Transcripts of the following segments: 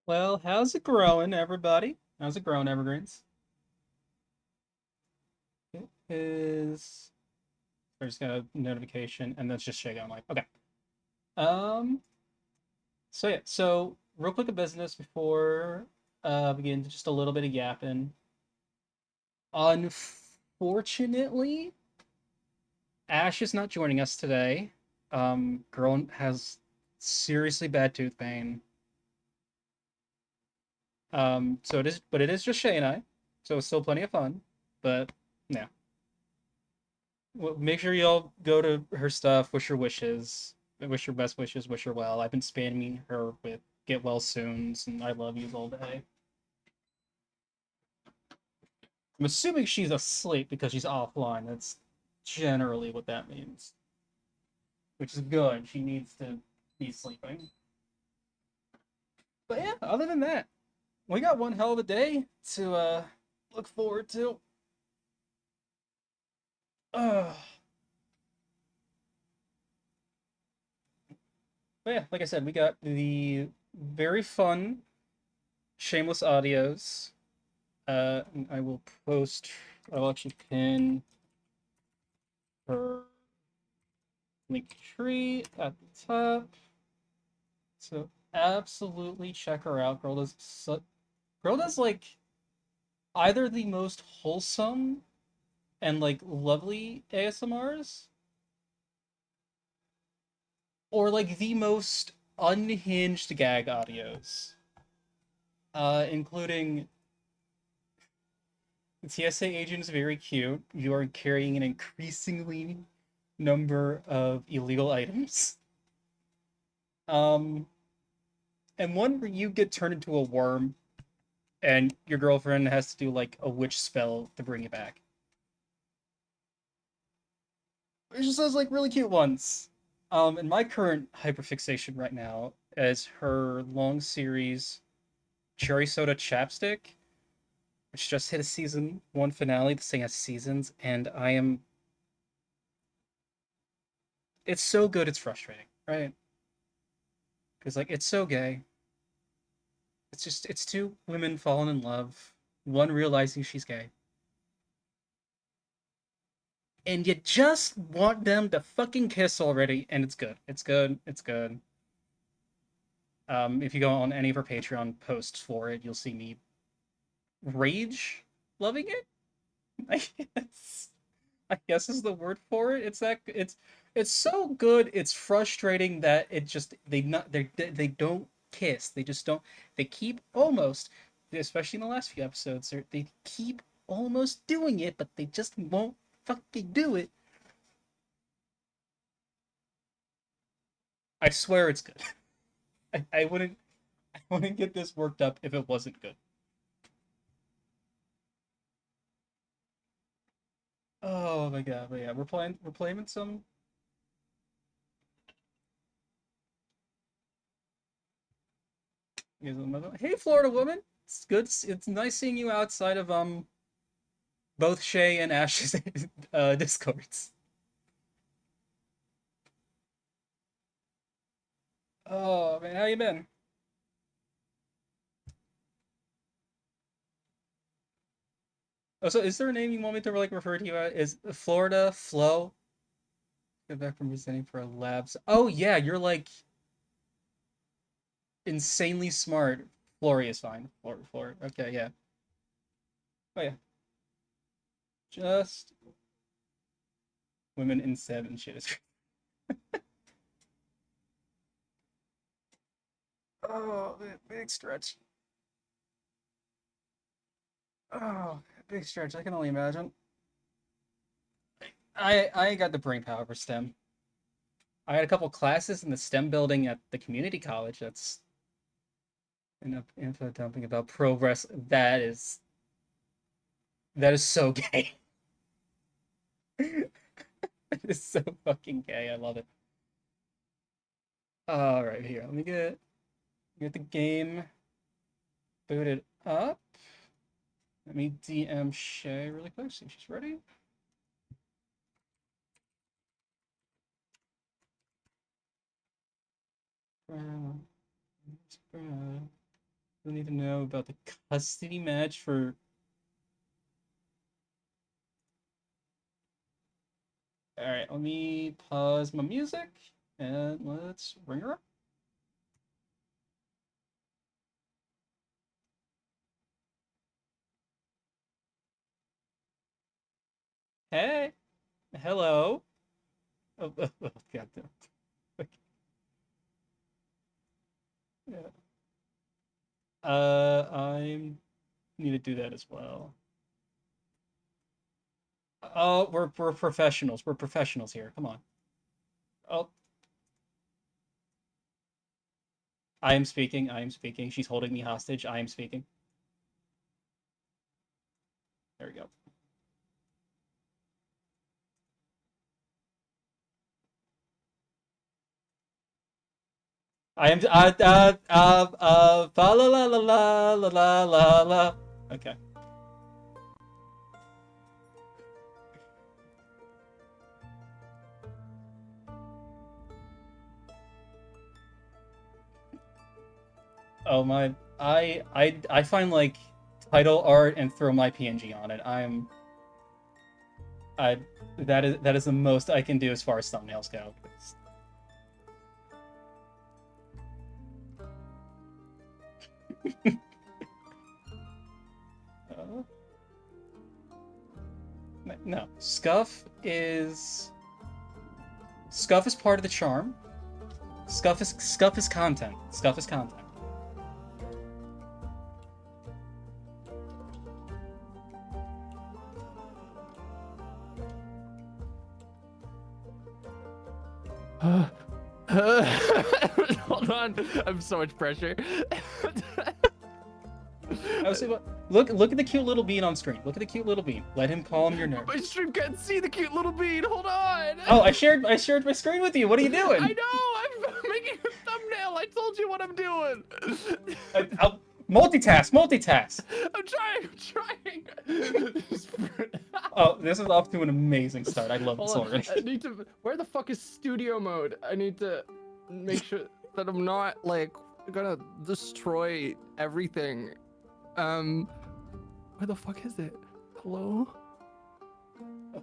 Well, how's it growing, everybody? How's it growing, Evergreens? It is. I just got a notification, and that's just Shay. I'm like, okay. Um. So yeah. So real quick of business before we get into just a little bit of yapping. Unfortunately, Ash is not joining us today. Girl has seriously bad tooth pain. So it is, but it is just Shay and I. So it's still plenty of fun. But yeah. Well, make sure y'all go to her stuff, wish her wishes, wish her best wishes, wish her well. I've been spamming her with get well soons and I love yous all day. I'm assuming she's asleep because she's offline. That's generally what that means, which is good. She needs to be sleeping. But yeah, other than that, we got one hell of a day to look forward to. Uh, but yeah, like I said, we got the very fun Shameless Audios. I will post. I'll actually pin her link tree at the top. So absolutely check her out. Girl does like either the most wholesome and like lovely ASMRs, or like the most unhinged gag audios. Including the TSA agent is very cute. You are carrying an increasingly number of illegal items. Um, and one where you get turned into a worm and your girlfriend has to do like a witch spell to bring you back. It just has like really cute ones. And my current hyperfixation right now is her long series Cherry Soda Chapstick, which just hit a season one finale. This thing has seasons, and I am. It's so good, it's frustrating, right? Because like it's so gay. It's two women falling in love, one realizing she's gay, and you just want them to fucking kiss already, and it's good. It's good. It's good. If you go on any of her Patreon posts for it, you'll see me rage loving it. I guess. I guess is the word for it. It's so good. It's frustrating that it just they don't kiss. They just don't. They keep almost, especially in the last few episodes, they keep almost doing it, but they just won't fucking do it. I swear it's good. I wouldn't I wouldn't get this worked up if it wasn't good. Oh my god, but yeah, we're playing with some. Hey, Florida woman, it's good. It's nice seeing you outside of both Shay and Ash's discords. Oh man, how you been? Oh, so is there a name you want me to like refer to you at? Is Florida Flo? Get back from visiting for labs. Oh yeah, you're like insanely smart. Flory is fine. Flory. Okay, yeah. Oh yeah, just women in seven shit is. Oh, big stretch. Oh, big stretch. I can only imagine. I got the brain power for STEM. I had a couple classes in the STEM building at the community college. That's an info dumping about progress. That is so gay. It is so fucking gay. I love it. All right, here. Let me get the game booted up. Let me DM Shay really quick. See if she's ready. I need to know about the custody match for. All right, let me pause my music and let's ring her up. Hey, hello. Oh, God damn. Okay. Yeah. I need to do that as well. Oh, we're professionals. We're professionals here. Come on. Oh, I am speaking. I am speaking. She's holding me hostage. I am speaking. There we go. I am fa la la la la la la la la. Okay. Oh my, I find like title art and throw my PNG on it. I that is the most I can do as far as thumbnails go. Uh, no, Scuff is part of the charm. Scuff is content. Scuff is content. Hold on, I'm so much pressure. I was saying, look at the cute little bean on screen. Look at the cute little bean. Let him calm your nerves. My stream can't see the cute little bean. Hold on. Oh, I shared my screen with you. What are you doing? I know. I'm making a thumbnail. I told you what I'm doing. I'll multitask. I'm trying. Oh, this is off to an amazing start. I love this Hold on. already. I need to. Where the fuck is studio mode? I need to make sure that I'm not like gonna destroy everything. Where the fuck is it? Hello?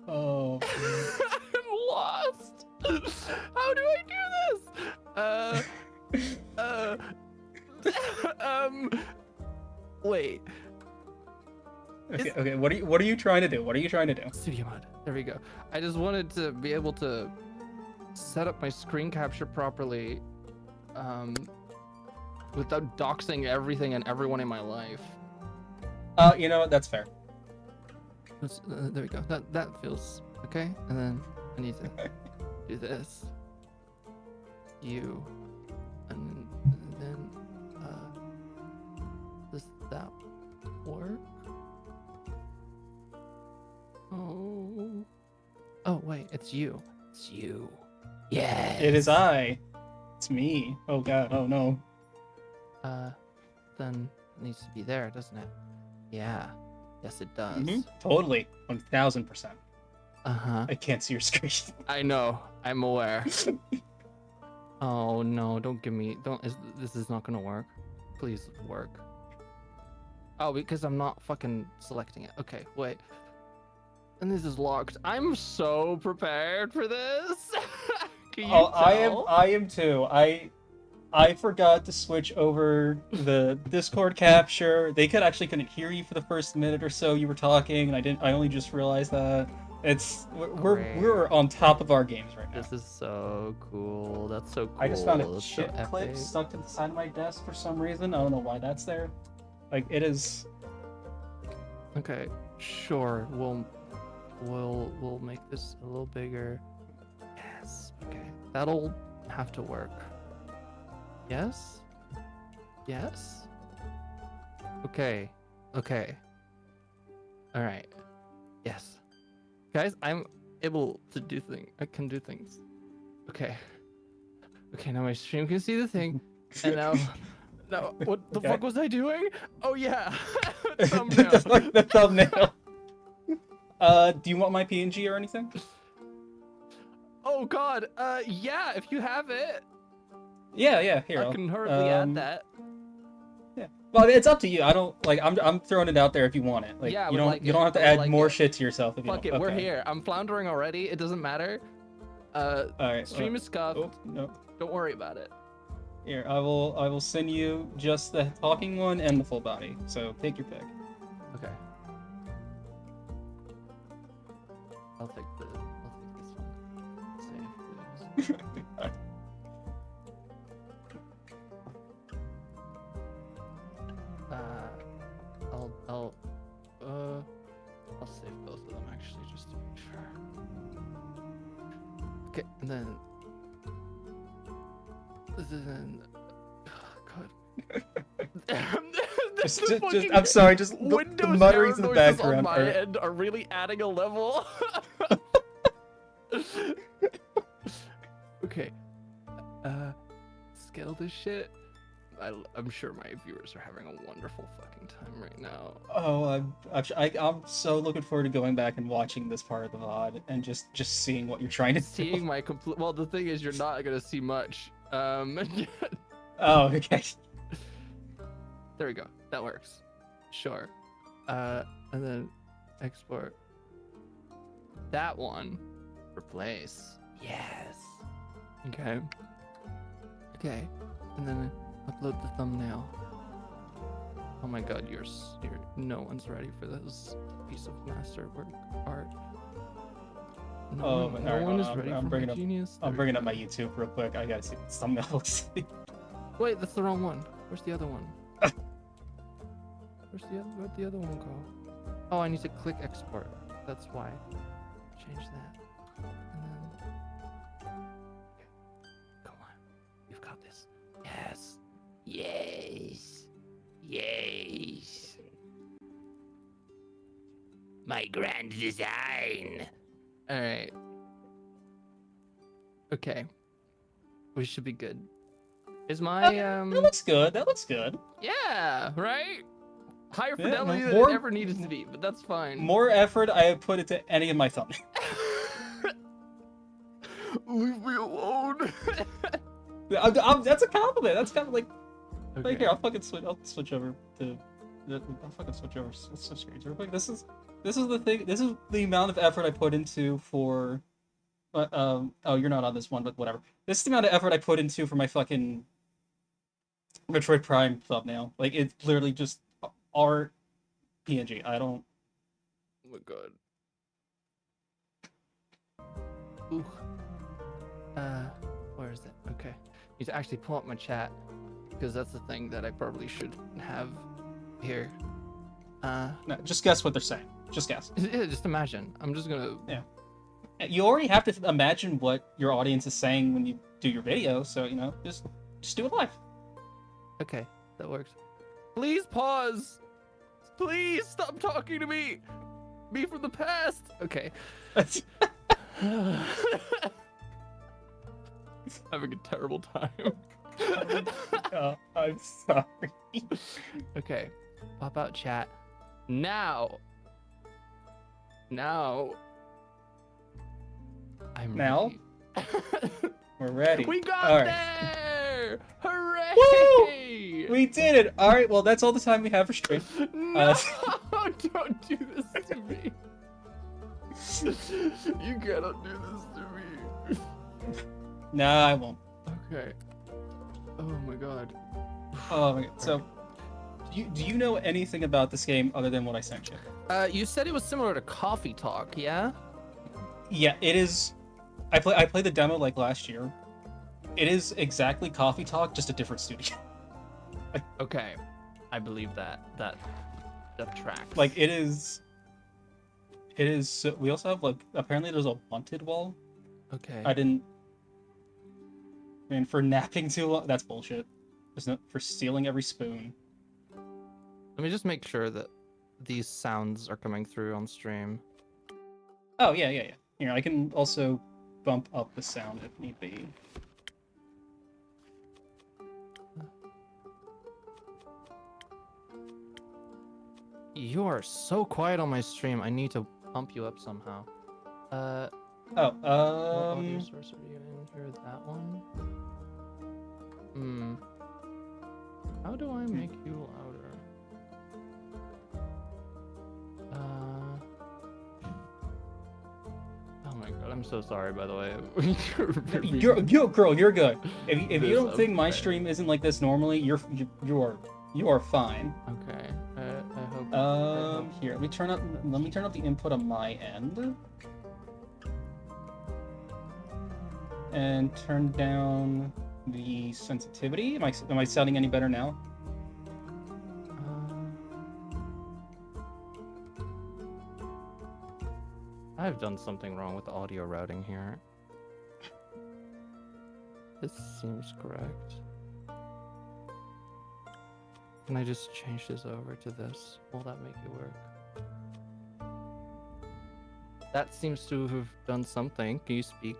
Oh. I'm lost. How do I do this? Wait. Okay. What are you trying to do? What are you trying to do? Studio mode. There we go. I just wanted to be able to set up my screen capture properly, without doxing everything and everyone in my life. You know what? That's fair. There we go. That feels okay. And then I need to do this. You, and then does that work? Oh wait, it's you. It's you. Yeah. It is I. It's me. Oh God. Oh no. Then it needs to be there, doesn't it? Yeah. Yes, it does. Mm-hmm. Totally. 1000%. Uh-huh. I can't see your screen. I know. I'm aware. Oh no! Don't give me. This is not gonna work. Please work. Oh, because I'm not fucking selecting it. Okay, wait. And this is locked. I'm so prepared for this. Can you tell? I am too. I forgot to switch over the Discord capture. They couldn't hear you for the first minute or so you were talking, and I only just realized that. We're on top of our games right now. This is so cool. That's so cool. I just found a That's chip so clip epic. stuck to the side of my desk for some reason. I don't know why that's there. Like it is. Okay, sure. We'll make this a little bigger. Yes. Okay. That'll have to work. Yes? Yes? Okay. Okay. Alright. Yes. Guys, I'm able to do things. I can do things. Okay. Okay, now my stream can see the thing. And now what the fuck was I doing? Oh yeah. Thumbnail. the thumbnail. Do you want my PNG or anything? Oh god. Yeah, if you have it. Yeah, here. I can hurriedly add that. Yeah. Well, it's up to you. I don't like. I'm throwing it out there if you want it. Like Yeah, I you would like you it. don't have I to would add like more it. shit to yourself if you Fuck don't. it, we're Okay. here. I'm floundering already. It doesn't matter. All right. Stream is scuffed. Oh no. Don't worry about it. Here, I will send you just the talking one and the full body. So take your pick. Okay. I'll take this one. Save, please. I'll save both of them actually, just to make sure. Okay, and then, God. I'm sorry, just the Windows mutterings error in the noises on background my are. end are really adding a level. Okay, scale this shit. I'm sure my viewers are having a wonderful fucking time right now. Oh, I'm so looking forward to going back and watching this part of the VOD and just seeing what you're trying to Seeing do. my complete. Well, the thing is, you're not gonna see much. Oh, okay. There we go. That works. Sure. And then export that one. Replace. Yes. Okay. Okay. And then upload the thumbnail. Oh my god, you're no one's ready for this piece of masterwork art. No one is ready for my genius. I'm bringing up my YouTube real quick. I gotta see what the thumbnail looks like. Wait, that's the wrong one. Where's the other one? Where'd the other one go? Oh, I need to click export. That's why. Change that. And then. Okay. Come on. You've got this. Yes. Yes. Yes. My grand design. All right. Okay. We should be good. Is my That looks good. That looks good. Yeah, right? Higher Yeah, fidelity than more- it ever needed to be, but that's fine. More effort I have put into any of my thumbnails. Leave me alone. That's a compliment. That's kind of like. Okay. Like here, I'll switch over to. I'll fucking switch over. Let's switch screens real quick. This is the thing. This is the amount of effort I put into for. Oh, you're not on this one, but whatever. This is the amount of effort I put into for my fucking Metroid Prime thumbnail. Like it's literally just art, PNG. I don't. Oh my god. Ooh. Where is it? Okay. Need to actually pull up my chat because that's the thing that I probably should have here. No, just guess what they're saying. Just guess. Yeah, just imagine. I'm just gonna. Yeah. You already have to imagine what your audience is saying when you do your video, so you know, just do it live. Okay, that works. Please pause. Please stop talking to me. Me from the past. Okay. Having a terrible time. Oh, I'm sorry. Okay, pop out chat now. I'm Now? ready. We're ready. We got All right. there! Hooray! Woo! We did it. All right. Well, that's all the time we have for stream. No! Don't do this to me. You cannot do this to me. Nah, I won't. Okay. Oh my god. Oh my god. So, do you know anything about this game other than what I sent you? You said it was similar to Coffee Talk, yeah? Yeah, it is. I played the demo like last year. It is exactly Coffee Talk, just a different studio. Okay, I believe that tracks. Like it is. It is. We also have like apparently there's a wanted wall. Okay. I mean, for napping too long, that's bullshit. There's no for stealing every spoon. Let me just make sure that these sounds are coming through on stream. Oh yeah. Here, I can also bump up the sound if need be. You are so quiet on my stream. I need to pump you up somehow. What audio source are you in here? That one? How do I make you louder? I'm so sorry, by the way. Girl, you're good. If you This don't think my unfair. stream isn't like this normally, you are fine. Okay. I hope. Here, let me turn up the input on my end. And turn down the sensitivity. Am I sounding any better now? I've done something wrong with the audio routing here. This seems correct. Can I just change this over to this? Will that make it work? That seems to have done something. Can you speak?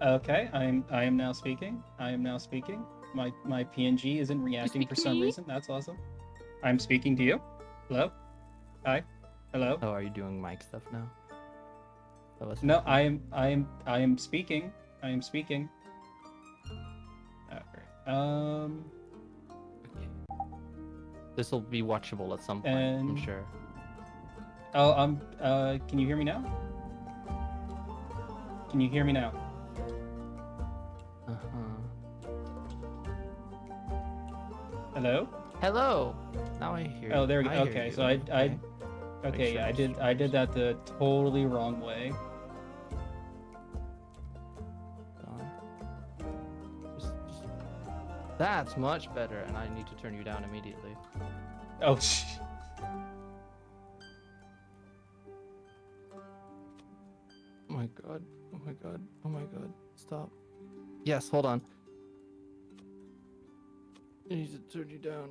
Okay, I am now speaking. I am now speaking. My PNG isn't reacting for some reason. That's awesome. I'm speaking to you. Hello? Hi. Hello? Oh, are you doing mic stuff now? No, I am speaking. I am speaking. Okay. Okay. This will be watchable at some point, I'm sure. Oh, can you hear me now? Can you hear me now? Hello? Hello. Now I hear you. Oh, there we go. I hear Okay, you. so okay, sure I it's did that the totally wrong way. That's much better, and I need to turn you down immediately. Oh, Oh my god. Oh my god. Oh my god. Stop. Yes, hold on. I need to turn you down.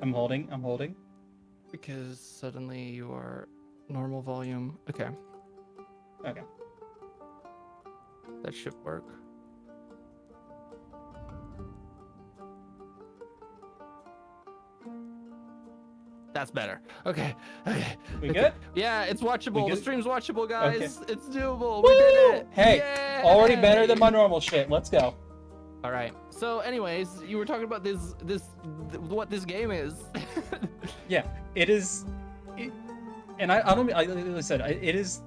I'm holding. Because suddenly you are normal volume. Okay. Okay. That should work. That's better. Okay. Okay. We good? Yeah, it's watchable. The good? stream's watchable, guys. Okay. It's doable. We did it. Hey, Yay! already better than my normal shit. Let's go. All right. So, anyways, you were talking about what this game is. Yeah, it is. And I don't. I literally said it is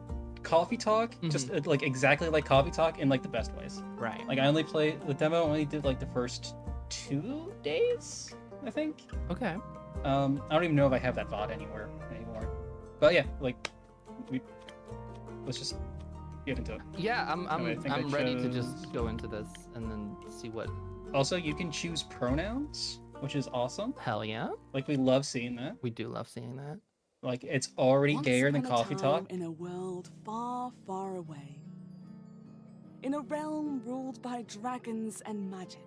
coffee talk, just like exactly like coffee talk in like the best ways. Right. Like I only played the demo. I only did like the first 2 days, I think. Okay. I don't even know if I have that VOD anymore. But yeah, like let's just get into it. Yeah, I'm ready to chose- just go into this and then see what. Also, you can choose pronouns, which is awesome. Hell yeah. Like we love seeing that. We do love seeing that. Like it's already Once gayer than upon a coffee time talk. in a world far, far away. In a realm ruled by dragons and magic.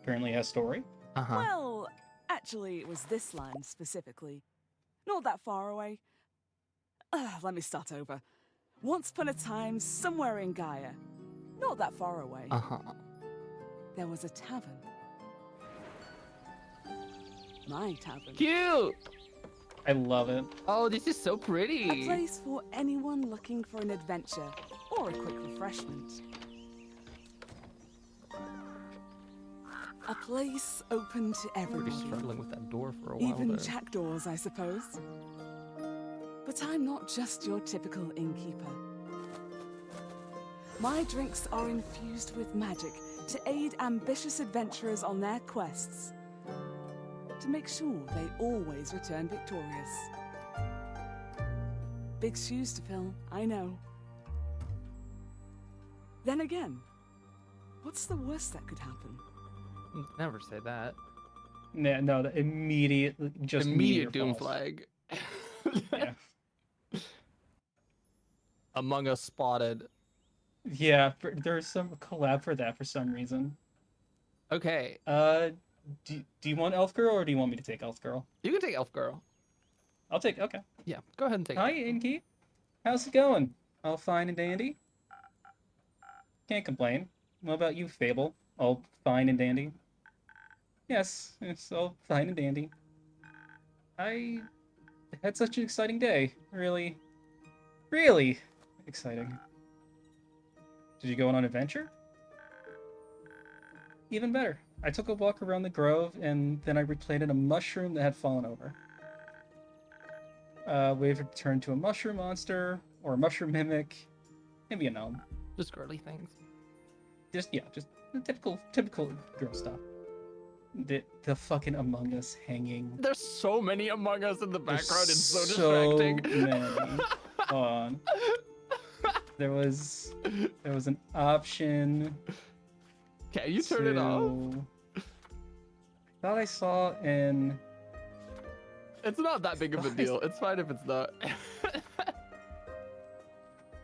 Apparently has story. Uh-huh. Well, actually, it was this land specifically. Not that far away. Let me start over. Once upon a time, somewhere in Gaia. Not that far away. Uh-huh. There was a tavern. My tavern. Cute. I love it. Oh, this is so A pretty. place for anyone looking for an adventure or a quick refreshment. A place open to Really everyone. struggling with that door for a while Even there. jackdaws, I suppose. But I'm not just your typical innkeeper. My drinks are infused with magic to aid ambitious adventurers on their quests. To make sure they always return victorious. Big shoes to fill, I know. Then again, what's the worst that could happen? Never say that. No, the immediate, just Immediate meteor doom falls. flag. Yeah. Among Us spotted. Yeah, there's some collab for that for some reason. Okay, Do you want Elf Girl or do you want me to take Elf Girl? you can take Elf Girl. I'll take. Okay. Yeah, go ahead and take. Hi, Elf Girl. Inky. How's it going? All fine and dandy. Can't complain. What about you, Fable? All fine and dandy. Yes, it's all fine and dandy. I had such an exciting day. Really exciting. Did you go on an adventure? Even better. I took a walk around the grove, and then I replanted a mushroom that had fallen over. We've returned to a mushroom monster, or a mushroom mimic, maybe a gnome. Just girly things. Just typical girl stuff. The fucking Among Us hanging. There's so many Among Us in the There's background. It's so distracting. many. Hold on. There was an option. Okay, you turn it off. I thought I saw an. It's not that big of a deal. It's fine if it's not.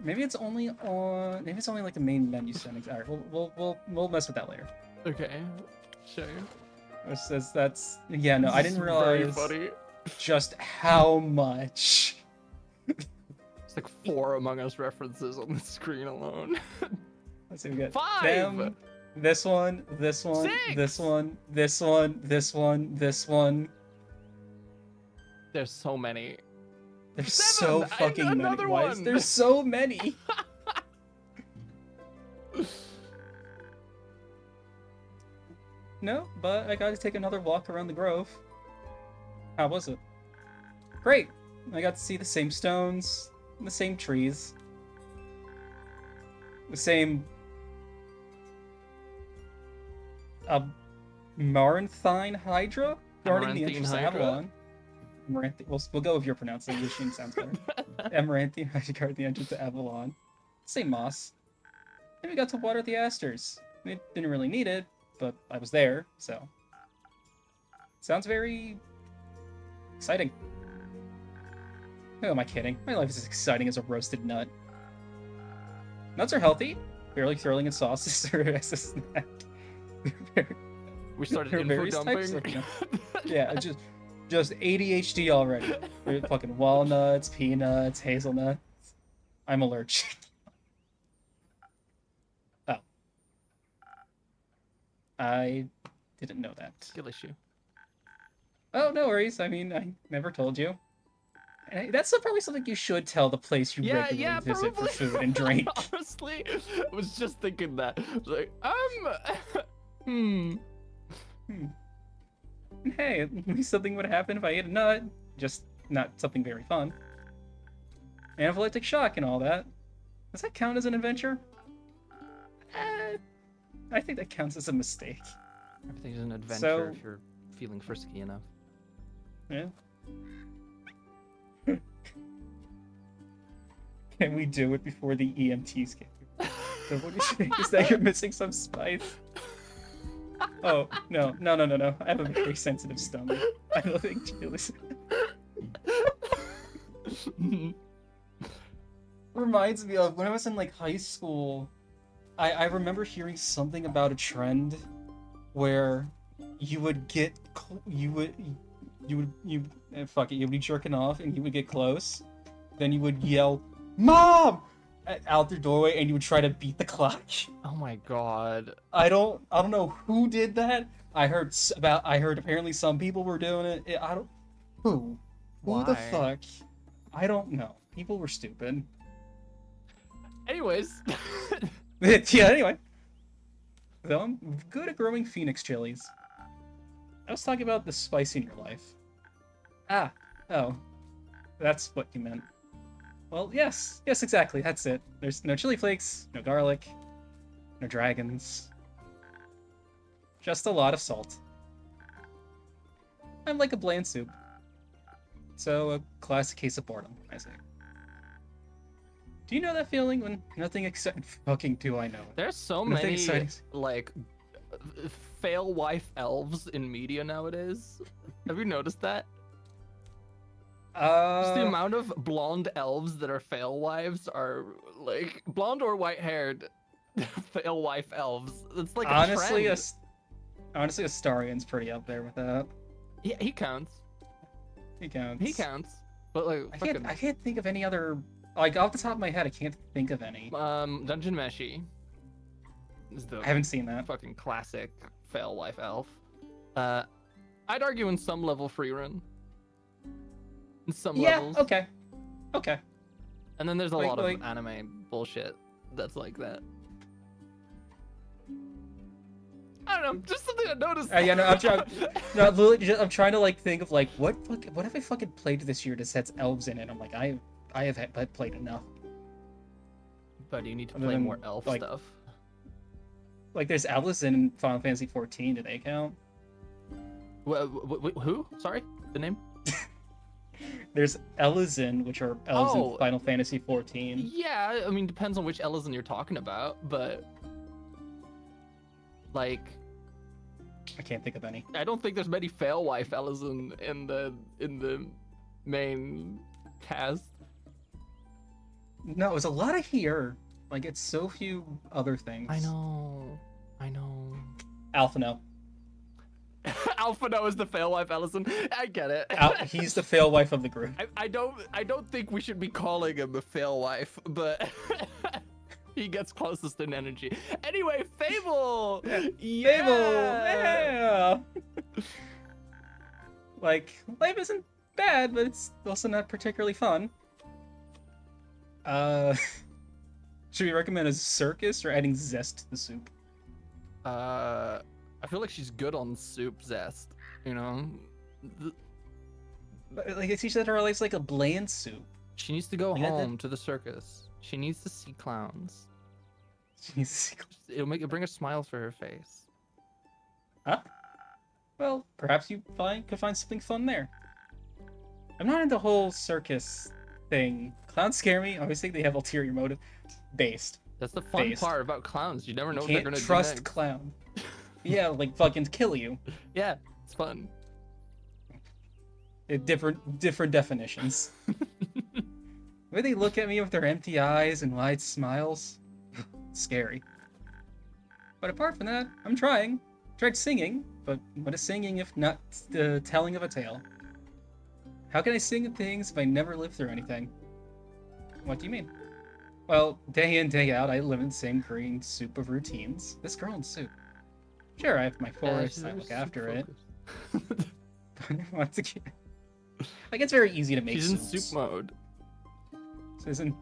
Maybe it's only on. Maybe it's only like the main menu settings. All right, we'll mess with that later. Okay, sure. It says that's yeah. No, I didn't Very realize funny. just how much. It's like 4 Among Us references on the screen alone. Let's see, we got 5. them, this one, this one, 6. this one, this one, this one, this one. There's so many. There's 7, so fucking many. another Why is one. there so many? No, but I got to take another walk around the grove. How was it? Great. I got to see the same stones, the same trees, the same Maranthine Hydra guarding the Amaranthine entrance to Hydra? Avalon. We'll go with your pronunciation. Sounds better. Amaranthine Hydra guarding the entrance to Avalon. Same moss. Then we got to water the asters. We didn't really need it, but I was there, so. Sounds very exciting. Who am I kidding? My life is as exciting as a roasted nut. Nuts are healthy, barely thrilling in sauces or as a snack. We started There are info various types dumping. Yeah, just ADHD already. Fucking walnuts, peanuts, hazelnuts. I'm allergic. Oh. I didn't know that. Skill issue. Oh, no worries. I mean, I never told you. And that's probably something you should tell the place you regularly visit probably. for food and drink. Honestly, I was just thinking that. I was like, Hey, at least something would happen if I ate a nut. Just not something very fun. Anaphylactic shock and all that. Does that count as an adventure? I think that counts as a mistake. Everything's an adventure So- if you're feeling frisky enough. Yeah. Can we do it before the EMTs get here? So what do you think? Is that you're missing some spice? Oh, no. I have a very sensitive stomach. I don't think chilies. Reminds me of when I was in like high school. I remember hearing something about a trend where you would get you would be jerking off and you would get close, then you would yell "Mom!" out the doorway and you would try to beat the clock. Oh my god. I don't know who did that. I heard apparently some people were doing it. Who the Why? fuck? I don't know. People were stupid. Anyways. Yeah, anyway. Though I'm good at growing phoenix chilies. I was talking about the spice in your life. Oh. That's what you meant. Well, yes, exactly, that's it. There's no chili flakes, no garlic, no dragons. Just a lot of salt. I'm like a bland soup. So, a classic case of boredom, I say. Do you know that feeling when nothing exciting? Fucking do I know it. There's so Nothing many exciting. like fail wife elves in media nowadays. Have you noticed that? Just the amount of blonde elves that are fail wives are like blonde or white haired fail wife elves. It's like honestly, a trend. honestly, Astarion's pretty up there with that. Yeah, he counts. He counts. He counts. But like I can't think of any other. Like off the top of my head, I can't think of any. Dungeon Meshi is the I haven't seen that. fucking classic fail wife elf. I'd argue in some level free run. In some levels. Okay. And then there's a lot like- of anime bullshit that's like that. I don't know, just something I noticed. Yeah, no, I'm trying. No, literally, I'm trying to like think of like what have I fucking played this year that sets elves in it? I'm like I have played enough. But you need to Other play than, more elf like- stuff. Like, there's Ellison in Final Fantasy 14. Do they count? Who? Sorry, the name? There's Ellison, which are elves Oh. in Final Fantasy 14. Yeah, I mean, depends on which Ellison you're talking about, but like, I can't think of any. I don't think there's many Failwife Ellison in the main cast. No, it's a lot of here. Like, it's so few other things. I know. Alphino. Alphino is the Failwife Ellison. I get it. He's the fail wife of the group. I don't think we should be calling him a Failwife, but he gets closest in energy. Anyway, Fable. Yeah. Fable! Yeah! Like, life isn't bad, but it's also not particularly fun. Should we recommend a circus or adding zest to the soup? I feel like she's good on soup zest. You know, Like, it teaches that her life's like a bland soup. she needs to go Like, that- home to the circus. She needs to see clowns. Jeez. It'll bring a smile for her face. Huh? Well, perhaps you could find something fun there. I'm not into the whole circus thing. Clowns scare me. I always think they have ulterior motive. Based. That's the fun Based. part about clowns. You never know You what they're can't gonna trust do next. clown. Yeah, like fucking kill you. Yeah, it's fun. Different definitions. The way they look at me with their empty eyes and wide smiles, scary. But apart from that, I'm trying. Tried singing, but what is singing if not the telling of a tale? How can I sing things if I never lived through anything? What do you mean? Well, day in, day out, I live in the same green soup of routines. This girl in soup. Sure, I have my forests, I look after it. But once again, like, it's very easy to make She's in soups. soup mode. So isn't...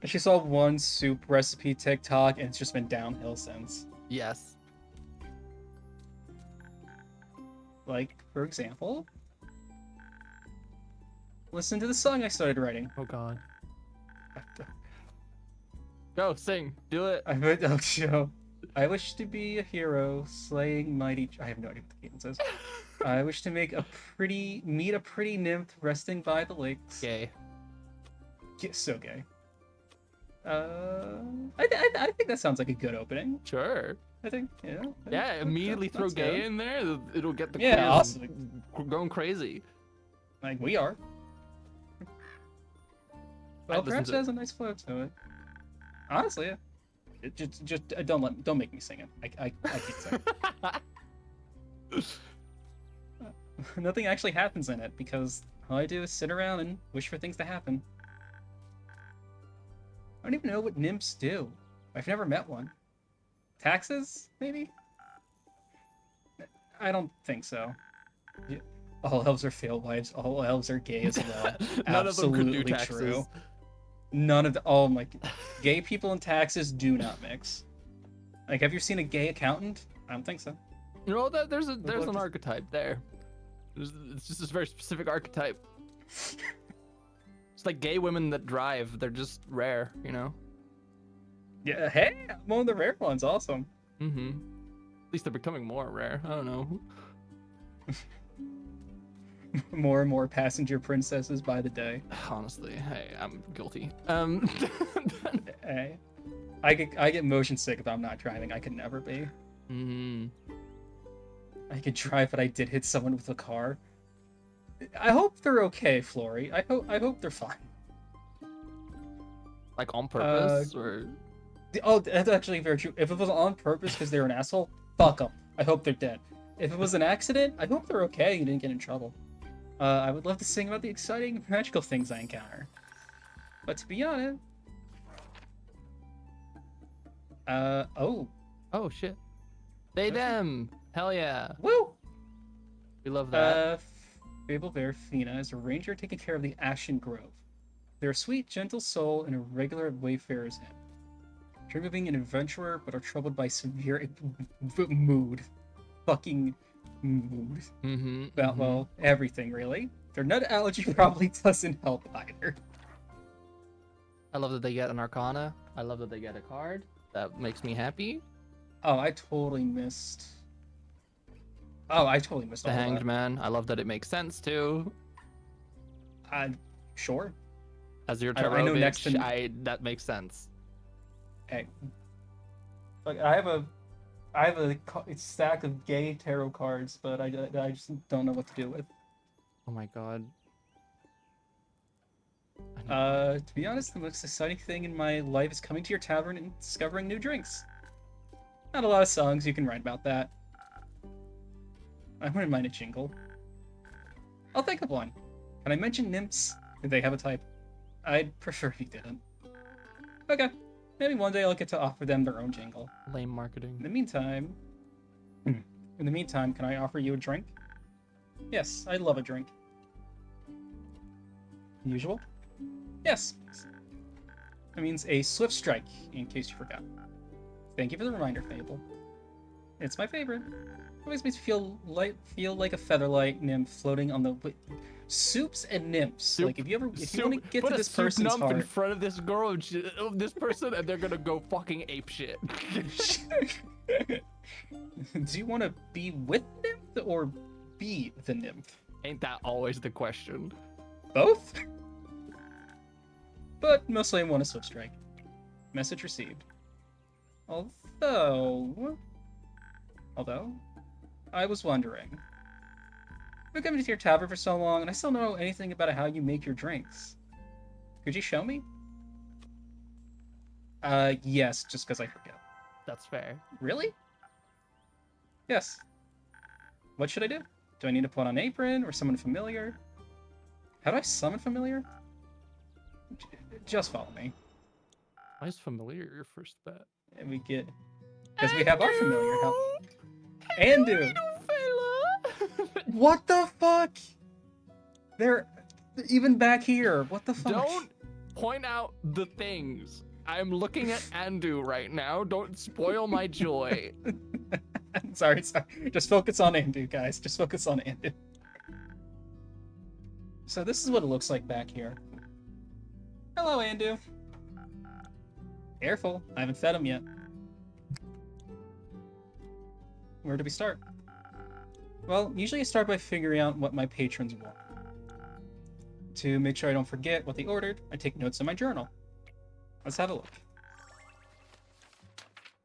She saw one soup recipe TikTok, and it's just been downhill since. Yes. Like, for example, listen to the song I started writing. Oh god. Go sing. Do it. I would, oh, show. I wish to be a hero, slaying mighty. I have no idea what the cadence is. I wish to meet a pretty nymph resting by the lakes. Gay. Yeah, so gay. I think that sounds like a good opening. Sure. I think, yeah. Yeah, immediately throw that's gay good. in there. It'll get the Yeah, queers awesome. going crazy. Like, we are. Well, listen perhaps to it has a nice flow to it. Honestly, yeah. Just don't make me sing it. I can't sing. Nothing actually happens in it because all I do is sit around and wish for things to happen. I don't even know what nymphs do. I've never met one. Taxes, maybe? I don't think so. Yeah. All elves are fail wives. All elves are gay as well. None of them could do Absolutely taxes. true. None of the gay people and taxes do not mix. Like, have you seen a gay accountant? I don't think so. You know that there's an just- archetype there. It's just this very specific archetype. It's like gay women that drive. They're just rare, you know. Yeah, hey, I'm one of the rare ones. Awesome. Mm-hmm. At least they're becoming more rare. I don't know. More and more passenger princesses by the day. Honestly, hey, I'm guilty. Hey, I get motion sick if I'm not driving. I could never be. Mm-hmm. I could drive, but I did hit someone with a car. I hope they're okay, Flory. I hope they're fine. Like on purpose, or Oh, that's actually very true. If it was on purpose because they're an asshole, fuck them. I hope they're dead. If it was an accident, I hope they're okay and didn't get in trouble. I would love to sing about the exciting magical things I encounter. But to be honest... oh. oh shit, they them. Hell yeah, Woo! we love that. Fable Verafina is a ranger taking care of the Ashen Grove. They're a sweet, gentle soul and a regular wayfarer's hymn. Dream of being an adventurer, but are troubled by severe mood. Fucking Mood. Mm-hmm. Well, everything really. Their nut allergy probably doesn't help either. I love that they get an Arcana. I love that they get a card. That makes me happy. Oh, I totally missed. Oh, I totally missed The all Hanged that. Man. I love that it makes sense too. Sure. As your I tarot know bitch, next to- that makes sense. Hey, like I have a stack of gay tarot cards, but I just don't know what to do with. Oh my god. To be honest, the most exciting thing in my life is coming to your tavern and discovering new drinks. Not a lot of songs you can write about that. I wouldn't mind a jingle. I'll think of one. Can I mention nymphs? Do they have a type? I'd prefer if you didn't. Okay. Maybe one day I'll get to offer them their own jingle. Lame marketing. In the meantime, can I offer you a drink? Yes, I love a drink. Usual? Yes. That means a swift strike, in case you forgot. Thank you for the reminder, Fable. It's my favorite. It always makes me feel like a featherlight nymph floating on the soups and nymphs. Like if you want to get to this person's in heart, front of this girl, this person, and they're gonna go fucking ape shit. do you want to be with nymph or be the nymph? Ain't that always the question? Both? But mostly I want a swift strike. Message received. Although, I was wondering. I've been coming to your tavern for so long, and I still don't know anything about how you make your drinks. Could you show me? Yes, just because I forget. That's fair. Really? Yes. What should I do? Do I need to put on an apron or summon familiar? How do I summon familiar? Just follow me. Why is familiar your first bet? And we get... Because we have our familiar help. Andu! What the fuck? They're even back here. What the fuck? Don't point out the things. I'm looking at Andu right now. Don't spoil my joy. sorry. Just focus on Andu, guys. Just focus on Andu. So this is what it looks like back here. Hello, Andu. Careful, I haven't fed him yet. Where do we start? Well, usually I start by figuring out what my patrons want. To make sure I don't forget what they ordered, I take notes in my journal. Let's have a look.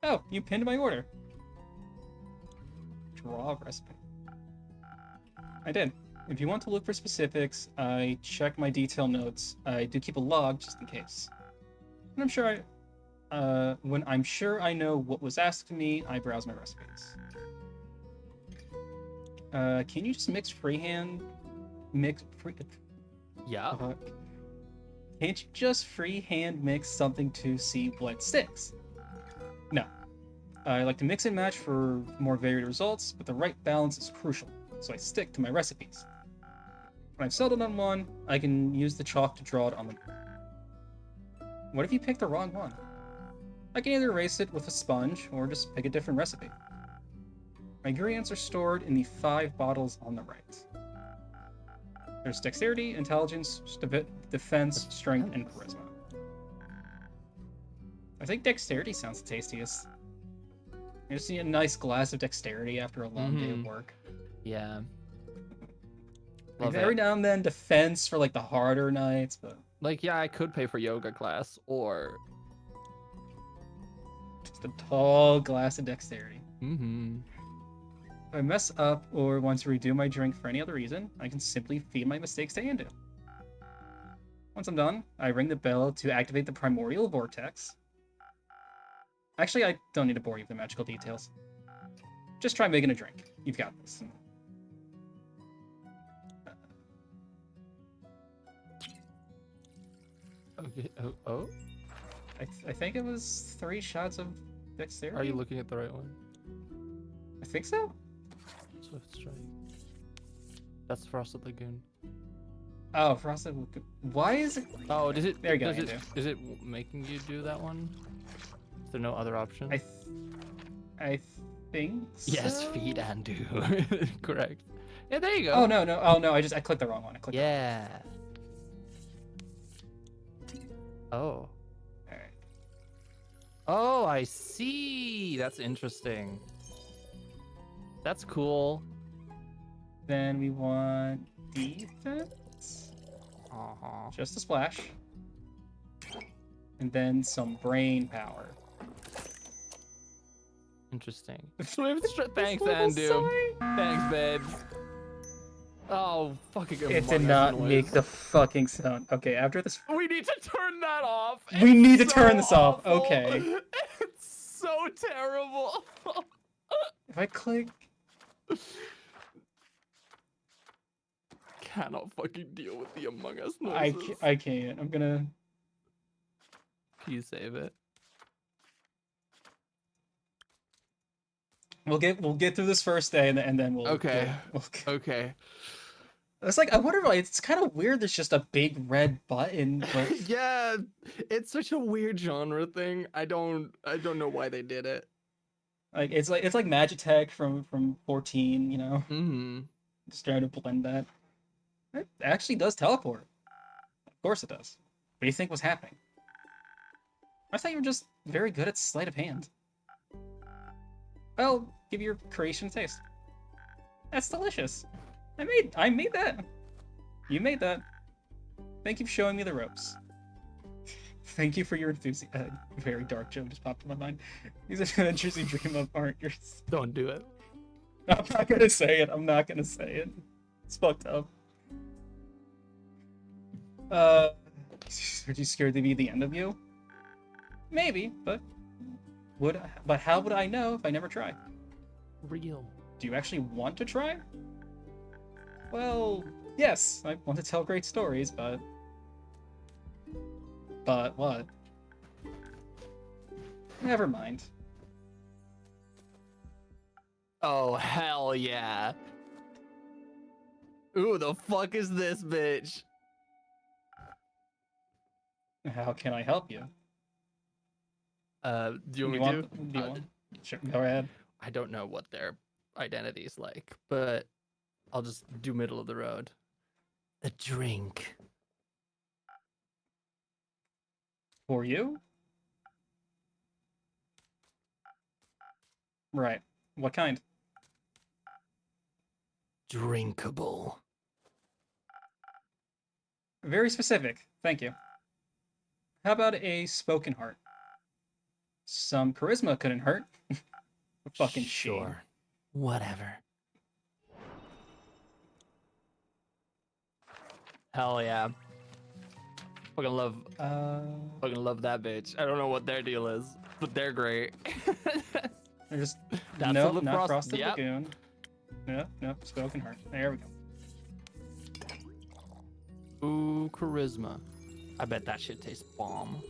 Oh, you pinned my order. Draw recipe. I did. If you want to look for specifics, I check my detail notes. I do keep a log just in case. And I'm sure when I'm sure I know what was asked of me, I browse my recipes. Can you just Yeah. Can't you just freehand mix something to see what sticks? No. I like to mix and match for more varied results, but the right balance is crucial, so I stick to my recipes. When I've settled on one, I can use the chalk to draw it on the board. What if you pick the wrong one? I can either erase it with a sponge, or just pick a different recipe. My ingredients are stored in the 5 bottles on the right. There's dexterity, intelligence, defense, strength, and charisma. I think dexterity sounds the tastiest. I just need a nice glass of dexterity after a long day of work. Yeah. Like, Love every it. now and then defense for like the harder nights, but Like, yeah, I could pay for yoga class, or just a tall glass of dexterity. mm-hmm. If I mess up or want to redo my drink for any other reason, I can simply feed my mistakes to Andu. Once I'm done, I ring the bell to activate the primordial vortex. Actually, I don't need to bore you with the magical details. Just try making a drink. You've got this. Okay. Oh. I think it was 3 shots of dexterity. Are you looking at the right one? I think so. Swift strike. That's Frosted Lagoon. Oh, Frosted. Why is it? Oh, does it? There you go, Does it, Andu. is it making you do that one? Is there no other option? I think Yes, so. feed and do. Correct. Yeah, there you go. Oh no. Oh no, I clicked the wrong one. I clicked Yeah. Oh. All right. Oh, I see. That's interesting. That's cool. Then we want defense. Uh-huh. Just a splash. And then some brain power. Interesting. Thanks, little Andu. sign. Thanks, babes. Oh, fucking It did Among Us not noise. make the fucking sound. Okay, after this, We need to turn that off. we need to It's turn so this off. awful. Okay. It's so terrible. If I click, Cannot fucking deal with the Among Us noises. I can't. I'm gonna. Can you save it? We'll get through this first day, and then we'll. Okay. We'll. Okay. It's like, I wonder why it's kind of weird. There's just a big red button, but Yeah, it's such a weird genre thing. I don't know why they did it. like it's like Magitech from 14. You know, Mm-hmm. just trying to blend that. It actually does teleport. Of course it does. What do you think was happening? I thought you were just very good at sleight of hand. Well, give your creation a taste. That's delicious. I made that. You made that. Thank you for showing me the ropes. Thank you for your enthusiasm. Very dark joke just popped in my mind. These adventures you dream of aren't yours. Don't do it. I'm not gonna say it. I'm not gonna say it. It's fucked up. Are you scared to be the end of you? Maybe, but how would I know if I never try? Real. Do you actually want to try? Well, yes, I want to tell great stories, but what? Never mind. Oh, hell yeah. Ooh, the fuck is this bitch? How can I help you? Do you want me to? Do you want? Sure, go ahead. I don't know what their identity is like, but I'll just do middle of the road. A drink. For you? Right. What kind? Drinkable. Very specific. Thank you. How about a spoken heart? Some charisma couldn't hurt. Fucking shame. Sure. Whatever. Hell yeah. Fucking love that bitch. I don't know what their deal is, but they're great. They're just That's no, a lip not frost- Frosted yep. Lagoon. No, spoken heart. There we go. Ooh, charisma. I bet that shit tastes bomb.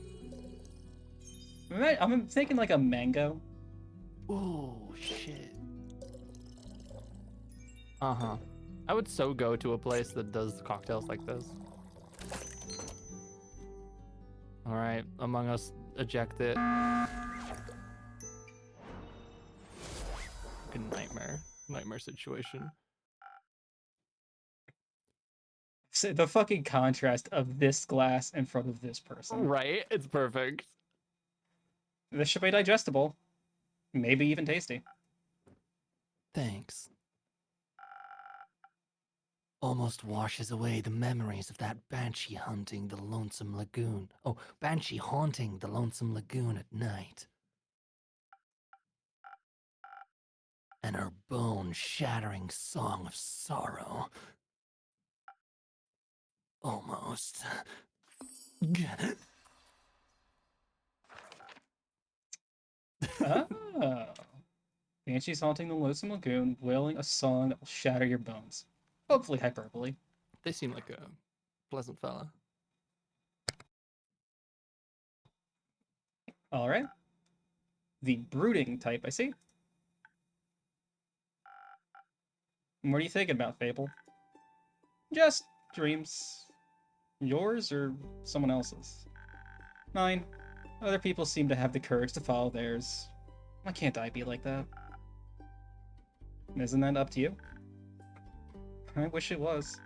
I'm thinking like a mango. Ooh, shit. Uh-huh. I would so go to a place that does cocktails like this. All right, Among Us, eject it. Fucking nightmare situation. The fucking contrast of this glass in front of this person. Right, it's perfect. This should be digestible. Maybe even tasty. Thanks. Almost washes away the memories of that banshee hunting the lonesome lagoon. Oh, banshee haunting the lonesome lagoon at night. And her bone-shattering song of sorrow. Almost. Oh. Banshee's haunting the lonesome lagoon, wailing a song that will shatter your bones. Hopefully hyperbole. They seem like a pleasant fella. Alright. The brooding type, I see. And what are you thinking about, Fable? Just dreams. Yours or someone else's? Mine. Other people seem to have the courage to follow theirs. Why can't I be like that? Isn't that up to you? I wish it was.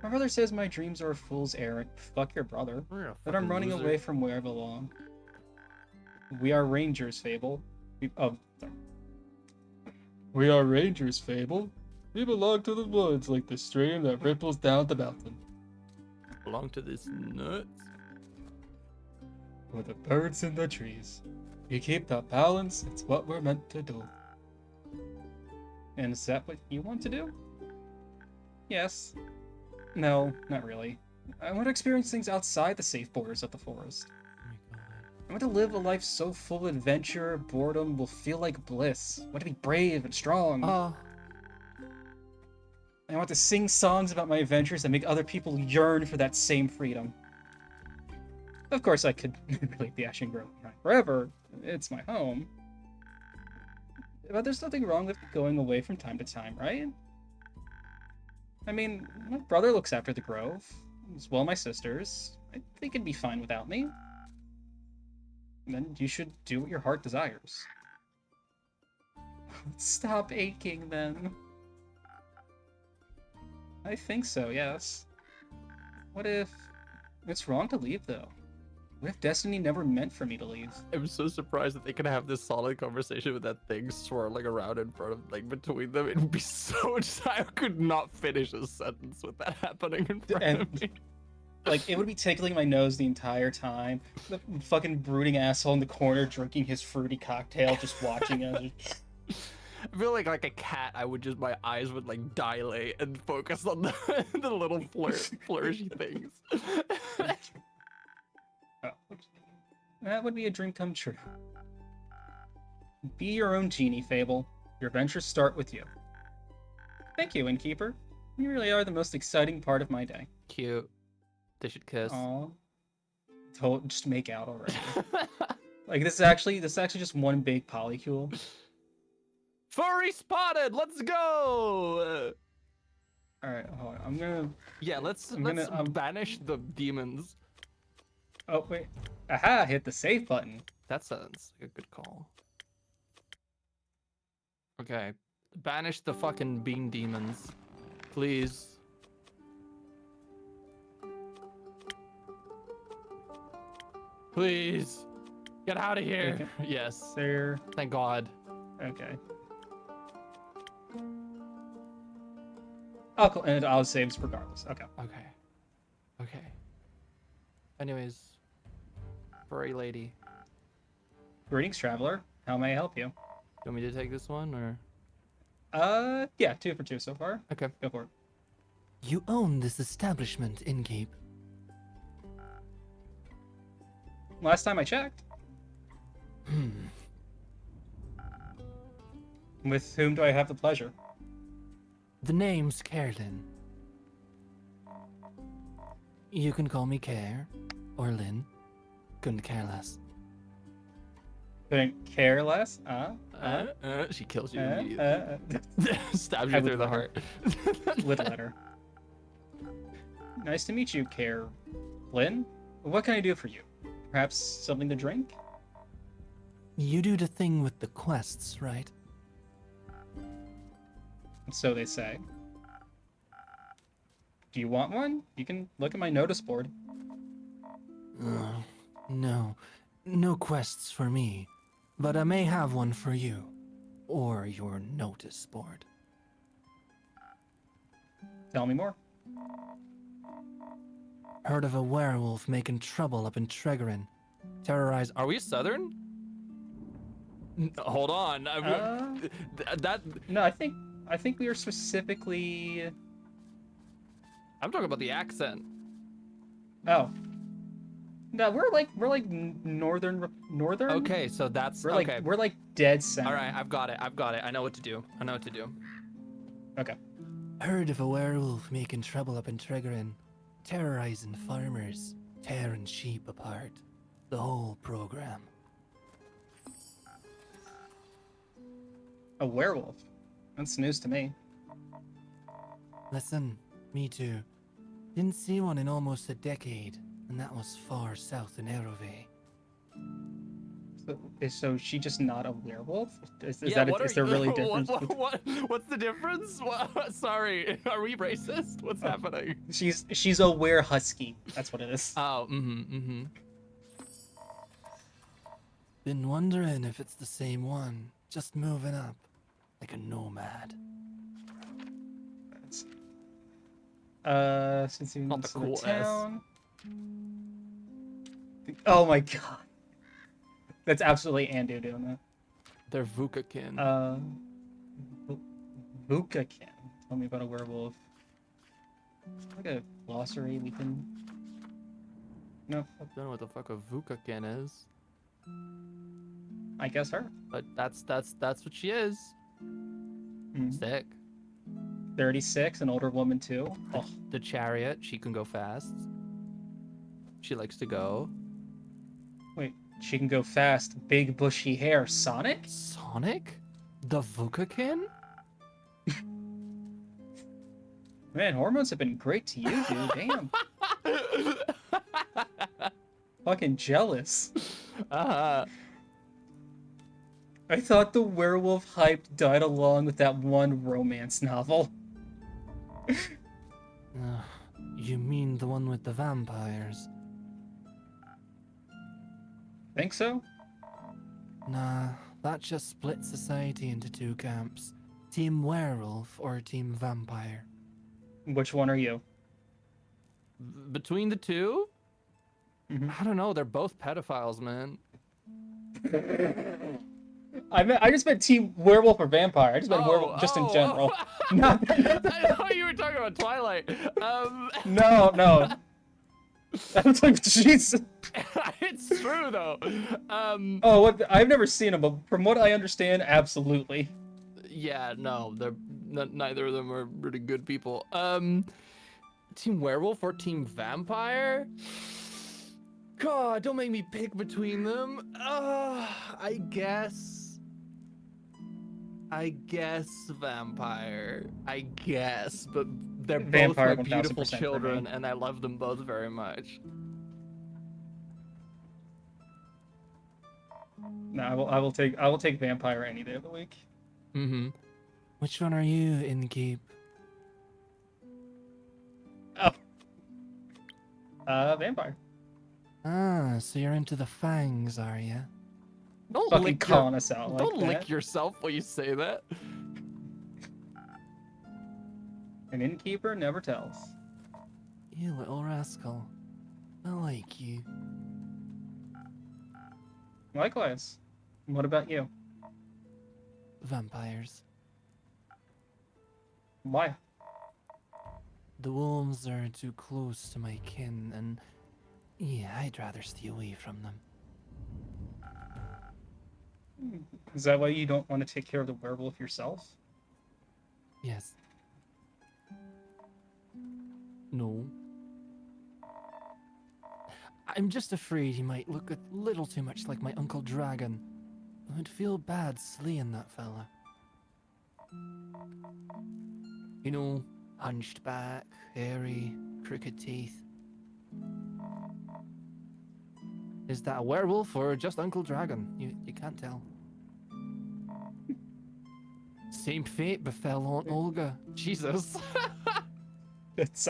My brother says my dreams are a fool's errand. Fuck your brother. You're a That I'm fucking running loser. away from where I belong. We are rangers, Fable. Sorry. We are rangers, Fable. We belong to the woods like the stream that ripples down the mountain. Belong to this nuts. With the birds in the trees. We keep the balance, it's what we're meant to do. And is that what you want to do? Yes. No, not really. I want to experience things outside the safe borders of the forest. Oh my god. I want to live a life so full of adventure, boredom will feel like bliss. I want to be brave and strong. Oh, I want to sing songs about my adventures that make other people yearn for that same freedom. Of course, I could leave the Ashen Grove behind forever. It's my home. But there's nothing wrong with going away from time to time, right? I mean, my brother looks after the Grove, as well my sisters. They could be fine without me. Then you should do what your heart desires. Stop aching, then. I think so, yes. What if... It's wrong to leave, though. What if destiny never meant for me to leave? I'm so surprised that they can have this solid conversation with that thing swirling around in front of, like, between them. It'd be so. I could not finish a sentence with that happening in front of me. Like, it would be tickling my nose the entire time. The fucking brooding asshole in the corner drinking his fruity cocktail, just watching us. I feel like a cat. I would just, my eyes would like dilate and focus on the, the little flourishy things. Oh, that would be a dream come true. Be your own genie, Fable. Your adventures start with you. Thank you, Innkeeper. You really are the most exciting part of my day. Cute. They should kiss. Aw. Just make out already. Like, this is actually just one big polycule. Furry spotted. Let's go. Alright, hold on. I'm gonna... Yeah, let's I'm gonna, banish the demons. Oh, wait. Aha! Hit the save button. That sounds like a good call. Okay. Banish the fucking bean demons. Please. Please. Get out of here. Okay. Yes. There. Thank God. Okay. And I'll saves regardless. Okay. Okay. Okay. Anyways. Furry lady. Greetings, traveler. How may I help you? You want me to take this one or? Yeah, 2 for 2 so far. Okay. Go for it. You own this establishment, Innkeep. Last time I checked. With whom do I have the pleasure? The name's Carolyn. You can call me Care or Lynn. Couldn't care less. Couldn't care less? She kills you immediately. Stabs I you would through the let her. heart. With letter. Nice to meet you, Care. Lynn? What can I do for you? Perhaps something to drink? You do the thing with the quests, right? So they say. Do you want one? You can look at my notice board. No. No quests for me. But I may have one for you. Or your notice board. Tell me more. Heard of a werewolf making trouble up in Tregorin. Terrorize. Are we Southern? Hold on. No, I think we are specifically... I'm talking about the accent. Oh. No, we're like northern. Okay, so that's We're okay. we're like dead center. All right, I've got it. I know what to do. Okay. Heard of a werewolf making trouble up in Tregorin, terrorizing farmers, tearing sheep apart. The whole program. A werewolf. That's news to me. Listen, me too. Didn't see one in almost a decade, and that was far south in Erove. So she just not a werewolf? Is Yeah, that what is are there you, really a difference? what's the difference? Sorry, are we racist? What's happening? She's a were husky. That's what it is. Oh, Been wondering if it's the same one. Just moving up, like a nomad. Since you Not moved the to the cool S. town. Oh my god. That's absolutely Andu doing that. They're Vukakin. Vukakin. Tell me about a werewolf. Like a glossary we can. No, Don't know what the fuck a Vukakin is, I guess her. but that's what she is. Sick. 36, an older woman too. Oh, The chariot, she can go fast. She likes to go. wait, she can go fast. Big bushy hair. Sonic? Sonic? The Vukakin? Man, hormones have been great to you, dude. Damn. Fucking jealous. Uh-huh. I thought the werewolf hype died along with that one romance novel. You mean the one with the vampires? Think so? Nah, that just split society into two camps. Team werewolf or team vampire. Which one are you? Between the two? Mhm. I don't know, they're both pedophiles, man. I just meant team werewolf or vampire. I just meant werewolf just in general. Not- I thought you were talking about Twilight. No. I was like, jeez. It's true though. Oh, what? I've never seen them, but from what I understand, absolutely. Yeah, no, they're neither of them are really good people. Team werewolf or team vampire? God, don't make me pick between them. I guess vampire. I guess, but they're both Vampire, my beautiful 1000% for children, me. and I love them both very much. No, I will take vampire any day of the week. Mm-hmm. Which one are you, Inkeep? Vampire. Ah, so you're into the fangs, are you? Don't Fucking lick calling us out like Don't lick that. yourself while you say that. An innkeeper never tells. You little rascal. I like you. Likewise. What about you? Vampires. Why? The wolves are too close to my kin, and yeah, I'd rather stay away from them. Is that why you don't want to take care of the werewolf yourself? Yes. No. I'm just afraid he might look a little too much like my Uncle Dragon. I'd feel bad slaying that fella. You know, hunched back, hairy, crooked teeth. Is that a werewolf or just Uncle Dragon? You can't tell. Same fate befell Aunt Olga. Jesus.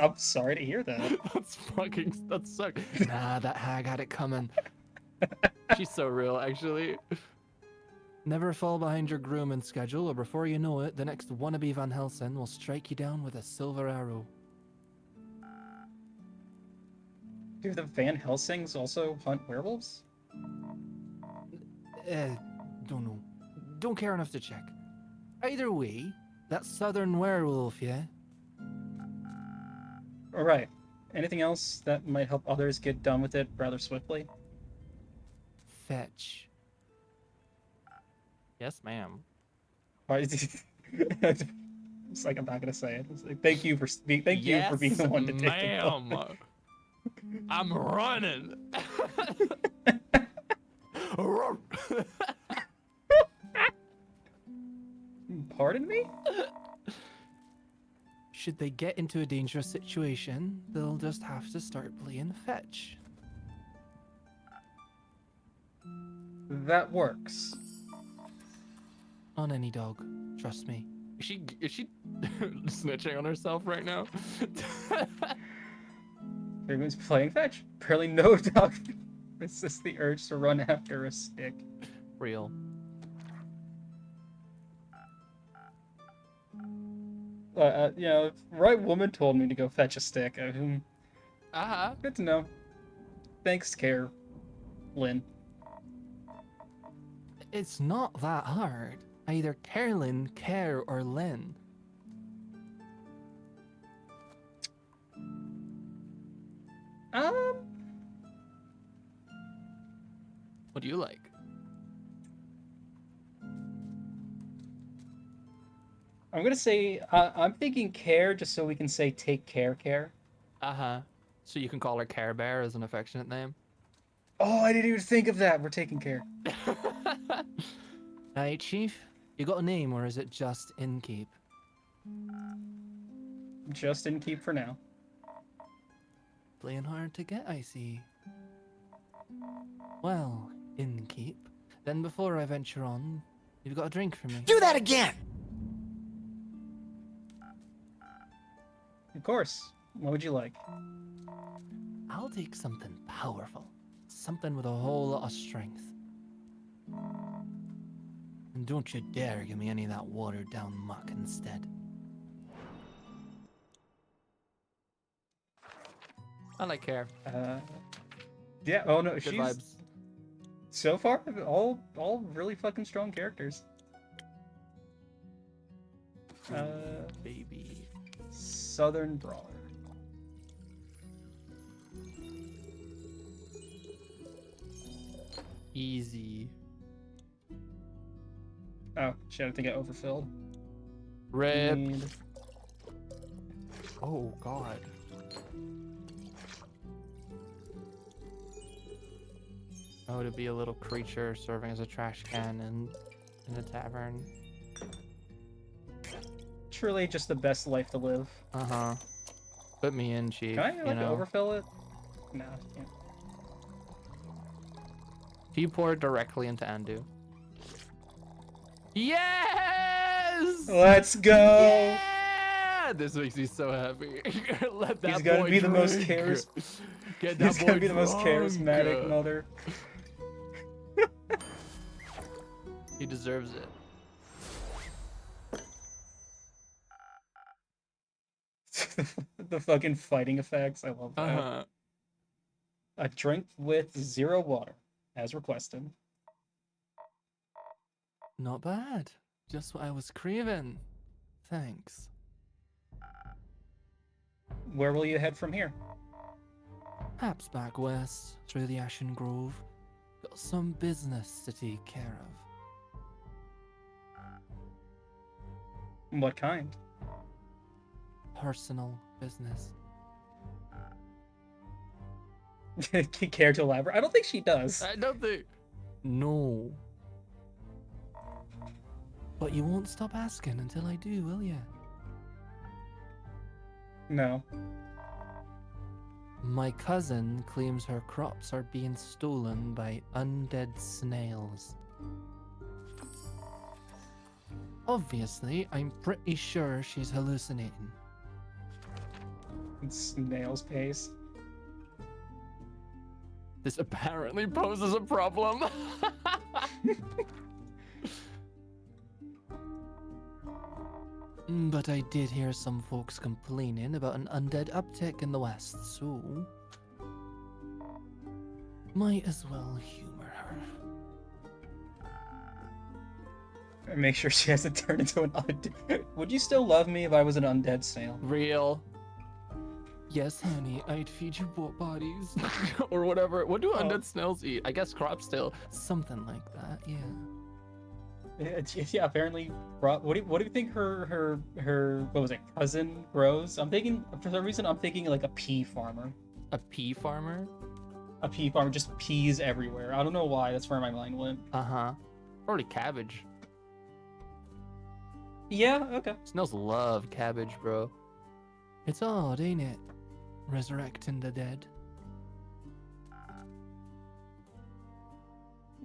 I'm sorry to hear that. That sucks. Nah, that hag had it coming. She's so real, actually. Never fall behind your grooming schedule, or before you know it, the next wannabe Van Helsing will strike you down with a silver arrow. Do the Van Helsings also hunt werewolves? Don't know. Don't care enough to check. Either way, that southern werewolf, yeah? Alright. Anything else that might help others get done with it rather swiftly? Fetch. Yes, ma'am. It's like I'm not gonna say it. It's like, thank you for you for being the one to take ma'am. I'm running. Pardon me? Should they get into a dangerous situation, they'll just have to start playing fetch. That works. On any dog, trust me. Is she snitching on herself right now? Everyone's playing fetch. Apparently no dog resists the urge to run after a stick. Real. You know, right woman told me to go fetch a stick. Uh-huh. Good to know. Thanks, Care, Lynn. It's not that hard. Either Carolyn, Care, or Lynn. Um, What do you like? I'm gonna say I'm thinking Care just so we can say take care, Care. Uh-huh. So you can call her Care Bear as an affectionate name? Oh, I didn't even think of that. We're taking care. Hey, Chief, you got a name or is it just Innkeep? Just in keep for now. Playing hard to get, I see. Well, Innkeep, then before I venture on, you've got a drink for me. Do that again! Of course. What would you like? I'll take something powerful. Something with a whole lot of strength. And don't you dare give me any of that watered down muck instead. I like Care. Yeah. Oh no, Good she's vibes. so far all really fucking strong characters. Baby. Southern Brawler. Easy. Oh shit! I think I overfilled. Rip. Need- Oh god. Oh, to be a little creature serving as a trash can in a tavern. Truly, just the best life to live. Uh-huh. Put me in, Chief. Can I you like know? overfill it? No. I can't. Do you pour directly into Andu? Yes! Let's go. Yeah! This makes me so happy. Let that He's gonna boy be the most drink. Get that He's boy gonna be the most drunk. charismatic mother. He deserves it. The fucking fighting effects. I love that. Uh-huh. A drink with 0 water, as requested. Not bad. Just what I was craving. Thanks. Where will you head from here? Perhaps back west, through the Ashen Grove. Got some business to take care of. What kind? Personal business. Care to elaborate? I don't think she does. I don't think. No. But you won't stop asking until I do, will ya? No. My cousin claims her crops are being stolen by undead snails. Obviously, I'm pretty sure she's hallucinating. It's snail's pace. This apparently poses a problem. But I did hear some folks complaining about an undead uptick in the west, so might as well humor her. And make sure she hasn't turned into an undead. Would you still love me if I was an undead snail? Real. Yes, honey, I'd feed you bodies. Or whatever. What do undead snails eat? I guess crop still. Something like that, yeah. Yeah, apparently. What do you think her what was it, cousin grows? I'm thinking, for some reason, I'm thinking like a pea farmer. A pea farmer? A pea farmer, just peas everywhere. I don't know why. That's where my mind went. Uh-huh. Probably cabbage. Yeah. Okay. Snails love cabbage, bro. It's odd, ain't it? Resurrecting the dead.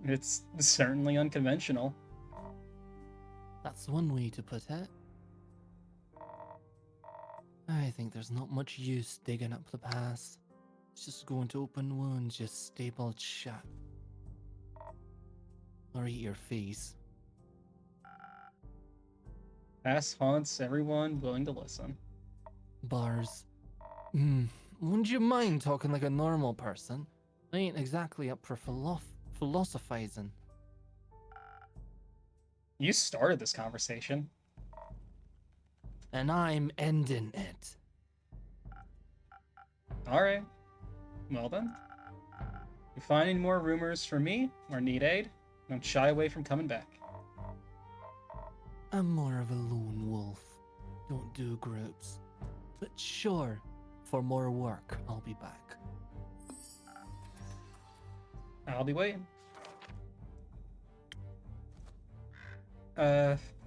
It's certainly unconventional. That's one way to put it. I think there's not much use digging up the past. It's just going to open wounds just stapled shut. Or eat your face. Past haunts everyone willing to listen. Bars. Wouldn't you mind talking like a normal person? I ain't exactly up for philosophizing. You started this conversation. And I'm ending it. Alright. Well then. You find any more rumors from me or need aid? Don't shy away from coming back. I'm more of a lone wolf. Don't do groups. But sure, for more work, I'll be back. I'll be waiting.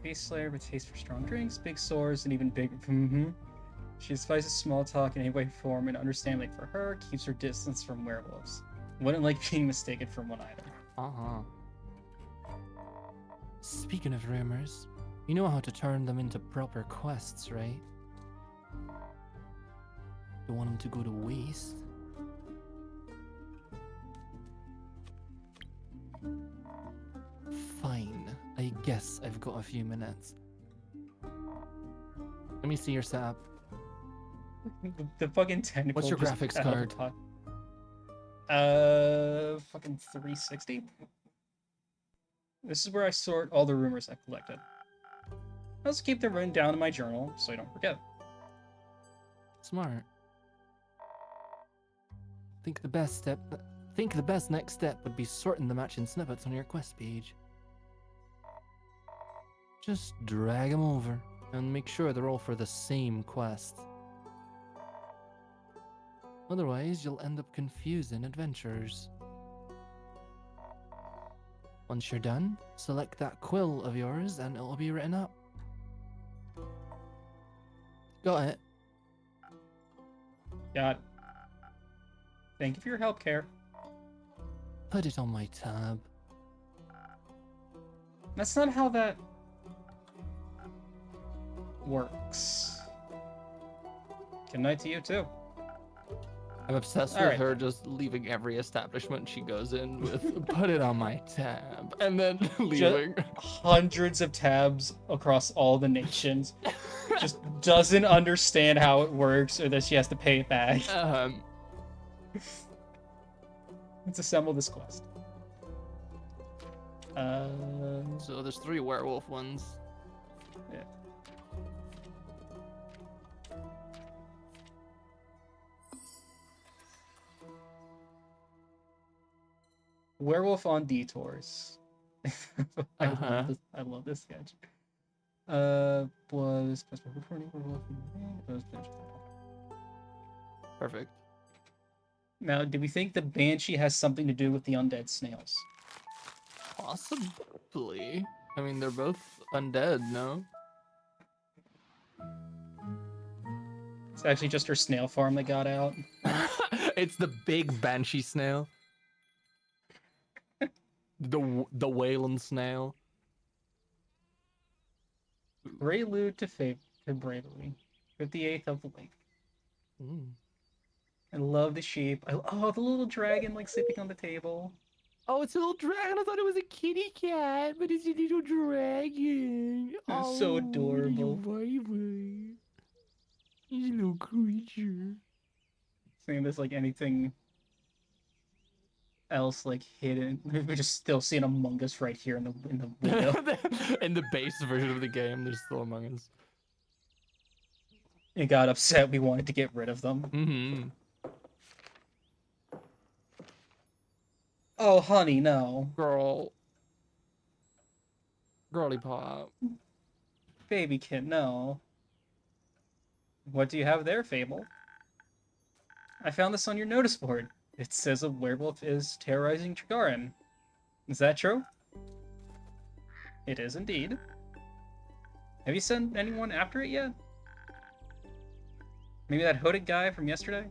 Beast Slayer with taste for strong drinks, big swords, and even bigger. She despises small talk in any way, form, and understanding for her, keeps her distance from werewolves. Wouldn't like being mistaken for one either. Speaking of rumors, you know how to turn them into proper quests, right? Don't want them to go to waste. Fine, I guess I've got a few minutes. Let me see your setup. The fucking tentacle. What's your just graphics out of the card? Fucking 360. This is where I sort all the rumors I've collected. I also keep them written down in my journal so I don't forget. Smart. Think the best next step would be sorting the matching snippets on your quest page. Just drag them over and make sure they're all for the same quest. Otherwise, you'll end up confusing adventurers. Once you're done, select that quill of yours and it'll be written up. Got it. Got it. Thank you for your help, Care. Put it on my tab. That's not how that works. Good night to you, too. I'm obsessed with Alright. her just leaving every establishment she goes in with, put it on my tab, and then leaving. Hundreds of tabs across all the nations. Just doesn't understand how it works or that she has to pay it back. Let's assemble this quest. So there's 3 werewolf ones. Yeah. Werewolf on detours. I love this sketch. Was Perfect. now, do we think the banshee has something to do with the undead snails? Possibly. I mean, they're both undead, no? It's actually just her snail farm that got out. It's the big banshee snail. The Wayland snail. Prelude to bravery. 58th of the lake. I love the sheep. Oh, the little dragon like sleeping on the table. Oh, it's a little dragon. I thought it was a kitty cat, but it's a little dragon. It's so adorable. He's a little creature. Saying there's like anything else like hidden. We're just still seeing Among Us right here in the window. In the base version of the game, there's still Among Us. It got upset we wanted to get rid of them. Mm-hmm. Oh, honey, no. Girly pop. Baby kid, no. What do you have there, Fable? I found this on your notice board. It says a werewolf is terrorizing Trigaran. Is that true? It is indeed. Have you sent anyone after it yet? Maybe that hooded guy from yesterday?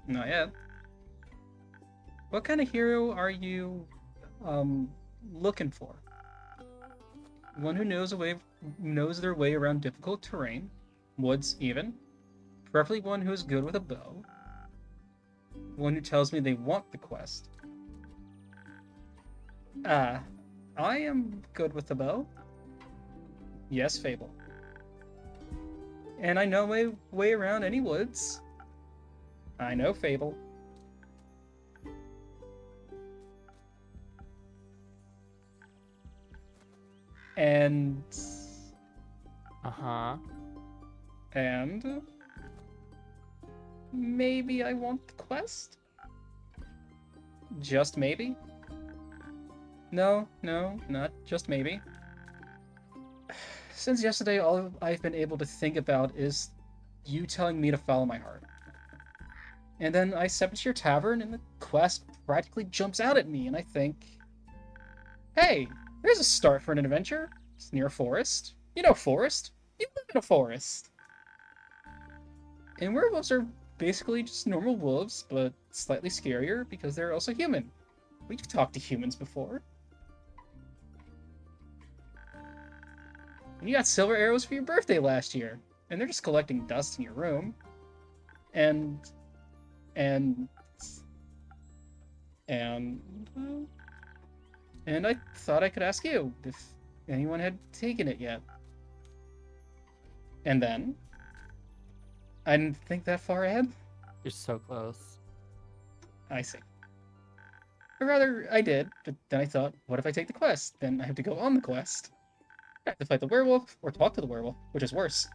Not yet. What kind of hero are you um looking for. One who knows their way around difficult terrain, woods even. Preferably one who is good with a bow. One who tells me they want the quest. I am good with the bow. Yes, Fable. And I know my way around any woods. I know Fable. And Uh-huh. and maybe I want the quest? Just maybe? No, not just maybe. Since yesterday, all I've been able to think about is you telling me to follow my heart. And then I step into your tavern, and the quest practically jumps out at me, and I think, hey, there's a start for an adventure. It's near a forest. You know forest. You live in a forest. And werewolves are basically just normal wolves, but slightly scarier because they're also human. We've talked to humans before. And you got silver arrows for your birthday last year, and they're just collecting dust in your room. And and and and I thought I could ask you if anyone had taken it yet. And then I didn't think that far ahead. You're so close. I see. Or rather, I did, but then I thought, what if I take the quest? Then I have to go on the quest. I have to fight the werewolf, or talk to the werewolf, which is worse.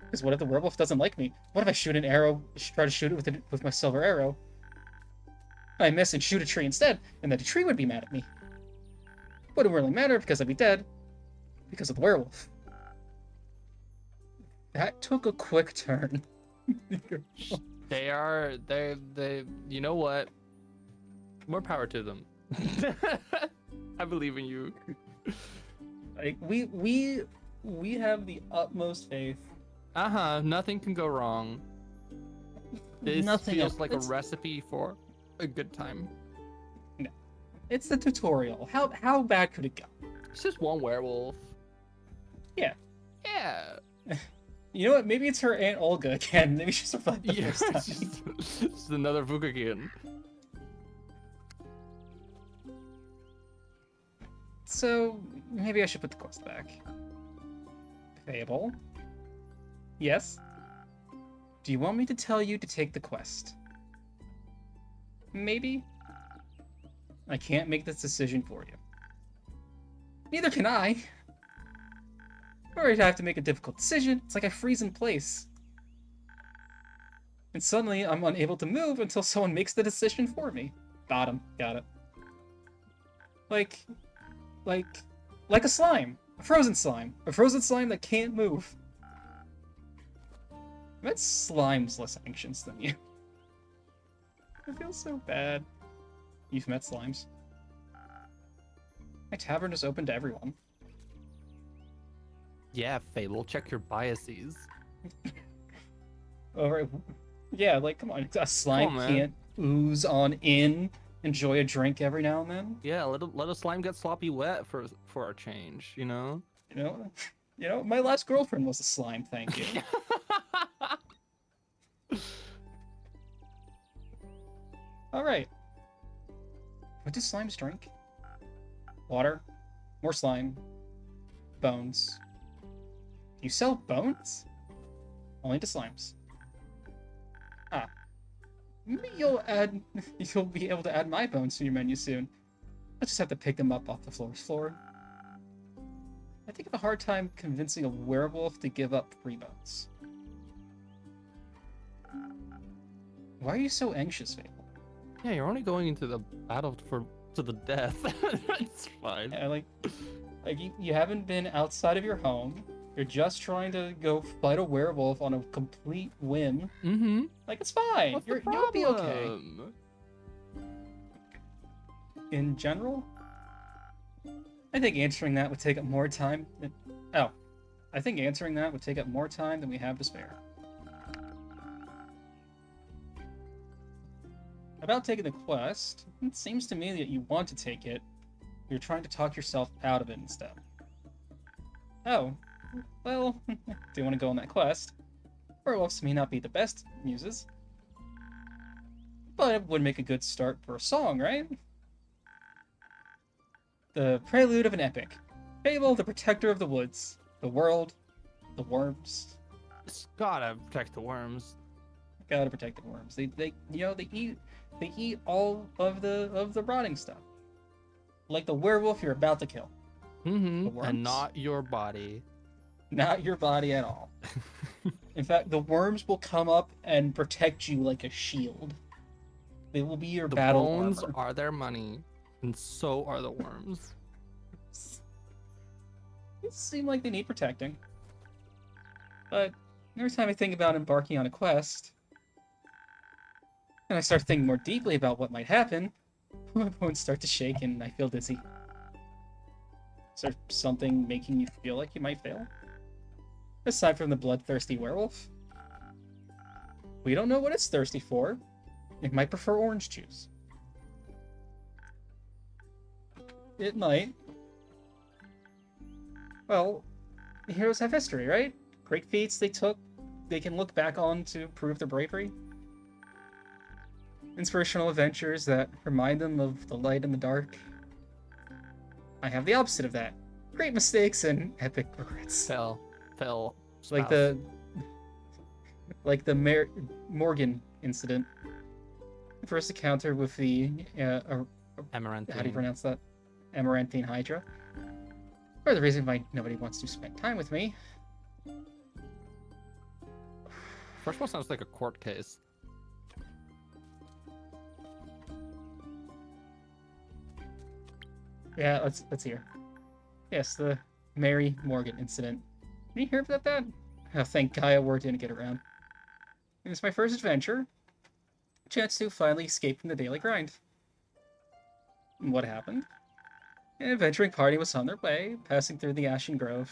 Because what if the werewolf doesn't like me? What if I shoot an arrow, try to shoot it with my silver arrow? I miss and shoot a tree instead, and then the tree would be mad at me. Wouldn't really matter because I'd be dead. Because of the werewolf. That took a quick turn. They you know what? More power to them. I believe in you. Like we have the utmost faith. Nothing can go wrong. This Nothing feels else. like a recipe for a good time. No. It's the tutorial. How bad could it go? It's just one werewolf. Yeah. Yeah. You know what? Maybe it's her Aunt Olga again. Maybe she survived the Yeah, first time. it's just another Vukakin. So maybe I should put the quest back. Fable. Yes? Do you want me to tell you to take the quest? Maybe? I can't make this decision for you. Neither can I. Or I'd have to make a difficult decision. It's like I freeze in place. And suddenly I'm unable to move until someone makes the decision for me. Got him. Got it. Like a slime. A frozen slime. A frozen slime that can't move. I bet slime's less anxious than you. I feel so bad. You've met slimes. My tavern is open to everyone. Yeah, Fable, check your biases. Alright. Yeah, like, come on. A slime Come on, man. can't ooze on in, enjoy a drink every now and then. Yeah, let a slime get sloppy wet for a change, you know? You know, my last girlfriend was a slime, thank you. Alright. What do slimes drink? Water. More slime. Bones. You sell bones? Only to slimes. Ah. Maybe you'll be able to add my bones to your menu soon. I'll just have to pick them up off the floor. I think I have a hard time convincing a werewolf to give up free bones. Why are you so anxious, Fable? Yeah, you're only going into the battle to the death. It's fine. Yeah, like you haven't been outside of your home. You're just trying to go fight a werewolf on a complete whim. Mm-hmm. Like, it's fine. What's the You'll be okay. problem? In general, I think answering that would take up more time. I think answering that would take up more time than we have to spare. About taking the quest, it seems to me that you want to take it, you're trying to talk yourself out of it instead. Oh, well, do you want to go on that quest? Werewolves may not be the best muses, but it would make a good start for a song, right? The prelude of an epic. Fable, the protector of the woods, the world, the worms. It's gotta protect the worms. Gotta protect the worms. They eat all of the rotting stuff. Like the werewolf you're about to kill. Mm-hmm. The worms? And not your body. Not your body at all. In fact, the worms will come up and protect you like a shield. They will be your The battle bones armor. are their money, and so are the worms. They seem like they need protecting. But every time I think about embarking on a quest, and I start thinking more deeply about what might happen, my bones start to shake and I feel dizzy. Is there something making you feel like you might fail? Aside from the bloodthirsty werewolf? We don't know what it's thirsty for. It might prefer orange juice. It might. Well, heroes have history, right? Great feats they took, they can look back on to prove their bravery. Inspirational adventures that remind them of the light and the dark. I have the opposite of that. Great mistakes and epic regrets. Phil. Like spouse. the Morgan incident. The first encounter with the Amaranthine. how do you pronounce that? Amaranthine Hydra. Or the reason why nobody wants to spend time with me. First one sounds like a court case. Yeah, let's hear. Yes, the Mary Morgan incident. Did you hear about that? Oh, thank Gaia word didn't get around. It was my first adventure. Chance to finally escape from the daily grind. And what happened? An adventuring party was on their way, passing through the Ashen Grove.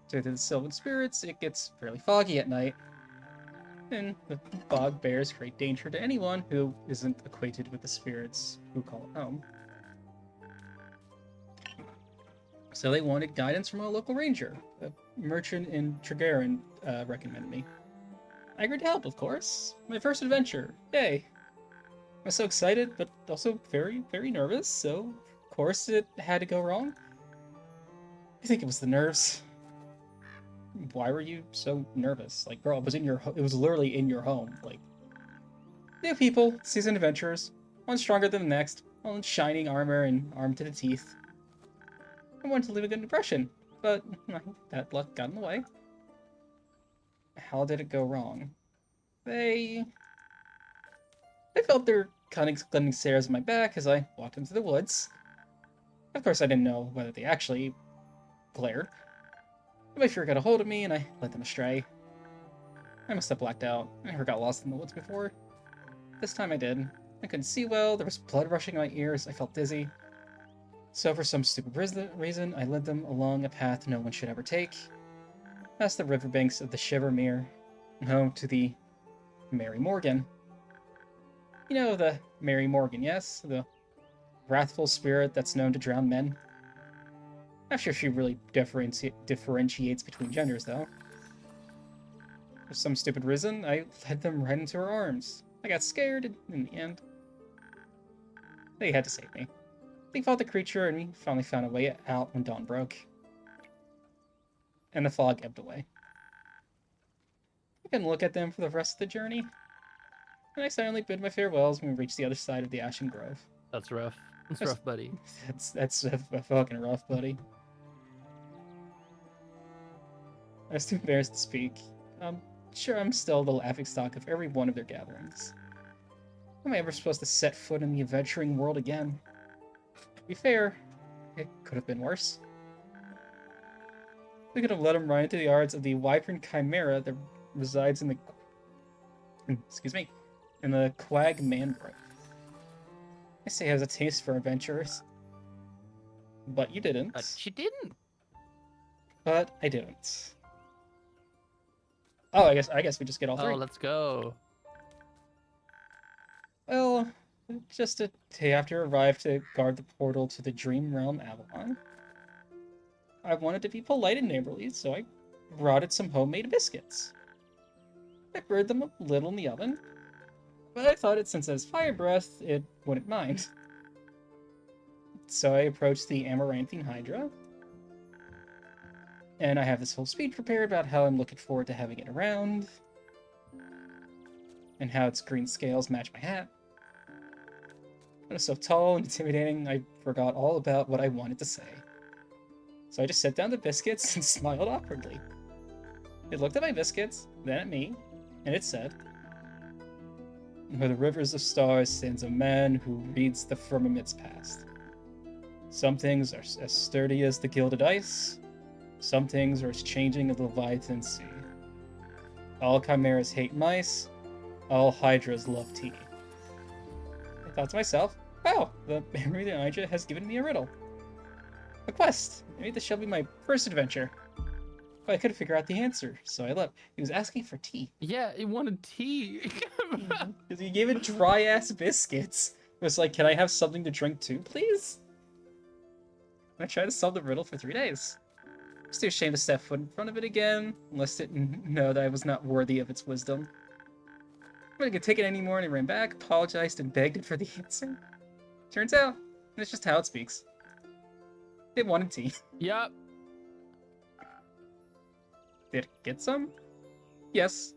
Due to the Sylvan spirits, it gets fairly foggy at night. And the fog bears great danger to anyone who isn't acquainted with the spirits who call it home. So they wanted guidance from a local ranger. A merchant in Tregarin recommended me. I agreed to help, of course. My first adventure. Yay. I was so excited, but also very, very nervous, so of course it had to go wrong. I think it was the nerves. Why were you so nervous? Like, girl, it was literally in your home. Like, new people, seasoned adventurers, one stronger than the next, all in shining armor and armed to the teeth. I wanted to leave a good impression, but that luck got in the way. How did it go wrong? They felt their cunning stares at my back as I walked into the woods. Of course, I didn't know whether they actually glared. My fear got a hold of me, and I led them astray. I must have blacked out. I never got lost in the woods before. This time I did. I couldn't see well, there was blood rushing in my ears, I felt dizzy. So for some stupid reason, I led them along a path no one should ever take, past the riverbanks of the Shivermere, and home to the Mary Morgan. You know the Mary Morgan, yes? The wrathful spirit that's known to drown men. Not sure she really differentiates between genders, though. For some stupid reason, I led them right into her arms. I got scared in the end. They had to save me. They fought the creature, and we finally found a way out when dawn broke. And the fog ebbed away. I couldn't look at them for the rest of the journey, and I silently bid my farewells when we reached the other side of the Ashen Grove. That's rough. That's rough, buddy. That's a fucking rough, buddy. I was too embarrassed to speak. Sure, I'm still the laughingstock of every one of their gatherings. How am I ever supposed to set foot in the adventuring world again? To be fair, it could have been worse. We could have let him run into the yards of the wyvern chimera that resides in the in the Quag Mangrove. I say he has a taste for adventurers. But you didn't. She didn't. But I didn't. Oh, I guess we just get all three. Oh, let's go. Well, Just a day after I arrived to guard the portal to the Dream Realm Avalon, I wanted to be polite and neighborly, so I brought it some homemade biscuits. I brewed them a little in the oven, but I thought since it has fire breath, it wouldn't mind. So I approached the Amaranthine Hydra, and I have this whole speech prepared about how I'm looking forward to having it around, and how its green scales match my hat. It was so tall and intimidating, I forgot all about what I wanted to say. So I just set down the biscuits and smiled awkwardly. It looked at my biscuits, then at me, and it said, "Where the rivers of stars stands a man who reads the firmament's past. Some things are as sturdy as the gilded ice, some things are as changing as the Leviathan sea. All chimeras hate mice, all hydras love tea." I thought to myself, wow, the memory of the Hydra has given me a riddle. A quest. Maybe this shall be my first adventure. But I couldn't figure out the answer, so I left. He was asking for tea. Yeah, he wanted tea. Because he gave it dry-ass biscuits. It was like, can I have something to drink too, please? I tried to solve the riddle for 3 days. I was too ashamed to step foot in front of it again, unless it know that I was not worthy of its wisdom. I couldn't take it anymore, and I ran back, apologized, and begged it for the answer. Turns out, that's just how it speaks. It wanted tea. Yep. Did it get some? Yes.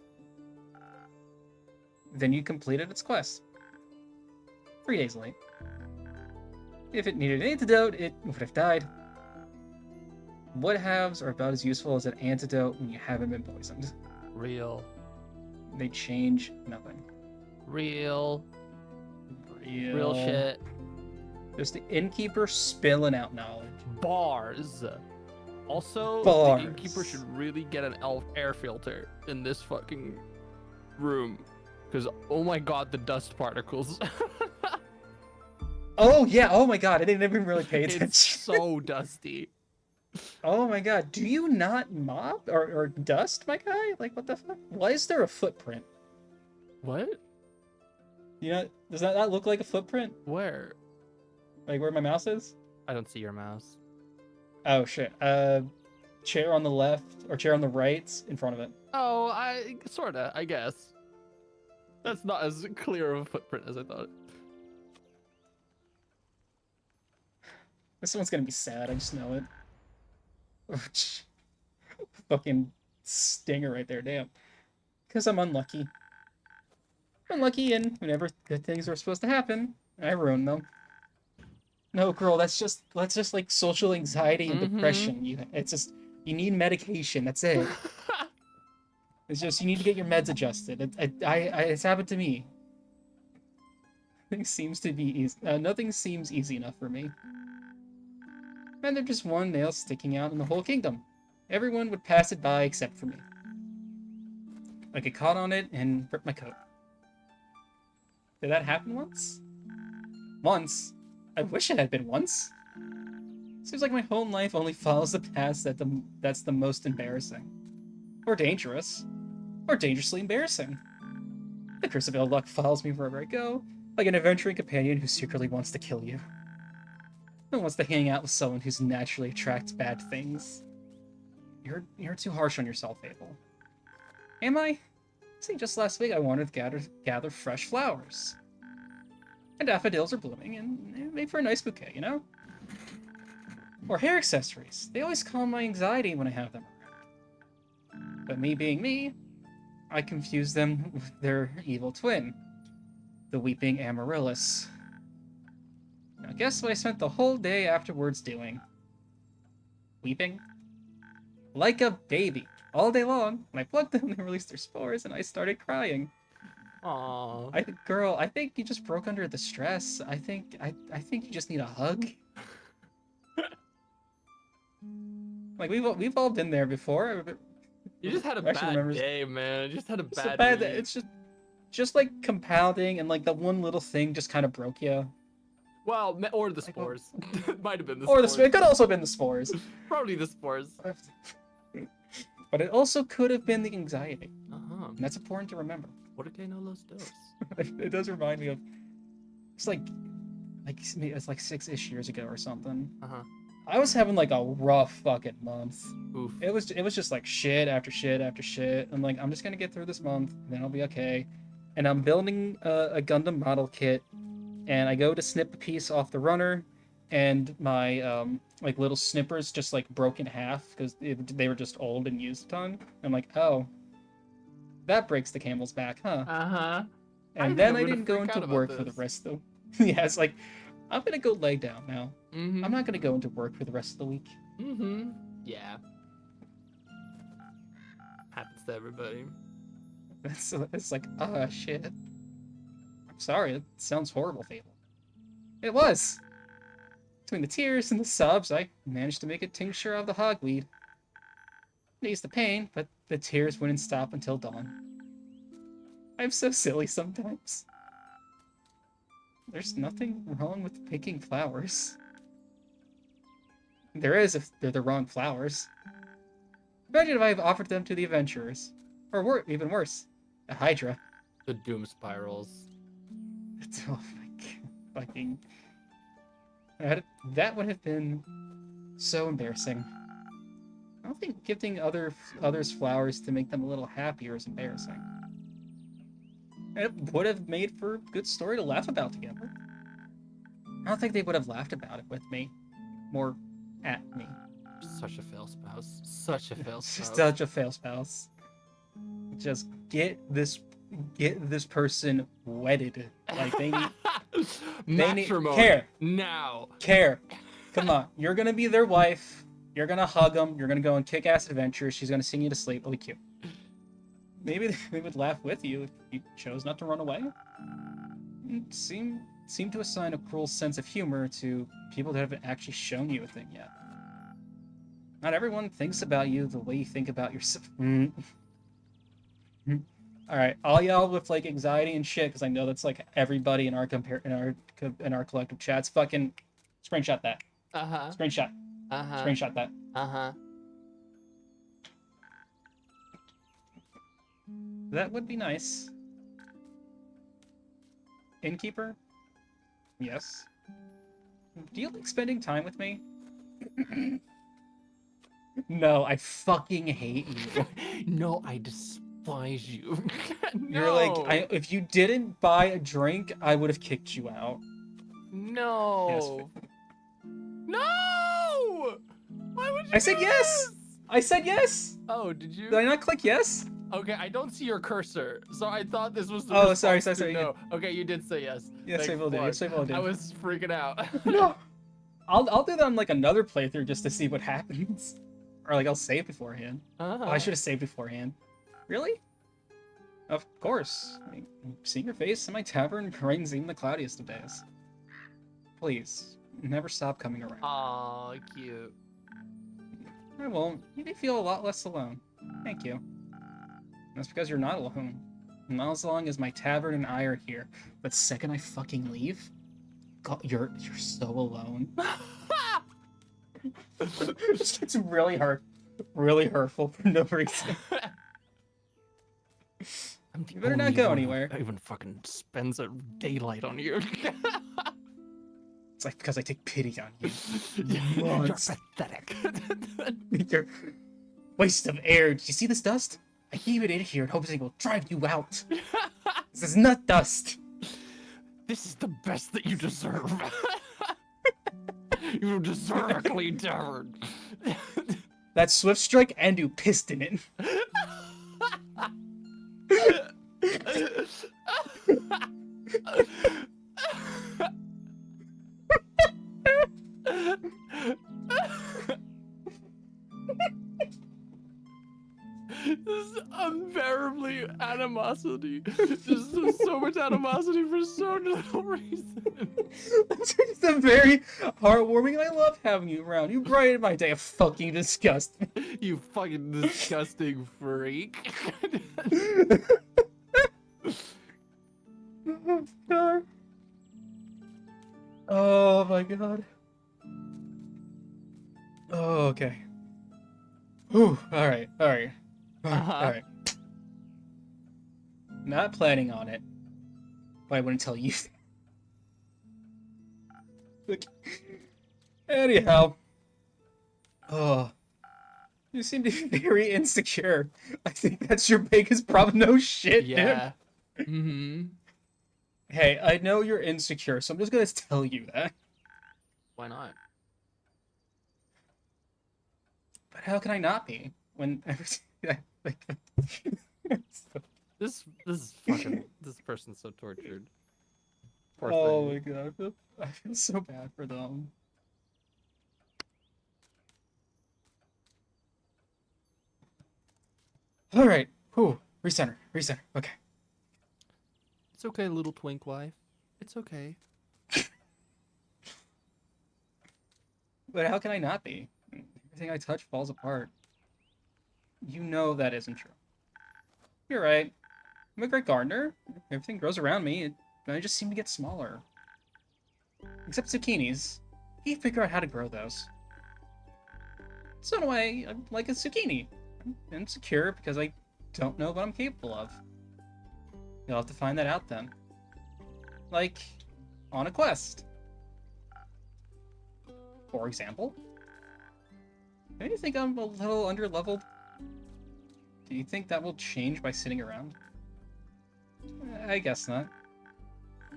Then you completed its quest. 3 days late. If it needed an antidote, it would have died. Wood halves are about as useful as an antidote when you haven't been poisoned. Real. They change nothing. Real shit. Just the innkeeper spilling out knowledge. Bars. Also, Bars. the innkeeper should really get an air filter in this fucking room. Because, oh my god, the dust particles. Oh, yeah. Oh, my God. I didn't even really pay attention. It's so dusty. Oh, my God. Do you not mop or dust, my guy? Like, what the fuck? Why is there a footprint? What? You know, does that not look like a footprint? Where? Like where my mouse is? I don't see your mouse. Oh, shit. Chair on the left or chair on the right in front of it. Oh, sorta, I guess. That's not as clear of a footprint as I thought. This one's gonna be sad, I just know it. Fucking stinger right there, damn. Because I'm unlucky. Unlucky, and whenever good things are supposed to happen, I ruin them. No, girl, that's just like social anxiety and depression. You need medication. That's it. It's just you need to get your meds adjusted. It's happened to me. Nothing seems to be easy. Nothing seems easy enough for me. And there's just one nail sticking out in the whole kingdom. Everyone would pass it by except for me. I get caught on it and rip my coat. Did that happen once? Once? I wish it had been once. Seems like my whole life only follows the path that's the most embarrassing. Or dangerous. Or dangerously embarrassing. The curse of ill luck follows me wherever I go, like an adventuring companion who secretly wants to kill you. No one wants to hang out with someone who's naturally attracts bad things. You're too harsh on yourself, Abel. Am I? See, just last week I wanted to gather fresh flowers. And daffodils are blooming, and they make for a nice bouquet, you know? Or hair accessories. They always calm my anxiety when I have them around. But me being me, I confuse them with their evil twin, the weeping Amaryllis. Now guess what I spent the whole day afterwards doing? Weeping? Like a baby. All day long. When I plugged them, they released their spores, and I started crying. Aww. Girl, I think you just broke under the stress. I think you just need a hug. Like we've all been there before. You just had a bad day, man. You just had a bad week. It's just like compounding, and like that one little thing just kind of broke you. Well, or the spores. Might have been the Or spores. it could also have been the spores. Probably the spores. But it also could have been the anxiety. Uh-huh. And that's important to remember. What que no los dos? It does remind me of it's like 6-ish years ago or something. Uh-huh. I was having like a rough fucking month. Oof. It was just like shit after shit after shit. I'm like, I'm just gonna get through this month, and then I'll be okay. And I'm building a Gundam model kit, and I go to snip a piece off the runner, and my like little snippers just like broke in half because they were just old and used a ton. I'm like, oh, that breaks the camel's back, huh? Uh-huh. And then I didn't go into work for the rest of the. Yeah, it's like, I'm gonna go lay down now. Mm-hmm. I'm not gonna go into work for the rest of the week. Mm-hmm. Yeah. Happens to everybody. It's like, shit. I'm sorry, it sounds horrible, Fable. It was. Between the tears and the subs, I managed to make a tincture of the hogweed. It eased the pain, but the tears wouldn't stop until dawn. I'm so silly sometimes. There's nothing wrong with picking flowers. There is if they're the wrong flowers. Imagine if I have offered them to the adventurers. Or even worse, a Hydra. The doom spirals. Oh my god. Fucking... That would have been so embarrassing. I don't think gifting others flowers to make them a little happier is embarrassing. It would have made for a good story to laugh about together. I don't think they would have laughed about it with me. More at me. Such a fail spouse. Such a fail spouse. Such a fail spouse. Just get this person wedded. Like they need Matrimony. Care. Now. Care. Come on. You're gonna be their wife. You're gonna hug them. You're gonna go on kick-ass adventures. She's gonna sing you to sleep. It'll be cute. Maybe they would laugh with you if you chose not to run away. Seem to assign a cruel sense of humor to people that haven't actually shown you a thing yet. Not everyone thinks about you the way you think about yourself. Alright, all y'all with like anxiety and shit, because I know that's like everybody in our collective chats. Fucking screenshot that. Uh-huh. Screenshot. Uh-huh. Screenshot that. Uh-huh. That would be nice. Innkeeper? Yes. Do you like spending time with me? No, I fucking hate you. No, I despise you. No. You're like, if you didn't buy a drink, I would have kicked you out. No. Yes. No! Why would you I said do yes! this? I said yes! Oh, did you? Did I not click yes? Okay, I don't see your cursor, so I thought this was the Oh, response sorry. to no. Okay, you did say yes. Yes, I Thank will do. fuck. Yes, I will do. I was freaking out. No. I'll do that on like another playthrough just to see what happens. Or like I'll save beforehand. Uh-huh. Oh, I should have saved beforehand. Really? Of course. I mean, seeing your face in my tavern brightens even the cloudiest of days. Please, never stop coming around. Aw, cute. I won't. You may feel a lot less alone. Thank you. That's because you're not alone. Not as long as my tavern and I are here. But the second I fucking leave, God, you're so alone. It's really hurtful for no reason. You better not go anywhere. I even fucking spends a daylight on you. It's like because I take pity on you. You're Monster. pathetic. You're waste of air. Did you see this dust? I keep it in here in hopes it will drive you out. This is not dust. This is the best that you deserve. You deserve a clean tavern. That's Swift Strike and you pissed in it. This is unbearably animosity. There's just so much animosity for so little reason. It's just a very heartwarming. I love having you around. You brighten my day of fucking disgust. You fucking disgusting freak. Oh god. Oh my god. Oh, okay. Whew. Alright. Alright. Not planning on it, but I wouldn't tell you. Anyhow, oh, you seem to be very insecure. I think that's your biggest problem. No shit, dude. Yeah. Mm-hmm. Hey, I know you're insecure, so I'm just gonna tell you that. Why not? But how can I not be when everything like? This is fucking. This person's so tortured. Poor Oh thing. my god, I feel so bad for them. All right, whew, recenter. Okay. It's okay, little twink wife. It's okay. But how can I not be? Everything I touch falls apart. You know that isn't true. You're right. I'm a great gardener. Everything grows around me, and I just seem to get smaller. Except zucchinis. He figure out how to grow those. So in a way, I'm like a zucchini. I'm insecure because I don't know what I'm capable of. You'll have to find that out then. Like, on a quest. For example. Don't you think I'm a little underleveled? Do you think that will change by sitting around? I guess not.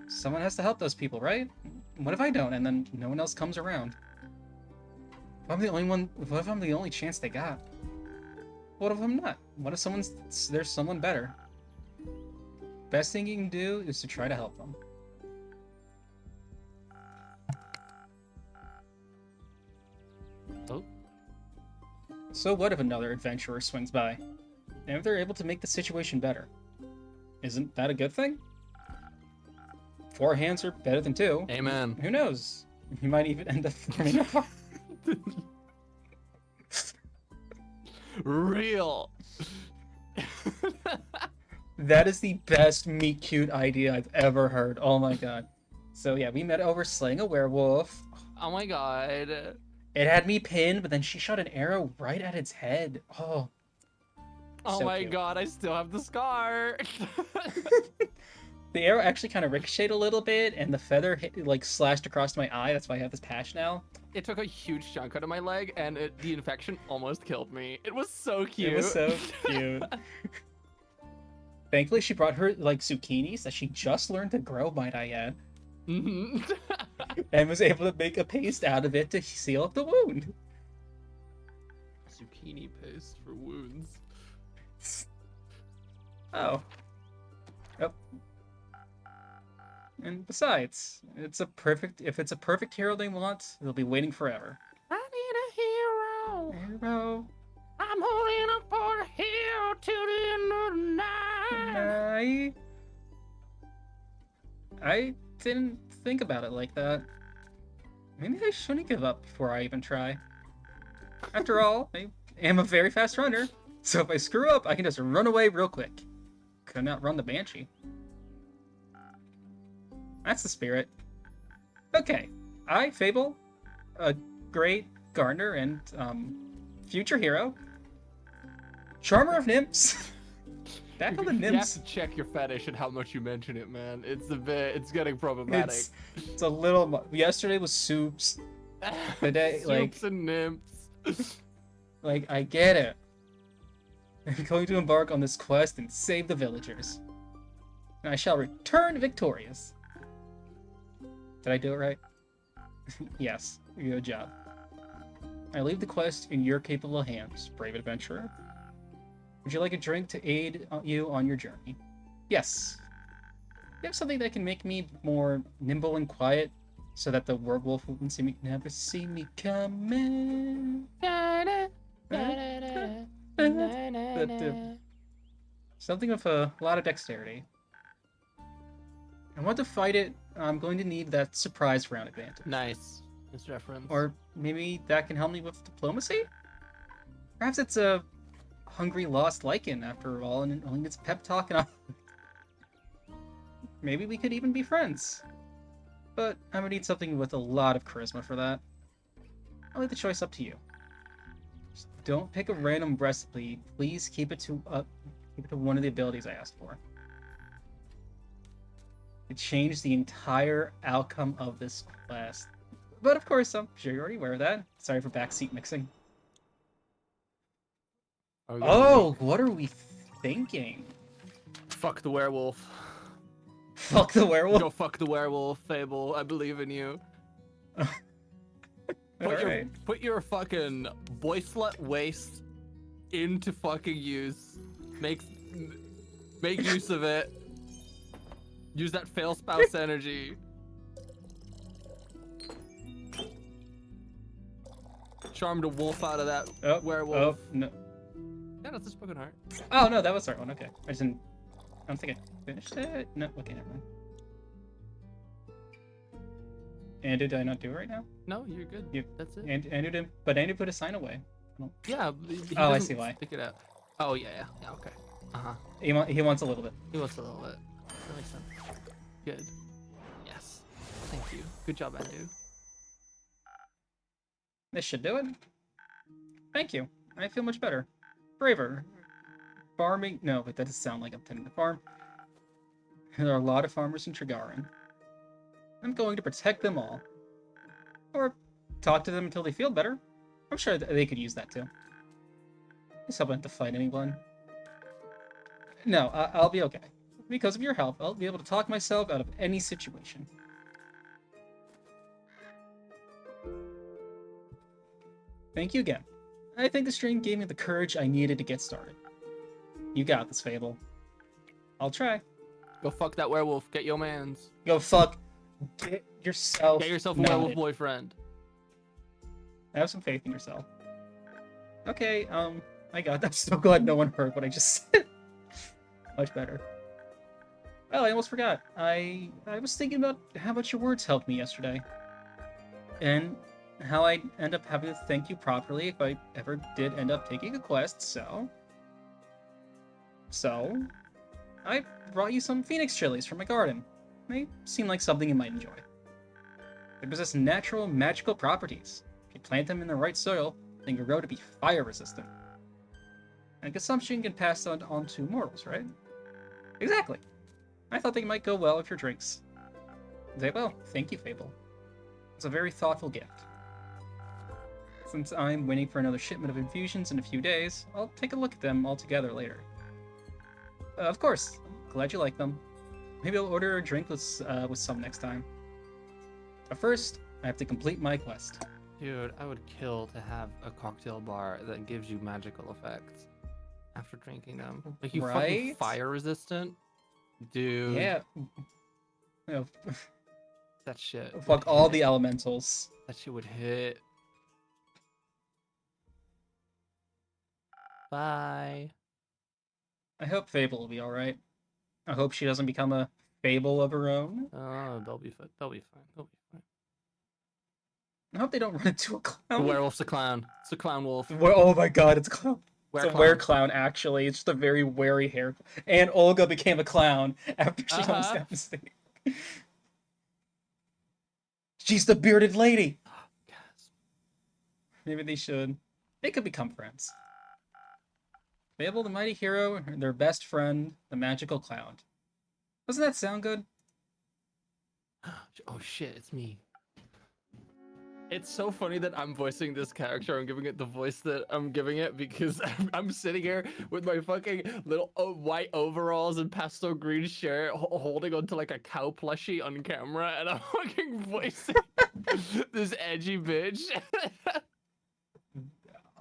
Someone has to help those people, right? What if I don't, and then no one else comes around? If I'm the only one, what if I'm the only chance they got? What if I'm not? What if there's someone better? Best thing you can do is to try to help them. Oh. So what if another adventurer swings by? And if they're able to make the situation better? Isn't that a good thing? 4 hands are better than 2. Amen. Who knows? You might even end up forming a farm. Real. That is the best meet cute idea I've ever heard. Oh my god. So yeah, we met over slaying a werewolf. Oh my god. It had me pinned, but then she shot an arrow right at its head. Oh. Oh So my cute. god, I still have the scar. The arrow actually kind of ricocheted a little bit, and the feather like slashed across my eye. That's why I have this patch now. It took a huge chunk out of my leg, and the infection almost killed me. It was so cute. It was so cute. Thankfully, she brought her like zucchinis that she just learned to grow, might I add, Mm-hmm. and was able to make a paste out of it to seal up the wound. Zucchini paste for wounds. Oh. Yep. And besides, if it's a perfect hero they want, they'll be waiting forever. I need a hero. Hero. I'm holding up for a hero till the end of the night. I didn't think about it like that. Maybe I shouldn't give up before I even try. After all, I am a very fast runner, so if I screw up, I can just run away real quick. Could not run the Banshee. That's the spirit. Okay, I, Fable, a great gardener and future hero, charmer of nymphs. Back on the You have nymphs. to check your fetish and how much you mention it, man. It's getting problematic. It's a little. Yesterday was soups. Today, like, Soups and nymphs. like I get it. I'm going to embark on this quest and save the villagers. And I shall return victorious. Did I do it right? Yes, good job. I leave the quest in your capable hands, brave adventurer. Would you like a drink to aid you on your journey? Yes. You have something that can make me more nimble and quiet, so that the werewolf won't never see me coming. Something with a lot of dexterity. I want to fight it. I'm going to need that surprise round advantage. Nice. Nice reference. Or maybe that can help me with diplomacy? Perhaps it's a hungry lost lichen after all, and only needs pep talk and all. Maybe we could even be friends. But I'm gonna need something with a lot of charisma for that. I'll leave the choice up to you. Just don't pick a random recipe. Please keep it to one of the abilities I asked for. It changed the entire outcome of this quest. But of course, I'm sure you're already aware of that. Sorry for backseat mixing. Are we gonna Oh, what are we thinking? fuck the werewolf. Fuck the werewolf. Go fuck the werewolf, Fable. I believe in you. Alright. Put your fucking boy slut waist into fucking use. Make use of it. Use that fail spouse energy. Charm the wolf out of that Oh, werewolf. Oh, no. Yeah, that's a spoken heart. Oh, no, that was our one. Okay. I don't think I finished it. No, okay, never mind. And did I not do it right now? No, you're good. That's it. And Andrew didn't, but Andrew put a sign away. Yeah. Oh, I see why. Stick it out. Oh yeah. Okay. He wants a little bit. He wants a little bit. That makes sense. Good. Yes. Thank you. Good job, Andrew. This should do it. Thank you. I feel much better. Braver. Farming. No, but that doesn't sound like I'm tending the farm. There are a lot of farmers in Trigaran. I'm going to protect them all. Or talk to them until they feel better. I'm sure they could use that too. Just hope I don't have to fight anyone. No, I'll be okay. Because of your help, I'll be able to talk myself out of any situation. Thank you again. I think the stream gave me the courage I needed to get started. You got this, Fable. I'll try. Go fuck that werewolf. Get your mans. Go fuck. Get yourself. Get yourself a mounted. werewolf boyfriend. Have some faith in yourself. Okay, I got that. I'm so glad no one heard what I just said. Much better. Well, I almost forgot. I was thinking about how much your words helped me yesterday. And how I'd end up having to thank you properly if I ever did end up taking a quest, so... I brought you some phoenix chilies from my garden. They seem like something you might enjoy. They possess natural, magical properties. If you plant them in the right soil, they can grow to be fire resistant. And consumption can pass on to mortals, right? Exactly. I thought they might go well with your drinks. They will. Thank you, Fable. It's a very thoughtful gift. Since I'm waiting for another shipment of infusions in a few days, I'll take a look at them all together later. Of course. Glad you like them. Maybe I'll order a drink with some next time. But first, I have to complete my quest. Dude, I would kill to have a cocktail bar that gives you magical effects after drinking them. Like you fucking Right? fire resistant? Dude. Yeah. No, That shit. fuck would all hit. the elementals. That shit would hit. Bye. I hope Fable will be alright. I hope she doesn't become a Fable of her own. Oh, they'll be fine. They'll be fine. They'll be fine. I hope they don't run into a The clown. werewolf's a clown. It's a clown wolf. Oh my god, it's a clown. It's a Were-clown. were-clown, actually. It's just a very wary hair. And Olga became a clown after she almost got mistaken. She's the bearded lady! Yes. Maybe they should. They could become friends. Fable, the mighty hero, and their best friend, the magical clown. Doesn't that sound good? Oh shit, it's me. It's so funny that I'm voicing this character. I'm giving it the voice that I'm giving it because I'm sitting here with my fucking little white overalls and pastel green shirt, holding onto like a cow plushie on camera, and I'm fucking voicing this edgy bitch.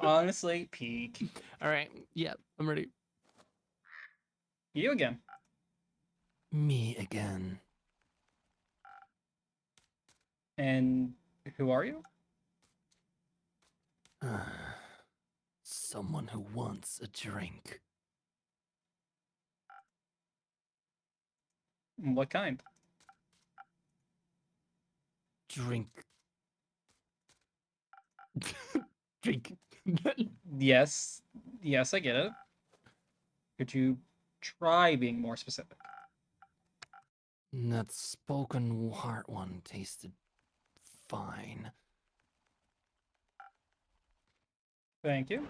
Honestly, peak. All right, yeah, I'm ready. You again. Me again. And who are you? Someone who wants a drink. What kind? Drink. Drink. Yes. Yes, I get it. Could you try being more specific? That spoken heart one tasted fine. Thank you.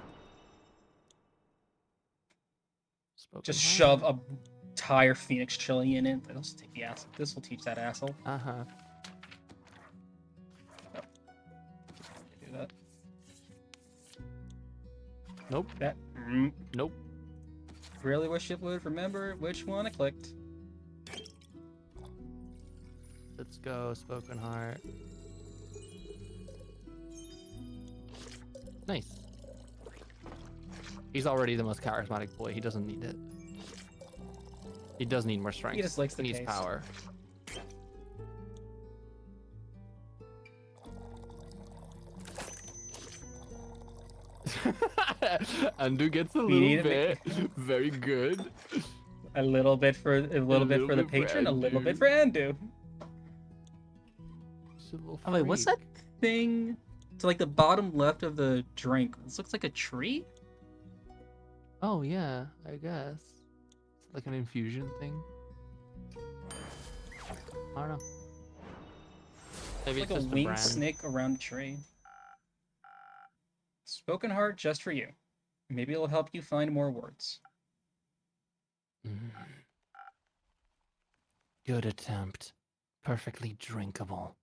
Spoken Just heart. shove a entire Phoenix chili in it. That'll just take the asshole. This will teach that asshole. Uh-huh. Nope. That. Nope. Really wish it would remember which one I clicked. Let's go, Spoken Heart. Nice. He's already the most charismatic boy. He doesn't need it. He does need more strength. He just likes the He needs taste. power. Andu gets a We need little to bit. Very good. A little bit for bit for the bit for patron, a little Andu. bit for Andu. Just a little Oh wait, what's that freak. thing to like the bottom left of the drink? This looks like a tree. Oh yeah, I guess. It's like an infusion thing. I don't know. Maybe It's it's like a just a winged brand. snake around a tree. Spoken heart just for you. Maybe it'll help you find more words. Mm. Good attempt. Perfectly drinkable.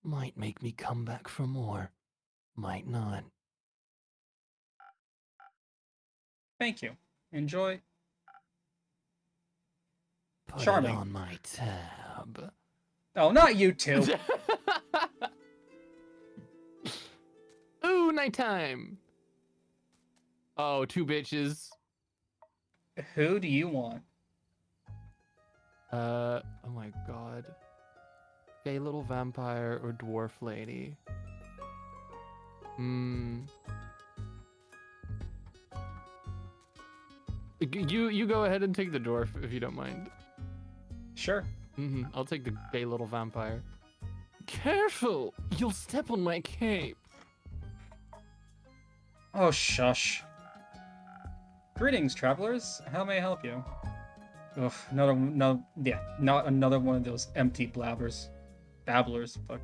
Might make me come back for more. Might not. Thank you. Enjoy. Put Charming. it on my tab. Oh, not you two. Ooh, nighttime. Oh, two bitches. Who do you want? Oh my god. Gay little vampire or dwarf lady? You go ahead and take the dwarf if you don't mind. Sure. I'll take the gay little vampire. Careful! You'll step on my cape. Oh, shush. Greetings, travelers. How may I help you? Ugh, not another one of those empty babblers. Fuck.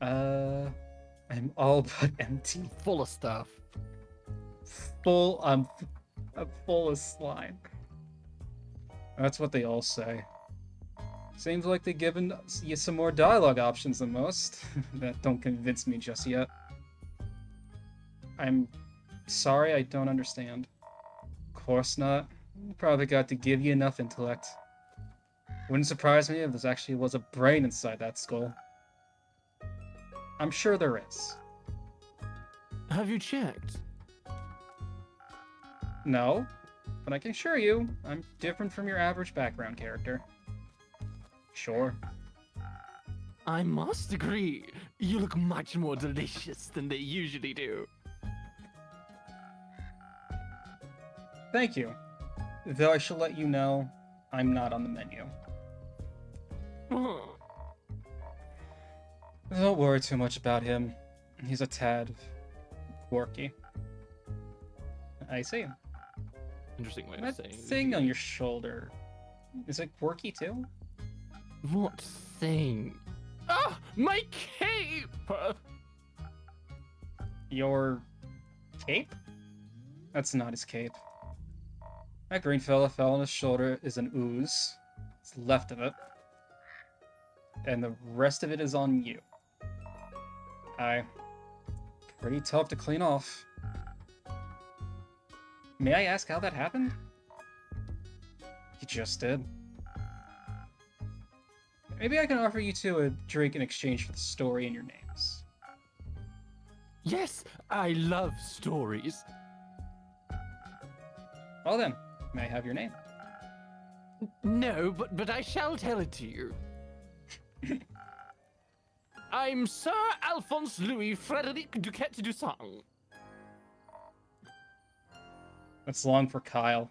I'm all but empty. Full of stuff. I'm full of slime. That's what they all say. Seems like they've given you some more dialogue options than most. That don't convince me just yet. I'm sorry, I don't understand. Of course not. Probably got to give you enough intellect. Wouldn't surprise me if there actually was a brain inside that skull. I'm sure there is. Have you checked? No, but I can assure you, I'm different from your average background character. Sure. I must agree. You look much more delicious than they usually do. Thank you. Though I shall let you know, I'm not on the menu. Don't worry too much about him. He's a tad quirky. I see. Interesting way of That saying it. thing on your shoulder, is it quirky too? What thing? Ah, my cape! Your cape? That's not his cape. That green fella fell on his shoulder is an ooze. It's left of it. And the rest of it is on you. Pretty tough to clean off. May I ask how that happened? You just did. Maybe I can offer you two a drink in exchange for the story in your names. Yes, I love stories. Well then, may I have your name? No, but I shall tell it to you. I'm Sir Alphonse Louis Frederic Duquette Dusang. That's long for Kyle.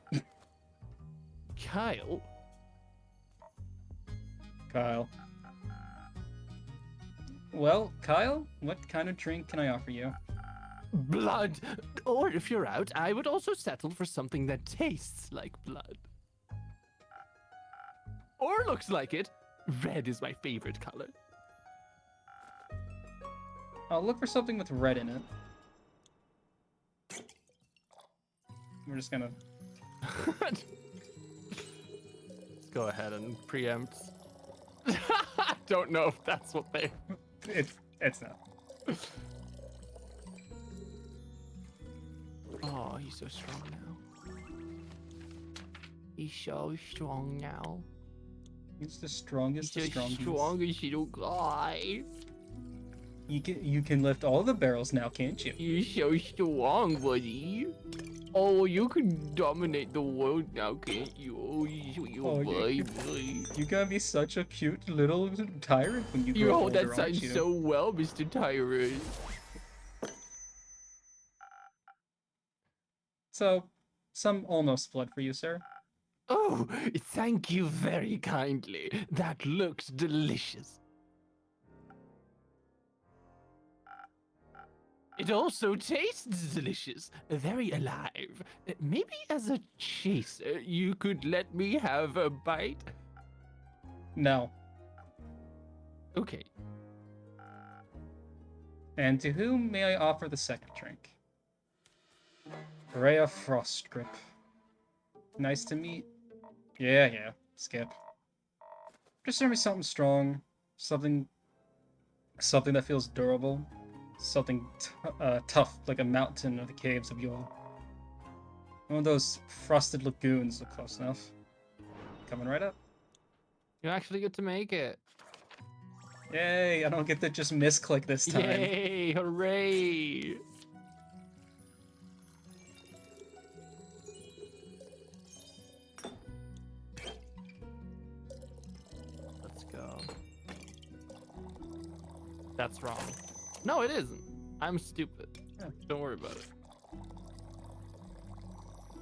Kyle? Kyle. Well, Kyle, what kind of drink can I offer you? Blood. Or if you're out, I would also settle for something that tastes like blood. Or looks like it. Red is my favorite color. I'll look for something with red in it. We're just gonna... Let's go ahead and preempt. Don't know if that's what they... It's not. Oh, he's so strong now. He's so strong now. He's the strongest, He's the the strongest. strongest little guy. You can lift all the barrels now, can't you? You're so strong, buddy. Oh, you can dominate the world now, can't you? Oh, you sweet little boy. You're gonna be such a cute little tyrant when you grow You older, hold that aren't sign you? so well, Mr. Tyrant. So, some almost blood for you, sir. Oh, thank you very kindly. That looks delicious. It also tastes delicious, very alive. Maybe as a chaser, you could let me have a bite? No. Okay. And to whom may I offer the second drink? Rhea Frostgrip. Nice to meet. Yeah, skip. Just serve me something strong, something that feels durable, something tough like a mountain of the caves of yore. One of those frosted lagoons look close enough. Coming right up. You actually get to make it. Yay! I don't get to just misclick this time. Yay! Hooray! Let's go. That's wrong. No, it isn't. I'm stupid. Yeah. Don't worry about it.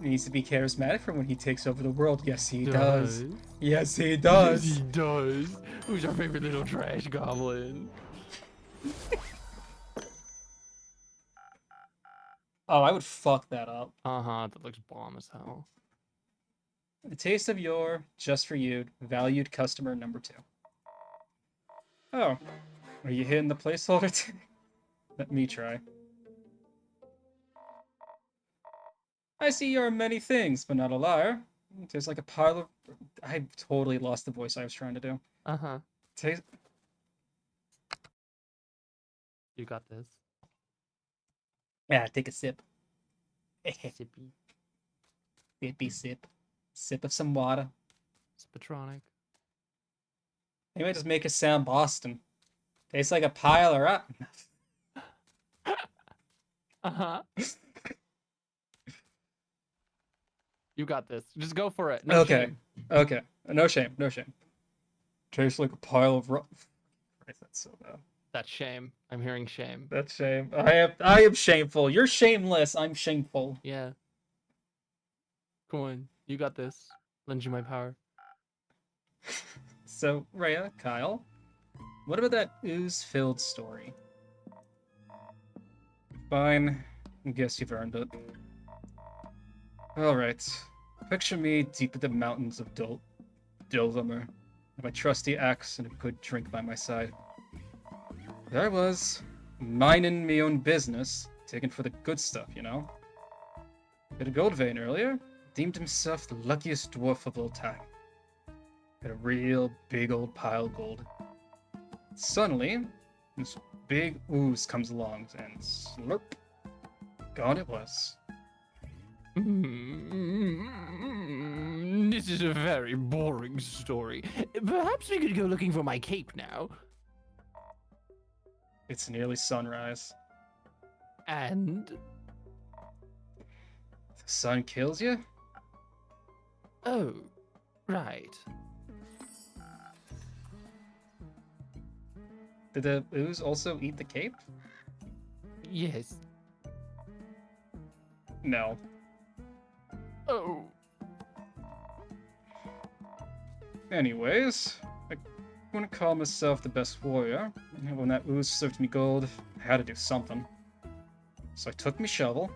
He needs to be charismatic for when he takes over the world. Yes, he does. Yes, he does. Yes, he does. Who's our favorite little trash goblin? Oh, I would fuck that up. That looks bomb as hell. A taste of yore, just for you, valued customer number 2. Oh, are you hitting the placeholder tag? Let me try. I see you are many things, but not a liar. There's like a pile of... I totally lost the voice I was trying to do. Taste... You got this. Yeah, take a sip. Sippy. Sippy sip. Sip of some water. Spatronic. They might just make it sound Boston. Tastes like a pile of rock. You got this. Just go for it. No Okay. shame. Okay. No shame. No shame. Tastes like a pile of rock. Christ, that's so bad. That's shame. I'm hearing shame. That's shame. I am shameful. You're shameless. I'm shameful. Yeah. Come on. You got this. Lend you my power. So, Rhea, Kyle, what about that ooze-filled story? Fine. I guess you've earned it. Alright. Picture me deep in the mountains of Dulvamer, with my trusty axe and a good drink by my side. There I was, minding me own business, taking for the good stuff, you know? Bit of gold vein earlier, deemed himself the luckiest dwarf of all time. Had a real big old pile of gold. Suddenly, this big ooze comes along and slurp, gone it was. This is a very boring story. Perhaps we could go looking for my cape now. It's nearly sunrise. And? The sun kills you? Oh, right. Did the ooze also eat the cape? Yes. No. Oh. Anyways, I wouldn't call myself the best warrior. And when that ooze served me gold, I had to do something. So I took my shovel,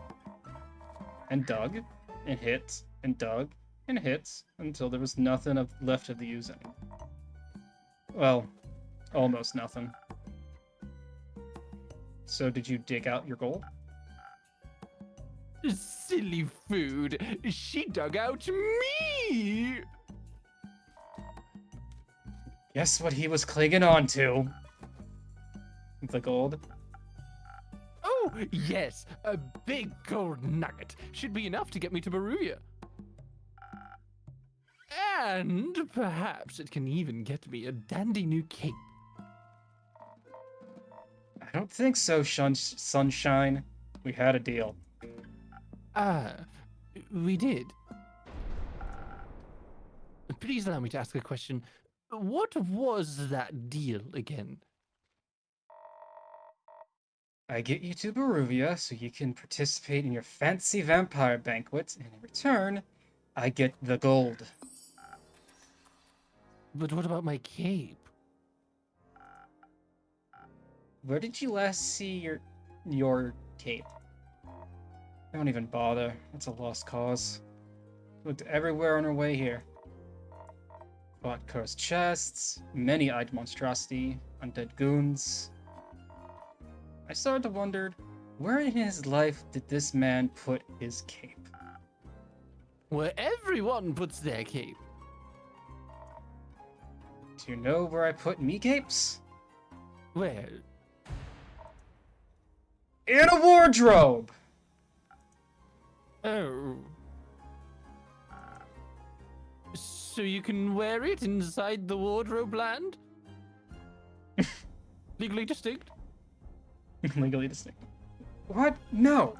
and dug, and hit, and dug, and hit, until there was nothing left of the ooze anymore. Well, almost nothing. So did you dig out your gold? Silly food. She dug out me. Guess what he was clinging on to? The gold. Oh, yes, a big gold nugget should be enough to get me to Barovia. And perhaps it can even get me a dandy new cape. I don't think so, Sunshine. We had a deal. Ah, we did. Please allow me to ask a question. What was that deal again? I get you to Barovia so you can participate in your fancy vampire banquet, and in return, I get the gold. But what about my cape? Where did you last see your cape? Don't even bother. It's a lost cause. Looked everywhere on our way here. Bought cursed chests, many-eyed monstrosity, undead goons. I started to wonder, where in his life did this man put his cape? Where everyone puts their cape. Do you know where I put me capes? Where? In a wardrobe! Oh. So you can wear it inside the wardrobe land? Legally distinct? Legally distinct. What? No!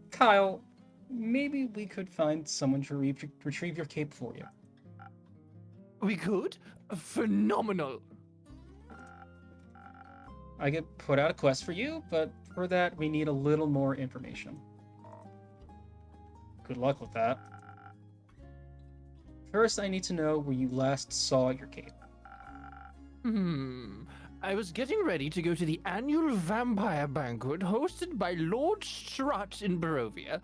Kyle, maybe we could find someone to retrieve your cape for you. We could? Phenomenal. I could put out a quest for you, but for that we need a little more information. Good luck with that. First, I need to know where you last saw your cape. I was getting ready to go to the annual vampire banquet hosted by Lord Strut in Barovia.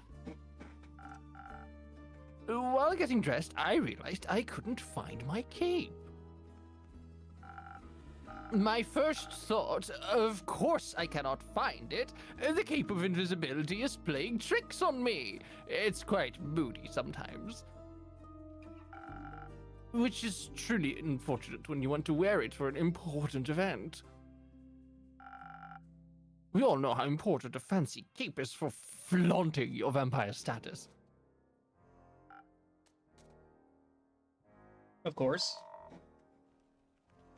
While getting dressed, I realized I couldn't find my cape. My first thought, of course I cannot find it. The cape of invisibility is playing tricks on me. It's quite moody sometimes. Which is truly unfortunate when you want to wear it for an important event. We all know how important a fancy cape is for flaunting your vampire status. Of course.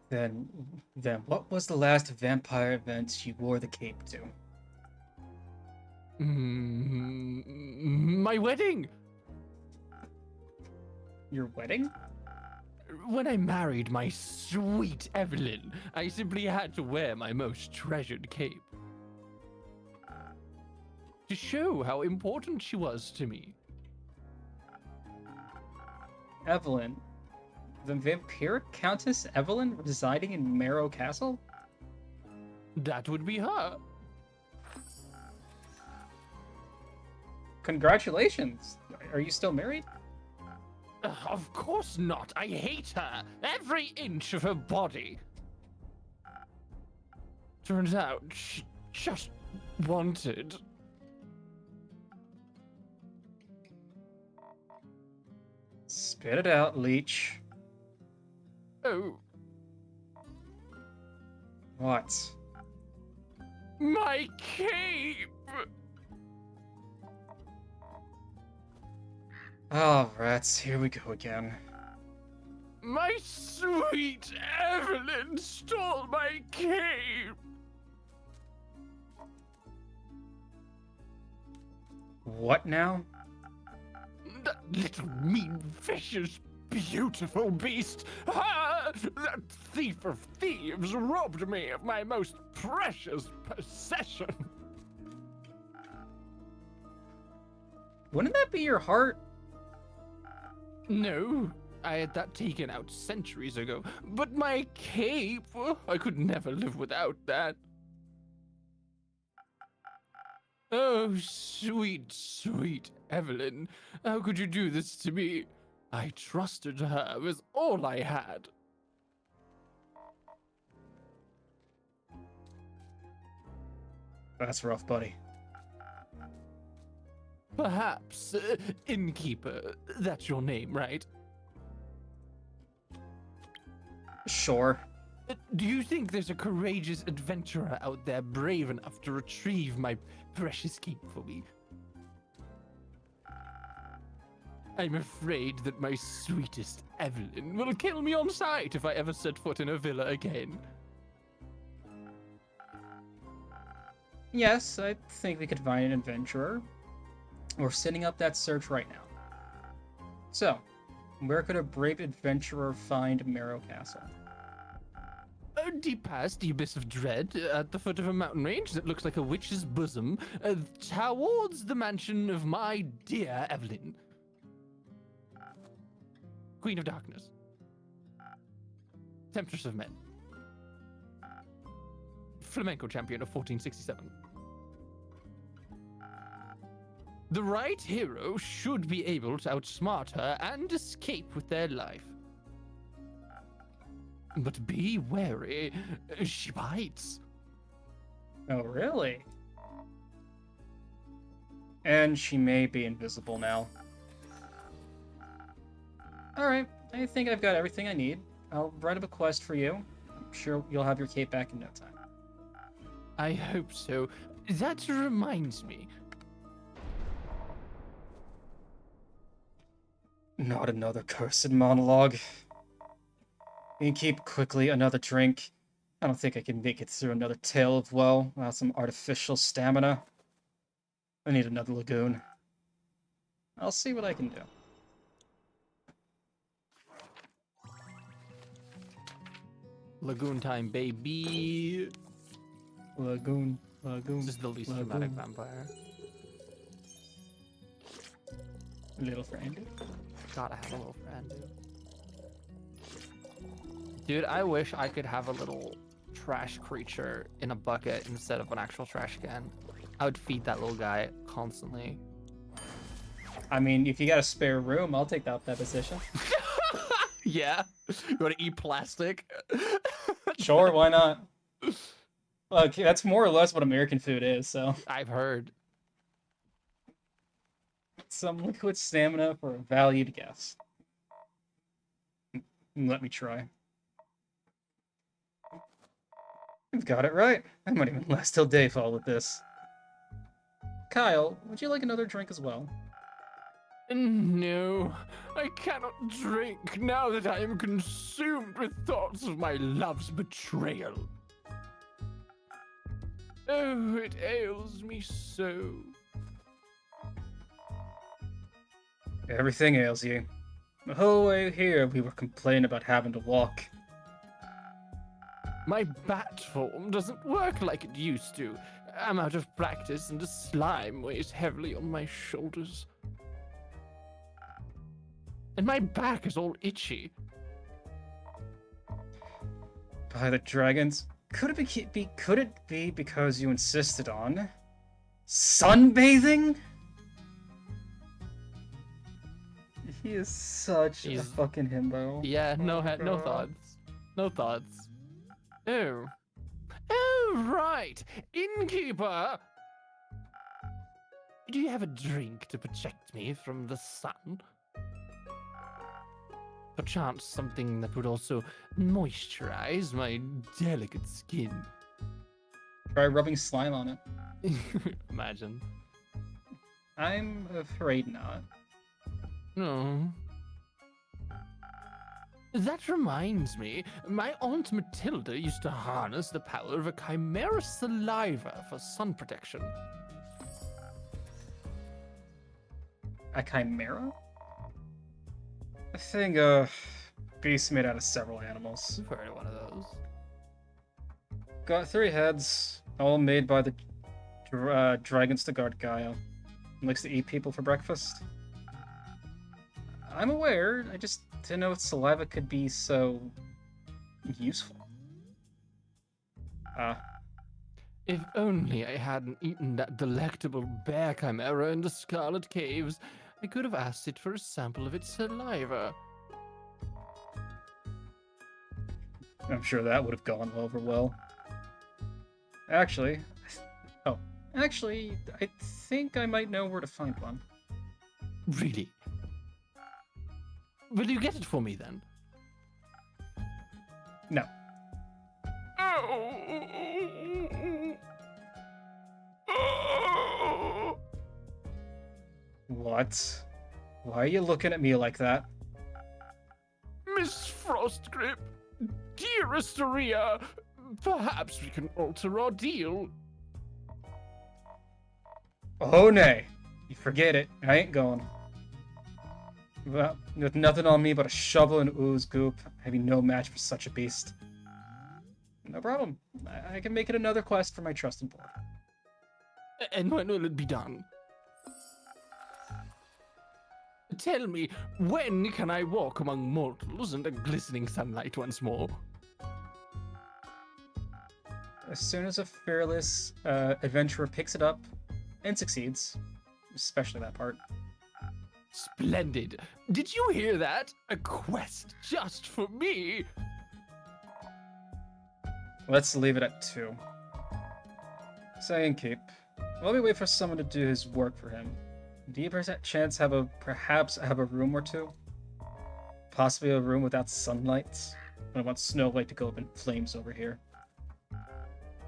Then what was the last vampire event you wore the cape to? My wedding! Your wedding? When I married my sweet Evelyn, I simply had to wear my most treasured cape. To show how important she was to me. Evelyn. The vampiric Countess Evelyn residing in Marrow Castle? That would be her. Congratulations! Are you still married? Of course not. I hate her. Every inch of her body. Turns out she just wanted. Spit it out, leech. Oh, What? my cape! Oh, rats, here we go again. My sweet Evelyn stole my cape! What now? That little mean, vicious, beautiful beast! Ah, that thief of thieves robbed me of my most precious possession! Wouldn't that be your heart? No, I had that taken out centuries ago. But my cape, I could never live without that. Oh, sweet, sweet Evelyn. How could you do this to me? I trusted her with all I had. That's rough, buddy. Perhaps, innkeeper, that's your name, right? Sure. Do you think there's a courageous adventurer out there brave enough to retrieve my precious keep for me? I'm afraid that my sweetest Evelyn will kill me on sight if I ever set foot in a villa again. Yes, I think we could find an adventurer. We're setting up that search right now. So, where could a brave adventurer find Marrow Castle? Deep past the abyss of dread, at the foot of a mountain range that looks like a witch's bosom, towards the mansion of my dear Evelyn, Queen of Darkness, Temptress of Men, flamenco champion of 1467. The right hero should be able to outsmart her and escape with their life. But be wary, she bites. Oh, really? And she may be invisible now. Alright, I think I've got everything I need. I'll write up a quest for you. I'm sure you'll have your cape back in no time. I hope so. That reminds me. Not another cursed monologue. You keep quickly another drink. I don't think I can make it through another tale of woe without some artificial stamina. I need another lagoon. I'll see what I can do. Lagoon time, baby. Lagoon. This is the least dramatic vampire. Little friend. Gotta have a little friend, dude. I wish I could have a little trash creature in a bucket instead of an actual trash can. I would feed that little guy constantly. I mean, if you got a spare room, I'll take that position. Yeah? You want to eat plastic? Sure, why not? Look, that's more or less what American food is, so. I've heard. Some liquid stamina for a valued guest. Let me try. You've got it right. I might even last till dayfall with this. Kyle, would you like another drink as well? No, I cannot drink now that I am consumed with thoughts of my love's betrayal. Oh, it ails me so. Everything ails you. The whole way here, we were complaining about having to walk. My bat form doesn't work like it used to. I'm out of practice and the slime weighs heavily on my shoulders. And my back is all itchy. By the dragons, could it be because you insisted on sunbathing? He is such a fucking himbo. Yeah, no thoughts. No thoughts. Oh. Oh, right. Innkeeper! Do you have a drink to protect me from the sun? Perchance something that would also moisturize my delicate skin. Try rubbing slime on it. Imagine. I'm afraid not. No. That reminds me, my Aunt Matilda used to harness the power of a chimera saliva for sun protection. A chimera? A thing, beast made out of several animals. I've heard of one of those. Got 3 heads, all made by the dragons to guard Gaia. Likes to eat people for breakfast. I'm aware, I just didn't know saliva could be so useful. If only I hadn't eaten that delectable bear chimera in the Scarlet Caves, I could have asked it for a sample of its saliva. I'm sure that would have gone over well. Actually, I think I might know where to find one. Really? Will you get it for me then? No. What? Why are you looking at me like that? Miss Frostgrip, dearest Aria, perhaps we can alter our deal. Oh, nay. You forget it. I ain't going. Well, with nothing on me but a shovel and ooze goop, I'd be no match for such a beast. No problem. I can make it another quest for my trusted board. And when will it be done? Tell me, when can I walk among mortals in the glistening sunlight once more? As soon as a fearless adventurer picks it up and succeeds, especially that part. Splendid. Did you hear that? A quest just for me. Let's leave it at 2. Saying keep. While we wait for someone to do his work for him, do you perhaps have a room or two? Possibly a room without sunlight? I want Snowlight to go up in flames over here.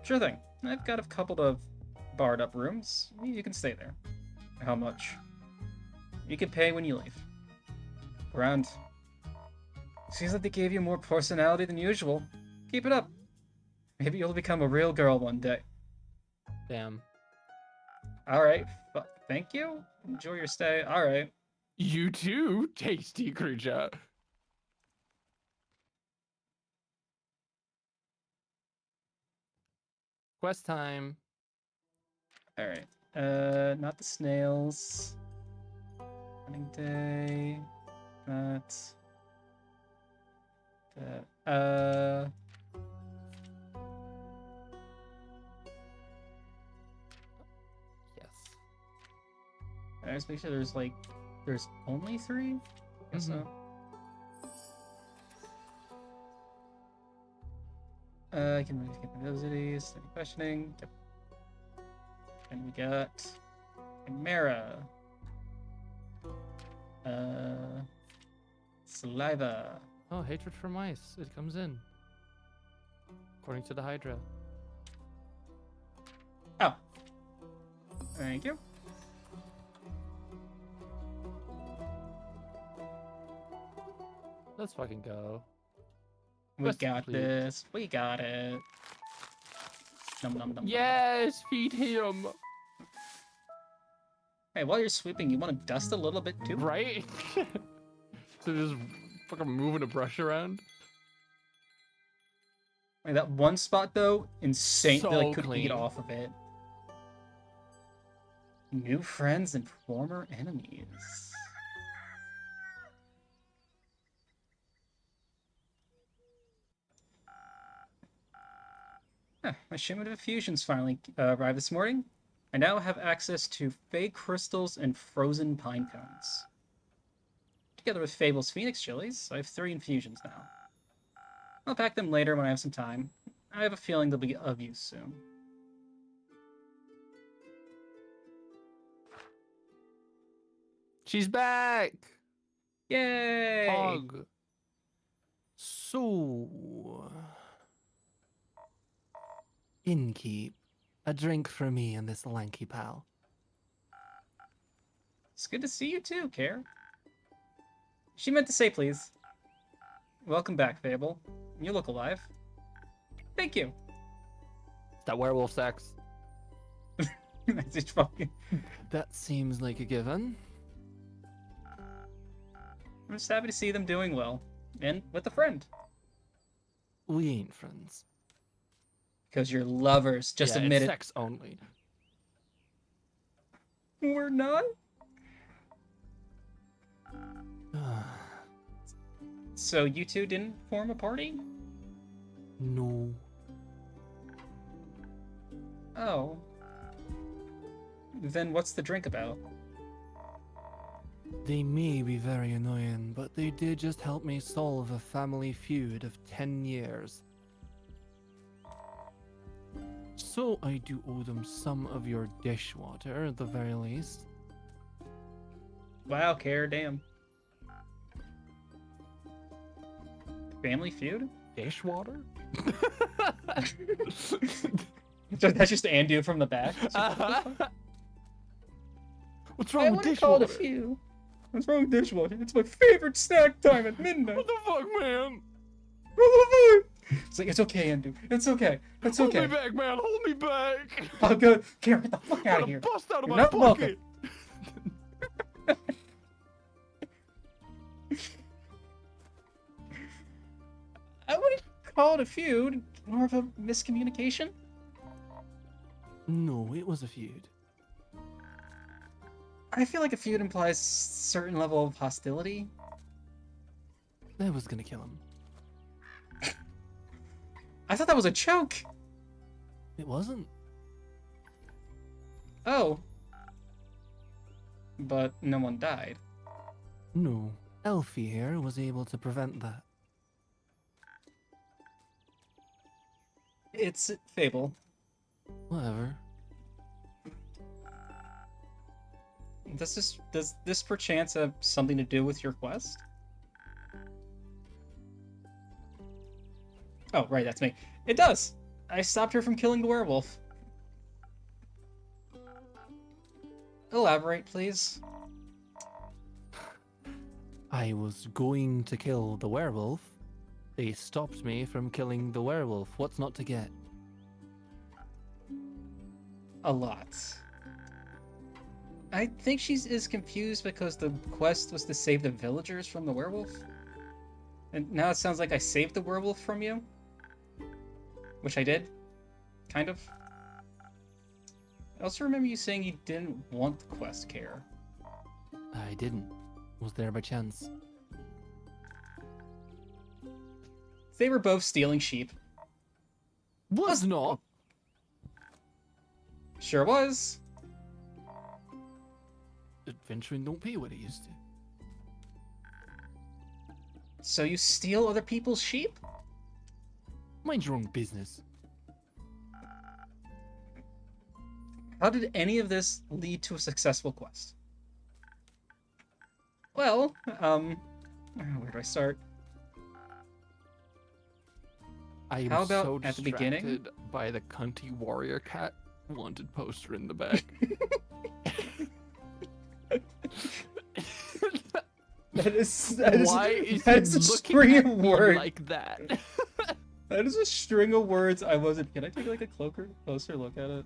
Sure thing. I've got a couple of barred up rooms. You can stay there. How much? You can pay when you leave. Grand. Seems like they gave you more personality than usual. Keep it up. Maybe you'll become a real girl one day. Damn. Alright. Thank you. Enjoy your stay. Alright. You too, tasty creature. Quest time. Alright. Not the snails. Running day. Not. That. Yes. I just make sure there's only 3? Guess so. I can move capabilities, study questioning. Yep. And we got Chimera. Saliva. Oh, hatred for mice. It comes in. According to the Hydra. Oh. Thank you. Let's fucking go. We Quest got complete. this. We got it. Num num num. Yes, feed him. Hey, while you're sweeping, you want to dust a little bit too? Right? So just fucking moving a brush around. Like that one spot though, insane. So They like could clean. eat off of it. New friends and former enemies. My shipment of fusions finally arrived this morning. I now have access to Fey crystals and frozen pine cones. Together with Fable's Phoenix chilies, I have 3 infusions now. I'll pack them later when I have some time. I have a feeling they'll be of use soon. She's back. Yay! Pog. So, innkeep, a drink for me and this lanky pal. It's good to see you too, Care. She meant to say please. Welcome back, Fable. You look alive. Thank you. That werewolf sex. I just fucking... That seems like a given. I'm just happy to see them doing well. And with a friend. We ain't friends. Because you're lovers. Just Yeah, admit it's it. sex only. We're not? So you two didn't form a party? No. Oh. Then what's the drink about? They may be very annoying, but they did just help me solve a family feud of 10 years. So I do owe them some of your dishwater at the very least. Wow, Care, damn. Family feud? Dishwater? That's just Andu from the back. What's I wrong with want to call it a dishwater? few. What's wrong with dishwater? It's my favorite snack time at midnight. What the fuck, man? It's like, it's okay, Andu. It's okay. It's Hold okay. me back, man. Hold me back. I'll go. Karen, get the fuck out of here. Bust out of You're my not welcome. pocket. I wouldn't call it a feud. More of a miscommunication. No, it was a feud. I feel like a feud implies certain level of hostility. I was gonna kill him. I thought that was a joke. It wasn't. Oh. But no one died. No, Elfie here was able to prevent that. It's fable. Whatever. Does this perchance have something to do with your quest? Oh, right, that's me. It does! I stopped her from killing the werewolf. Elaborate, please. I was going to kill the werewolf. They stopped me from killing the werewolf. What's not to get? A lot. I think is confused because the quest was to save the villagers from the werewolf. And now it sounds like I saved the werewolf from you. Which I did. Kind of. I also remember you saying you didn't want the quest care. I didn't. Was there by chance? They were both stealing sheep. Was not. Sure was. Adventuring don't pay what it used to. So you steal other people's sheep? Mind your own business. How did any of this lead to a successful quest? Well, where do I start? I am How about so at the beginning? distracted by the cunty warrior cat wanted poster in the back. That is Why is that he is a looking string at of me words. like that? That is a string of words I wasn't. Can I take like a closer look at it?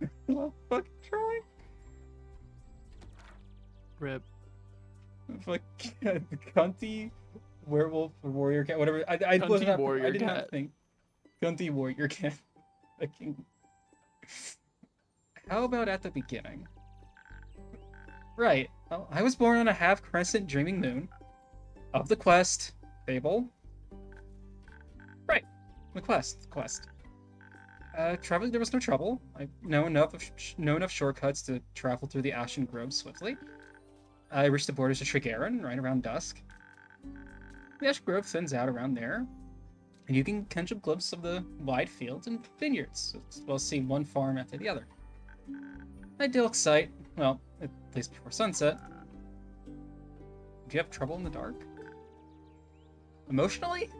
No. Well, fucking try. Rip. Fuck, cunty werewolf or warrior cat, whatever. I Cunty wasn't. warrior I did not cat. think. Cunty warrior cat. Fucking. How about at the beginning? Right. Well, I was born on a half-crescent dreaming moon. Of the quest, fable. Right. The quest. Traveling, there was no trouble. I know enough shortcuts to travel through the Ashen Grove swiftly. I reached the borders of Trigaron right around dusk. The Ashen Grove thins out around there, and you can catch a glimpse of the wide fields and vineyards, as well as see one farm after the other. Idyllic sight, well, at least before sunset. Do you have trouble in the dark? Emotionally?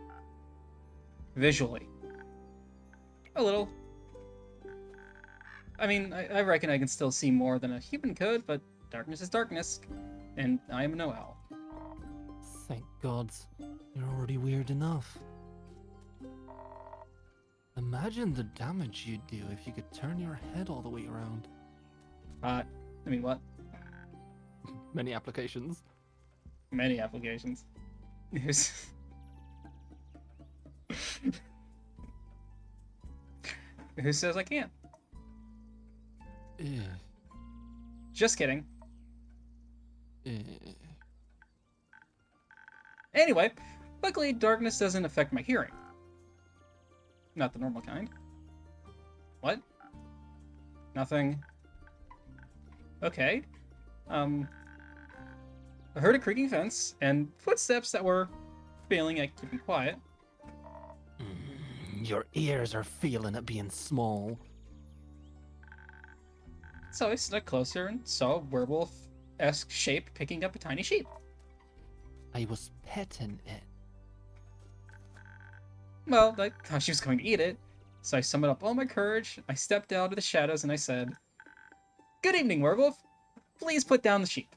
Visually? A little. I mean, I reckon I can still see more than a human could, but darkness is darkness, and I am no owl. Thank God. You're already weird enough. Imagine the damage you'd do if you could turn your head all the way around. I mean, what? Many applications. Many applications. Here's... Who says I can't? Eh, Just kidding. eh. Anyway, luckily darkness doesn't affect my hearing. Not the normal kind. What? Nothing. Okay. I heard a creaking fence and footsteps that were failing at keeping quiet. Your ears are feeling it being small. So I snuck closer and saw a werewolf-esque shape picking up a tiny sheep. I was petting it. Well, I thought she was going to eat it, so I summoned up all my courage, I stepped out of the shadows, and I said, "Good evening, werewolf. Please put down the sheep."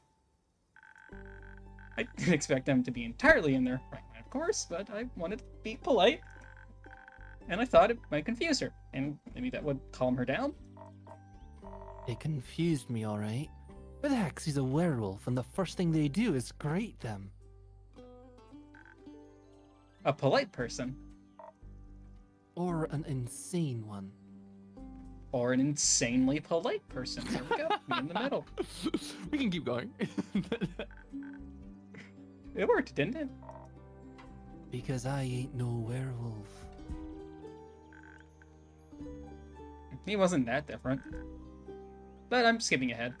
I didn't expect them to be entirely in their right mind, of course, but I wanted to be polite, and I thought it might confuse her, and maybe that would calm her down. It confused me, alright. But the heck, he's a werewolf, and the first thing they do is greet them. A polite person, Or an insane one. or an insanely polite person. There we go, me in the middle. We can keep going. It worked, didn't it? Because I ain't no werewolf. He wasn't that different. But I'm skipping ahead.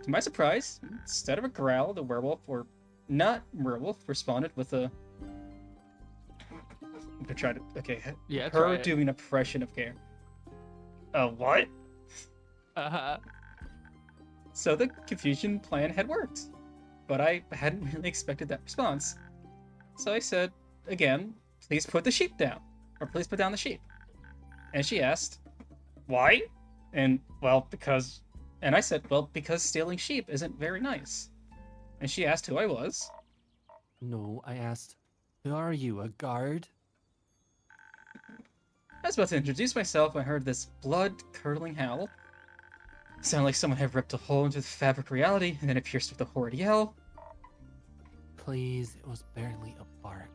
To my surprise, instead of a growl, the werewolf, or not werewolf, responded with a... I'm gonna try to... Okay, Yeah, try her it. doing an impression of Care. What? Uh-huh. So the confusion plan had worked. But I hadn't really expected that response. So I said, again, "Please put the sheep down." Or "Please put down the sheep." And she asked, "Why?" And, well, because... And I said, "Well, because stealing sheep isn't very nice." And she asked who I was. No, I asked, who are you, a guard? I was about to introduce myself when I heard this blood-curdling howl. It sounded like someone had ripped a hole into the fabric of reality, and then it pierced with a horrid yell. Please, it was barely a bark.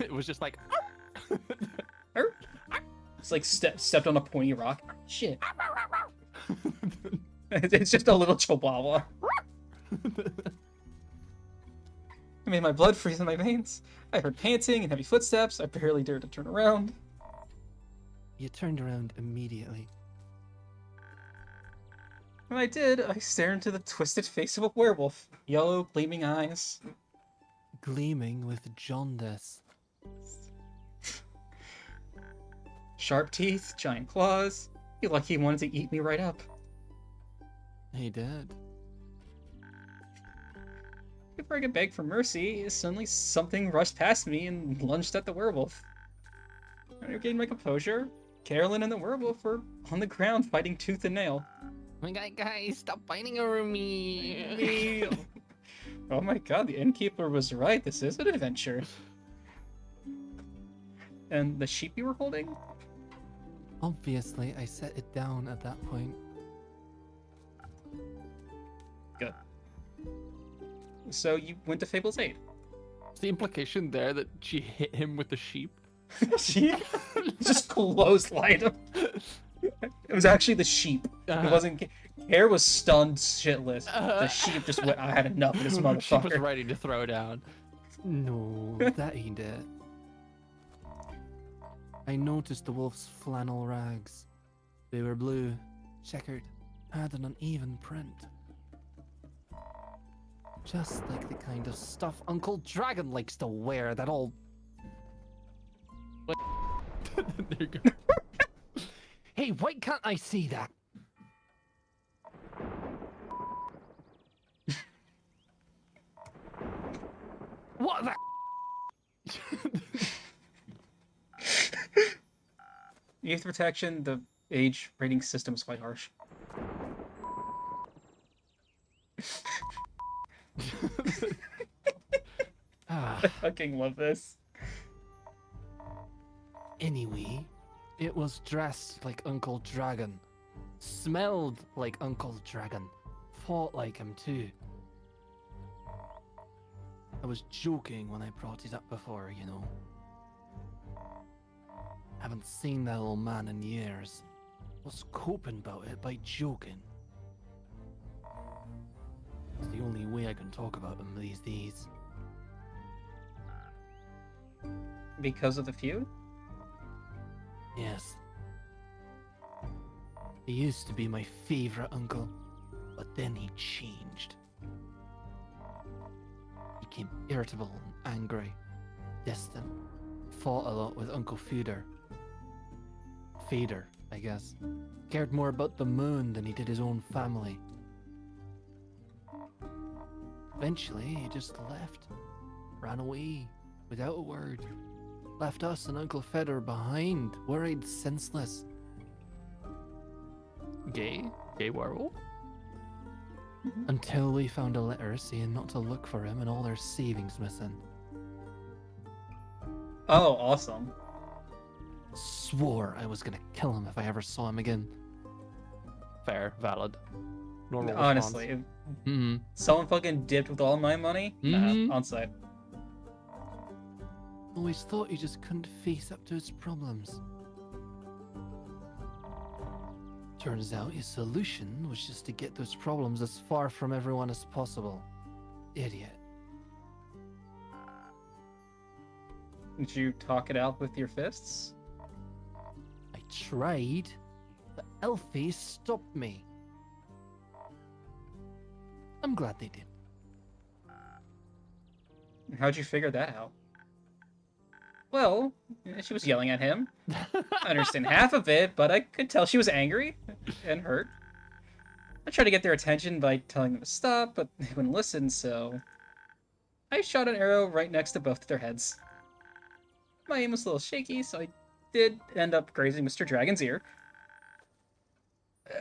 It was just like... It's like stepped on a pointy rock. Shit. It's just a little chihuahua. I made my blood freeze in my veins. I heard panting and heavy footsteps. I barely dared to turn around. You turned around immediately. When I did, I stared into the twisted face of a werewolf. Yellow, gleaming eyes. Gleaming with jaundice. Sharp teeth, giant claws. He looked like he wanted to eat me right up. He did. Before I could beg for mercy, suddenly something rushed past me and lunged at the werewolf. I regained my composure. Carolyn and the werewolf were on the ground fighting tooth and nail. Oh my god, guys, stop fighting over me. Oh my god, the innkeeper was right. This is an adventure. And the sheep you were holding? Obviously, I set it down at that point. Good. So you went to Fable's aid. Is the implication there that she hit him with the sheep? She just clotheslined him. It was actually the sheep. It wasn't. Hair was stunned shitless. The sheep just went, "I had enough of this She was motherfucker." ready to throw down. No, that ain't it. I noticed the wolf's flannel rags. They were blue, checkered, had an uneven print. Just like the kind of stuff Uncle Dragon likes to wear, that old... There you go. Hey, why can't I see that? What the... Youth protection, the age rating system is quite harsh. Ah, I fucking love this. anyway, it was dressed like Uncle Dragon, smelled like Uncle Dragon, fought like him too. I was joking when I brought it up before, you know. Haven't seen that old man in years. Was coping about it by joking. It's the only way I can talk about him these days. Because of the feud? Yes. He used to be my favorite uncle, but then he changed. He became irritable and angry, distant, fought a lot with Uncle Fader, I guess. Cared more about the moon than he did his own family. Eventually, he just left. ran away without a word. Left us and Uncle Feder behind, worried senseless. Gay? Gay werewolf? Until we found a letter saying not to look for him and all their savings missing. Oh, awesome. Swore I was gonna kill him if I ever saw him again. Fair, valid. Normal Honestly, response. if someone fucking dipped with all my money, nah, on site. Always thought he just couldn't face up to his problems. Turns out his solution was just to get those problems as far from everyone as possible. Idiot. Did you talk it out with your fists? I tried, but Elfie stopped me. I'm glad they did. How'd you figure that out? Well, she was yelling at him. I understand half of it, but I could tell she was angry and hurt. I tried to get their attention by telling them to stop, but they wouldn't listen, so I shot an arrow right next to both of their heads. My aim was a little shaky, so I did end up grazing Mr. Dragon's ear.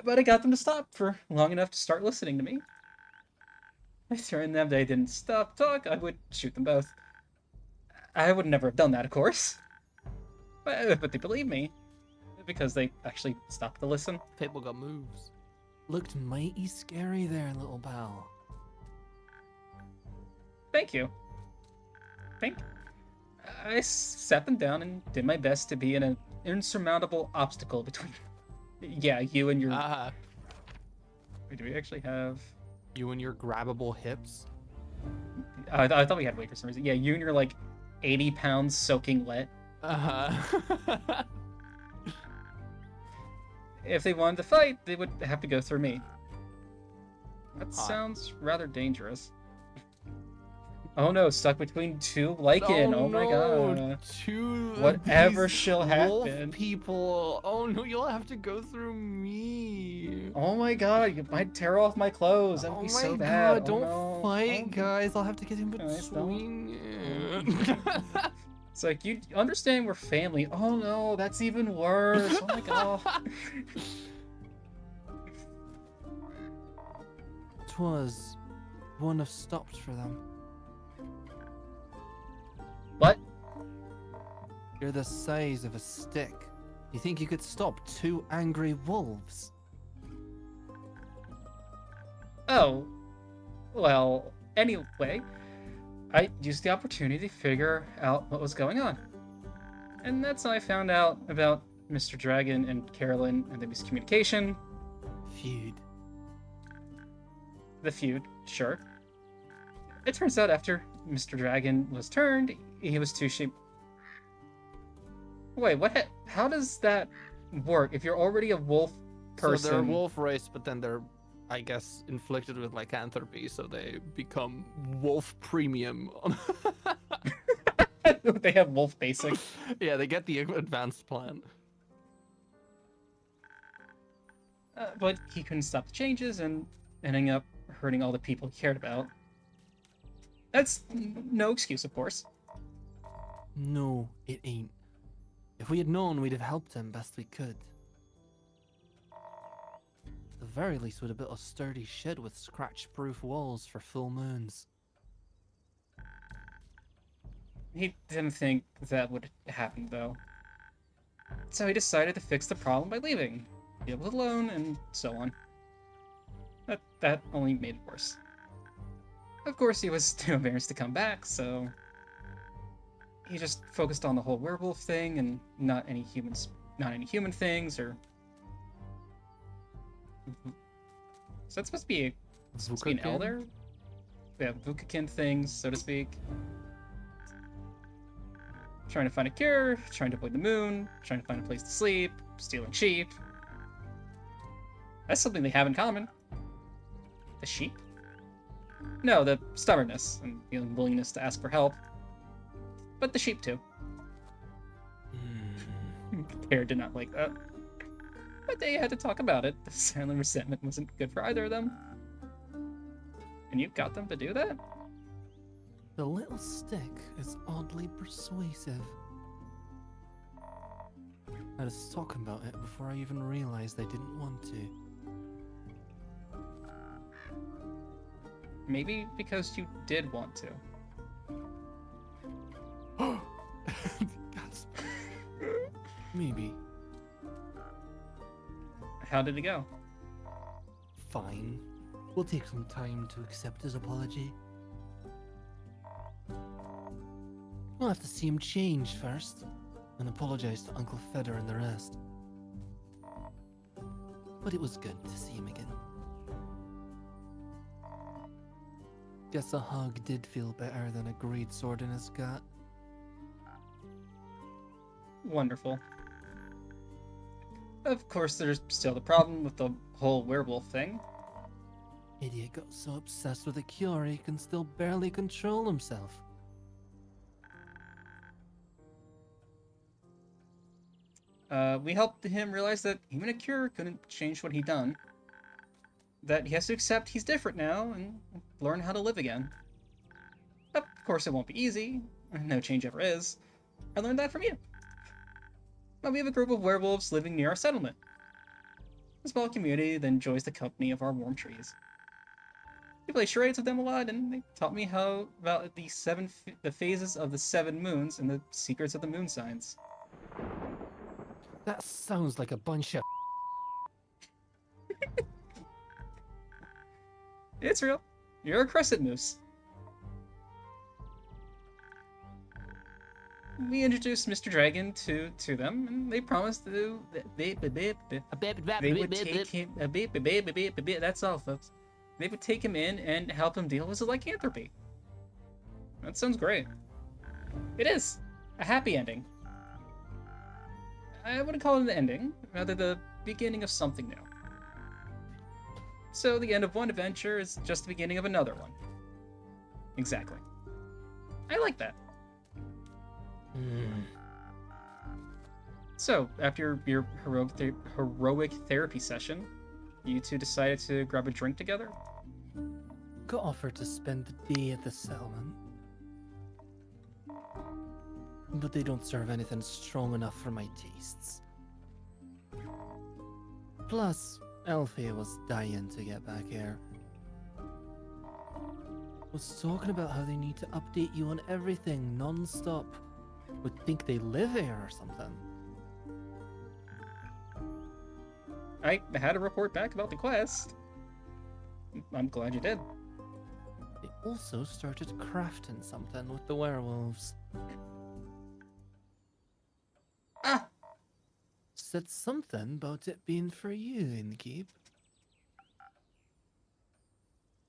But I got them to stop for long enough to start listening to me. If they didn't stop talk, I would shoot them both. I would never have done that, of course. But they believed me. Because they actually stopped to listen. People got moves. Looked mighty scary there, little pal. Thank you. I sat them down and did my best to be an insurmountable obstacle between... Yeah, you and your... Wait, do we actually have... You and your grabbable hips? I thought we had weight for some reason. Yeah, you and your, like, 80 pounds soaking wet. If they wanted to fight, they would have to go through me. That sounds rather dangerous. Oh no, stuck between two Lycan. Oh my god. Two Whatever these shall wolf happen. people. Oh no, you'll have to go through me. Oh my god, you might tear off my clothes. That would be so bad. God, don't oh, no. fight, Oh. guys. I'll have to get in Guys, don't. between. It's like, you understand we're family. Oh no, that's even worse. Oh my god. 'Twas wouldn't have stopped for them. What? You're the size of a stick. You think you could stop two angry wolves? Oh. Well, anyway, I used the opportunity to figure out what was going on. And that's how I found out about Mr. Dragon and Carolyn and the miscommunication. Feud. The feud, sure. It turns out after Mr. Dragon was turned, he was too sheep. Wait, what? How does that work? If you're already a wolf person... So they're a wolf race, but then they're, I guess, inflicted with lycanthropy, so they become wolf premium. They have wolf basic. Yeah, they get the advanced plan. But he couldn't stop the changes and ending up hurting all the people he cared about. That's no excuse, of course. No, it ain't. If we had known, we'd have helped him best we could. At the very least, we'd have built a sturdy shed with scratch-proof walls for full moons. He didn't think that would happen, though. So he decided to fix the problem by leaving, be able alone, and so on. That only made it worse. Of course, he was too embarrassed to come back, so he just focused on the whole werewolf thing and not any human things, or... So that's supposed to be an elder? Yeah, Vukakin things, so to speak. Trying to find a cure, trying to avoid the moon, trying to find a place to sleep, stealing sheep. That's something they have in common. The sheep? No, the stubbornness and the unwillingness to ask for help. But the sheep too. Care did not like that. But they had to talk about it. The silent resentment wasn't good for either of them. And you got them to do that? The little stick is oddly persuasive. I was talking about it before I even realized I didn't want to. Maybe because you did want to. Gasp. Maybe. How did it go? Fine. We'll take some time to accept his apology. We'll have to see him change first, and apologize to Uncle Feder and the rest. But it was good to see him again. Guess a hug did feel better than a great sword in his gut. Wonderful. Of course, there's still the problem with the whole werewolf thing. Idiot got so obsessed with a cure he can still barely control himself. We helped him realize that even a cure couldn't change what he'd done. That he has to accept he's different now and learn how to live again. Of course, it won't be easy. No change ever is. I learned that from you. But we have a group of werewolves living near our settlement. A small community that enjoys the company of our warm trees. We play charades with them a lot, and they taught me how about the phases of the 7 moons and the secrets of the moon signs. That sounds like a bunch of It's real. You're a crescent moose. We introduced Mr. Dragon to them, and they promised to they would take him. That's all, folks. They would take him in and help him deal with his lycanthropy. That sounds great. It is a happy ending. I wouldn't call it an ending, rather the beginning of something new. So the end of one adventure is just the beginning of another one. Exactly. I like that. So, after your heroic therapy session, you two decided to grab a drink together? Got offered to spend the day at the settlement. But they don't serve anything strong enough for my tastes. Plus, Elfie was dying to get back here. Was talking about how they need to update you on everything non-stop. Would think they live here or something. I had a report back about the quest. I'm glad you did. They also started crafting something with the werewolves. Ah! Said something about it being for you in the keep.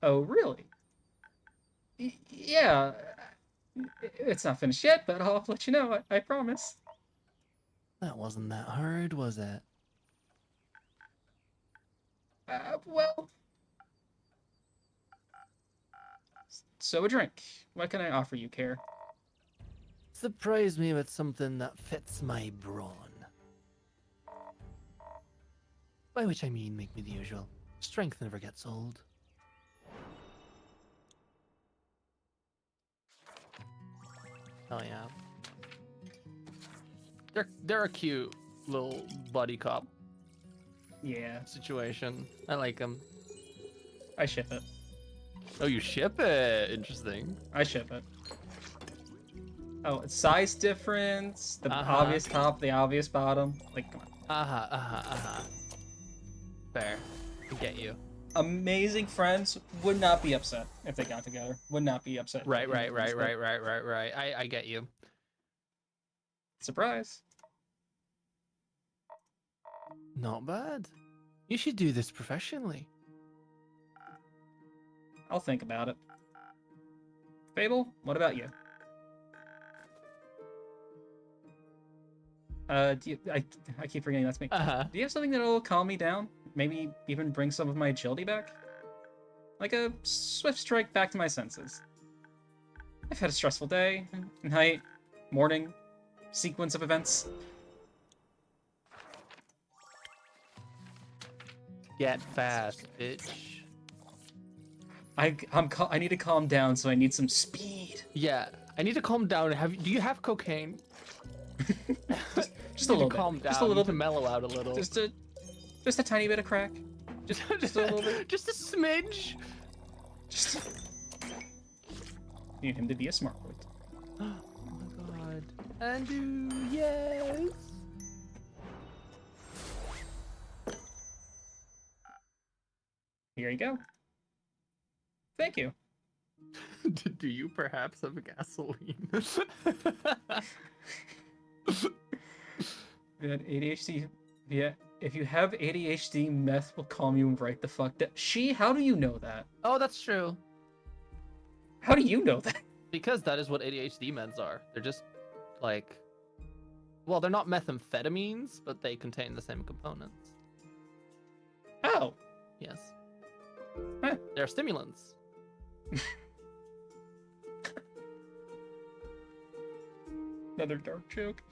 Oh, really? Yeah. It's not finished yet, but I'll let you know, I promise. That wasn't that hard, was it? Well... So a drink. What can I offer you, Care? Surprise me with something that fits my brawn. By which I mean, make me the usual. Strength never gets old. Oh yeah. They're a cute little buddy cop Yeah, situation. I like them. I ship it. Oh, you ship it? Interesting. I ship it. Oh, it's size difference, the obvious top, the obvious bottom. Like, come on. Fair. I get you. Amazing friends would not be upset if they got together. Would not be upset. Right. I get you. Surprise. Not bad. You should do this professionally. I'll think about it. Fable, what about you? I keep forgetting that's me. Do you have something that'll calm me down? Maybe even bring some of my agility back? Like a swift strike back to my senses. I've had a stressful day, night, morning, sequence of events. Get fast, bitch. I need to calm down, so I need some speed. Yeah, I need to calm down. Do you have cocaine? Just You a need little to calm bit. down. Just a You little need to bit. mellow out a little. Just a tiny bit of crack. Just a little bit. Just a smidge. Just need him to be a smart boy. Oh my god. Andu, yes. Here you go. Thank you. Do you perhaps have gasoline? Good ADHD. Yeah. If you have ADHD, meth will calm you right the fuck down. How do you know that? Oh, that's true. How do you know that? Because that is what ADHD meds are. They're just like, well, they're not methamphetamines, but they contain the same components. Oh. Yes. Huh. They're stimulants. Another dark joke.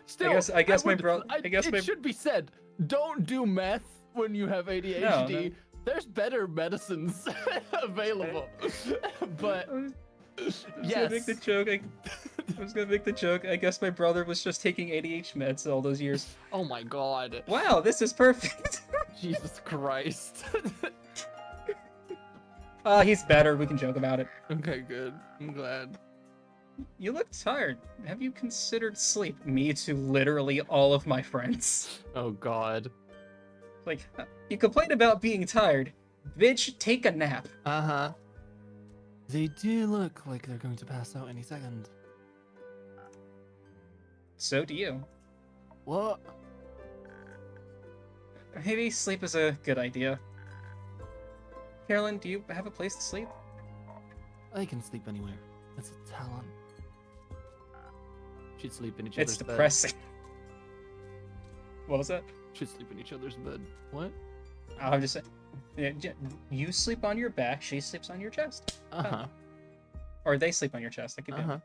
Still, I guess my would- bro. It should be said, don't do meth when you have ADHD. No. There's better medicines available. But I was yes. gonna make the joke. I was gonna make the joke. I guess my brother was just taking ADHD meds all those years. Oh my god. Wow, this is perfect. Jesus Christ. He's better. We can joke about it. Okay, good. I'm glad. You look tired. Have you considered sleep? Me to literally all of my friends. Oh god. Like, you complain about being tired. Bitch, take a nap. Uh-huh. They do look like they're going to pass out any second. So do you. What? Maybe sleep is a good idea. Carolyn, do you have a place to sleep? I can sleep anywhere. That's a talent. Should sleep in each It's other's bed. depressing. What was that? Should sleep in each other's bed. What? I'm just saying. Yeah, you sleep on your back, she sleeps on your chest. Uh-huh. Or they sleep on your chest. I keep Uh-huh.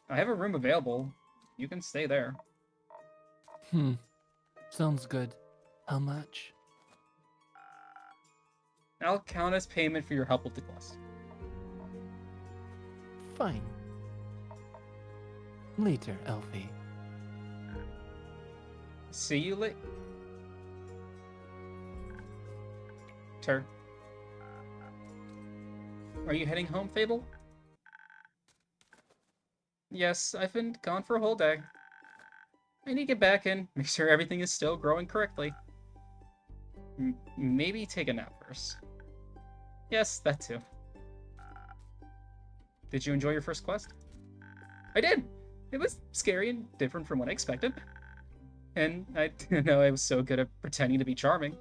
I have a room available. You can stay there. Sounds good. How much? I'll count as payment for your help with the quest. Fine. Later, Elfie. See you later. Are you heading home, Fable? Yes, I've been gone for a whole day. I need to get back in, make sure everything is still growing correctly. Maybe take a nap first. Yes, that too. Did you enjoy your first quest? I did! It was scary and different from what I expected. And I didn't know I was so good at pretending to be charming.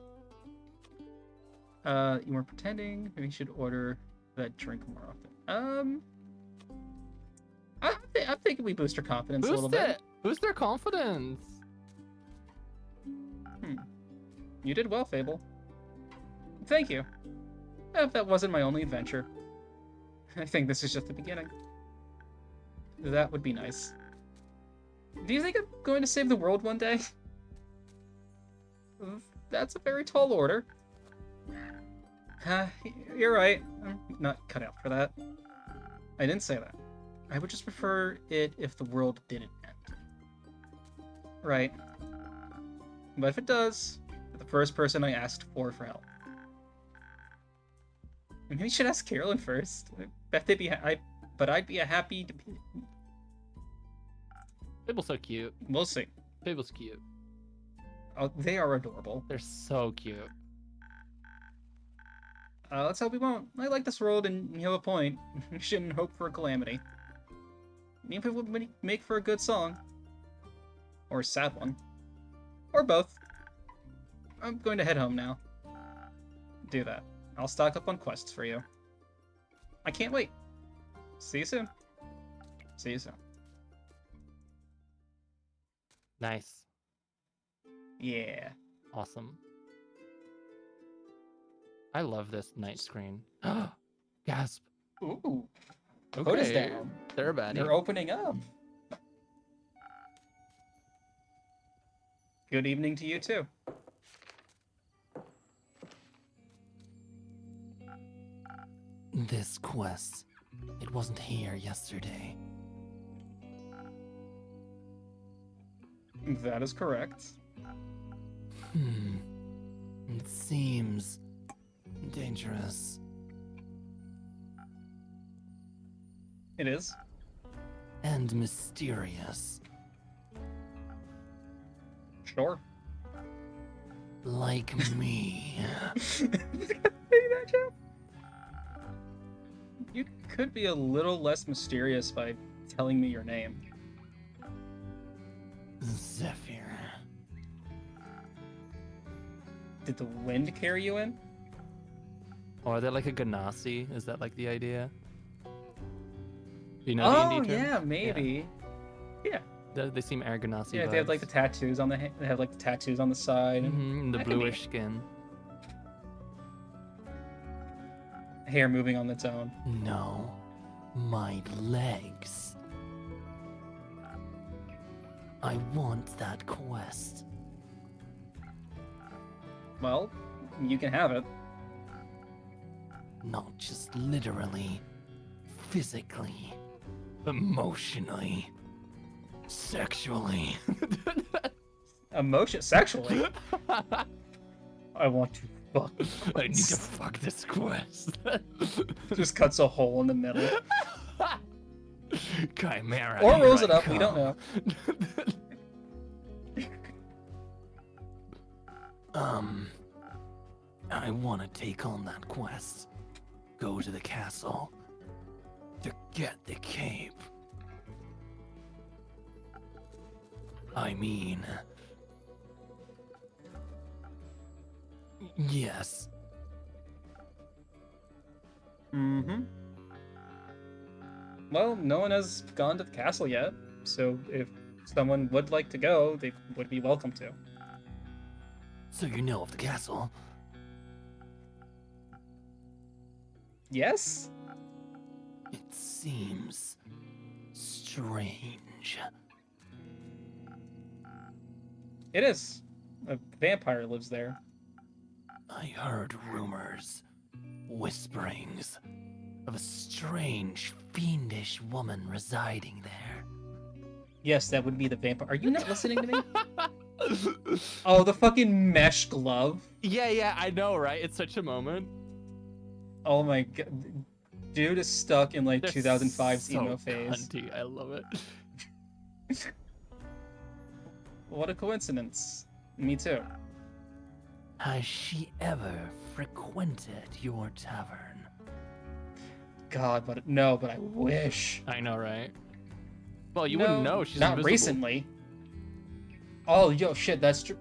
You weren't pretending. Maybe you should order that drink more often. I'm thinking we boost her confidence a little bit. Boost their confidence. You did well, Fable. Thank you. If that wasn't my only adventure. I think this is just the beginning. That would be nice. Do you think I'm going to save the world one day? That's a very tall order. You're right. I'm not cut out for that. I didn't say that. I would just prefer it if the world didn't end. Right. But if it does, you're the first person I asked for help. Maybe you should ask Carolyn first. I bet they'd be but I'd be a happy to be... Fable's so cute. We'll see. Fable's cute. Oh, they are adorable. They're so cute. Let's hope we won't. I like this world, and you have a point. We shouldn't hope for a calamity. Maybe it would make for a good song. Or a sad one. Or both. I'm going to head home now. Do that. I'll stock up on quests for you. I can't wait. See you soon. See you soon. Nice. Yeah. Awesome. I love this night screen. Gasp. Ooh. Okay. Foot is down. They're a baddie. They're opening up. Good evening to you too. This quest, it wasn't here yesterday. That is correct. It seems dangerous. It is. And mysterious. Sure. Like me. You could be a little less mysterious by telling me your name. Zephyr. Did the wind carry you in? Or are they like a Ganassi? Is that like the idea? Do you know Oh, D&D terms? yeah, maybe. Yeah. They seem air Ganassi Yeah, they have like the tattoos on the they have like the tattoos on the side and the that could be- bluish skin. hair moving on its own. No, my legs. I want that quest. Well, you can have it. Not just literally, physically, emotionally, sexually. Sexually. I want to fuck. I need to fuck this quest. Just cuts a hole in the middle. Chimera. Or here rolls I it up, we don't come. know. I want to take on that quest. Go to the castle. To get the cape. I mean... Yes. Mm-hmm. Well, no one has gone to the castle yet, so if someone would like to go, they would be welcome to. So you know of the castle? Yes? It seems strange. It is. A vampire lives there. I heard rumors, whisperings, of a strange, fiendish woman residing there. Yes, that would be the vampire. Are you not listening to me? Oh, the fucking mesh glove. Yeah, I know, right? It's such a moment. Oh my god. Dude is stuck in like They're 2005's so emo phase. cunty. I love it. What a coincidence. Me too. Has she ever frequented your tavern? God, but no, but I wish. I know, right? Well, you No, wouldn't know. She's not invisible. recently. Oh, yo, shit, that's true.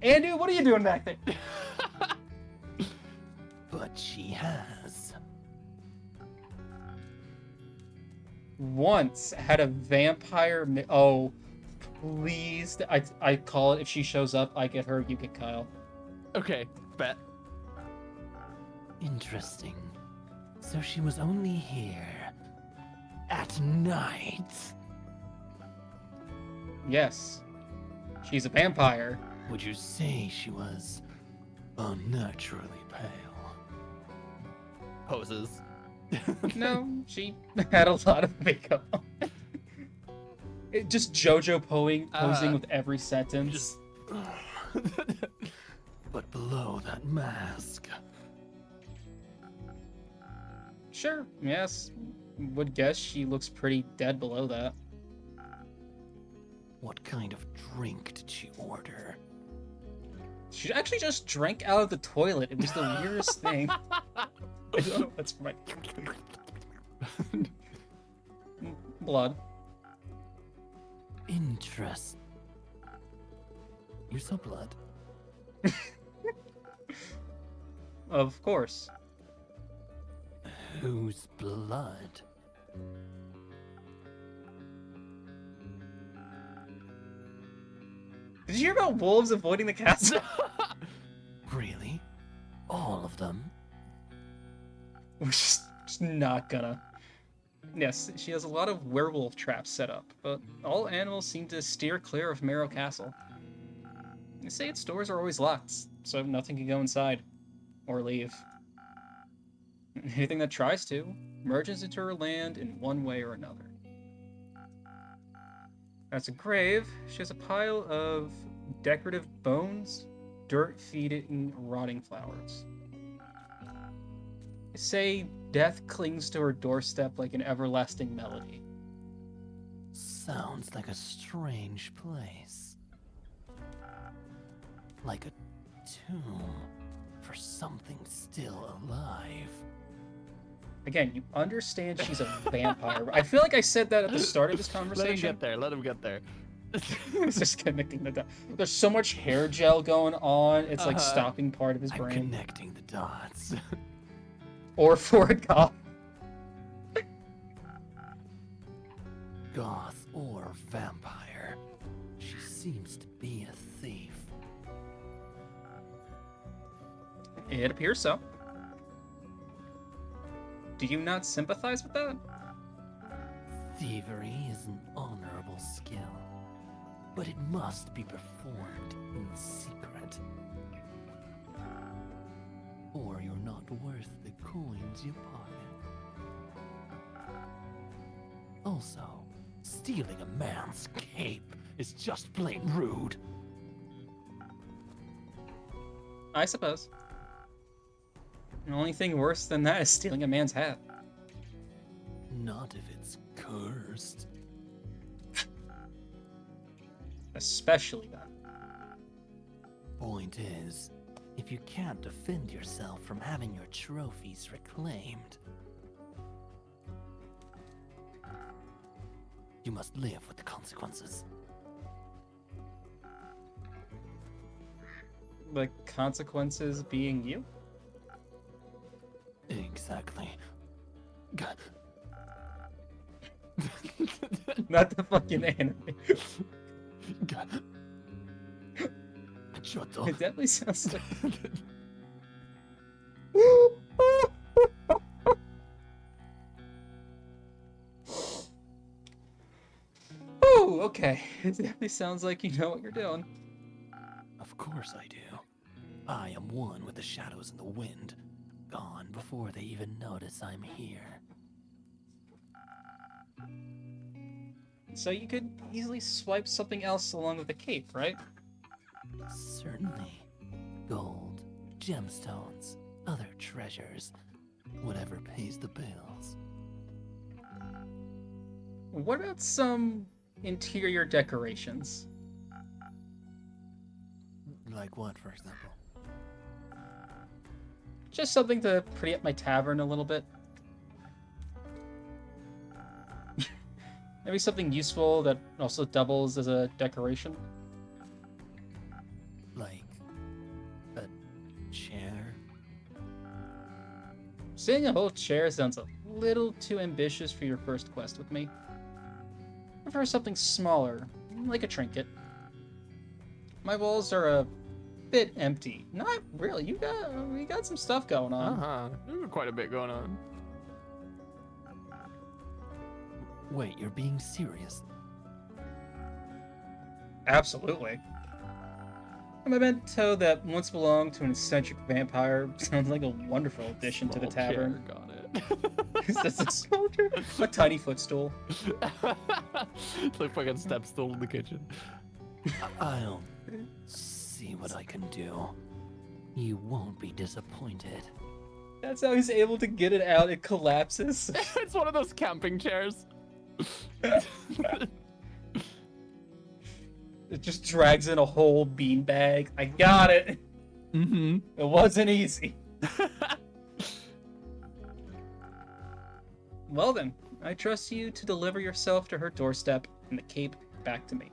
Andy, what are you doing back there? But she has. Once had a vampire. Oh, please! I call it. If she shows up, I get her. You get Kyle. Okay, bet. Interesting. So she was only here at night. Yes, she's a vampire. Would you say she was unnaturally pale? Poses. No, she had a lot of makeup on. Just JoJo posing with every sentence. Just. But below that mask. Sure, yes. Would guess she looks pretty dead below that. What kind of drink did she order? She actually just drank out of the toilet. It was the weirdest thing. I don't know. That's right. Blood. Interest. You saw blood? Of course. Whose blood? Did you hear about wolves avoiding the castle? Really? All of them? We're just not gonna. Yes, she has a lot of werewolf traps set up, but all animals seem to steer clear of Marrow Castle. They say its doors are always locked, so nothing can go inside or leave. Anything that tries to merges into her land in one way or another. That's a grave. She has a pile of decorative bones, dirt feeding rotting flowers. They say death clings to her doorstep like an everlasting melody. Sounds like a strange place. Like a tomb for something still alive. Again, you understand she's a vampire. I feel like I said that at the start of this Let him conversation. get there. Let him get there. It's just connecting the dots. There's so much hair gel going on, it's like stopping part of his I'm brain. connecting the dots. Or for a goth. Goth or vampire, she seems to be a thief. It appears so. Do you not sympathize with that? Thievery is an honorable skill, but it must be performed in secret. Or you're not worth the coins you pocket. Also, stealing a man's cape is just plain rude. I suppose. The only thing worse than that is stealing a man's hat. Not if it's cursed. Especially that. Point is, if you can't defend yourself from having your trophies reclaimed, you must live with the consequences. The consequences being you? Exactly. Not the fucking anime. Shut up. It definitely sounds like. Oh, okay. It definitely sounds like you know what you're doing. Of course I do. I am one with the shadows and the wind, gone before they even notice I'm here. So you could easily swipe something else along with the cape, right? Certainly. Gold, gemstones, other treasures, whatever pays the bills. What about some interior decorations? Like what, for example? Just something to pretty up my tavern a little bit. Maybe something useful that also doubles as a decoration. Like a chair? Seeing a whole chair sounds a little too ambitious for your first quest with me. I prefer something smaller, like a trinket. My walls are a bit empty. Not really. You got some stuff going on. There's quite a bit going on. Wait, you're being serious? Absolutely. A memento that once belonged to an eccentric vampire sounds like a wonderful addition to the Small chair, tavern. got it. Is this a small chair? A tiny footstool. It's like fucking step stool in the kitchen. I'll see what I can do. You won't be disappointed. That's how he's able to get it out. It collapses. It's one of those camping chairs. It just drags in a whole beanbag. I got it. Mm-hmm. It wasn't easy. Well then, I trust you to deliver yourself to her doorstep and the cape back to me.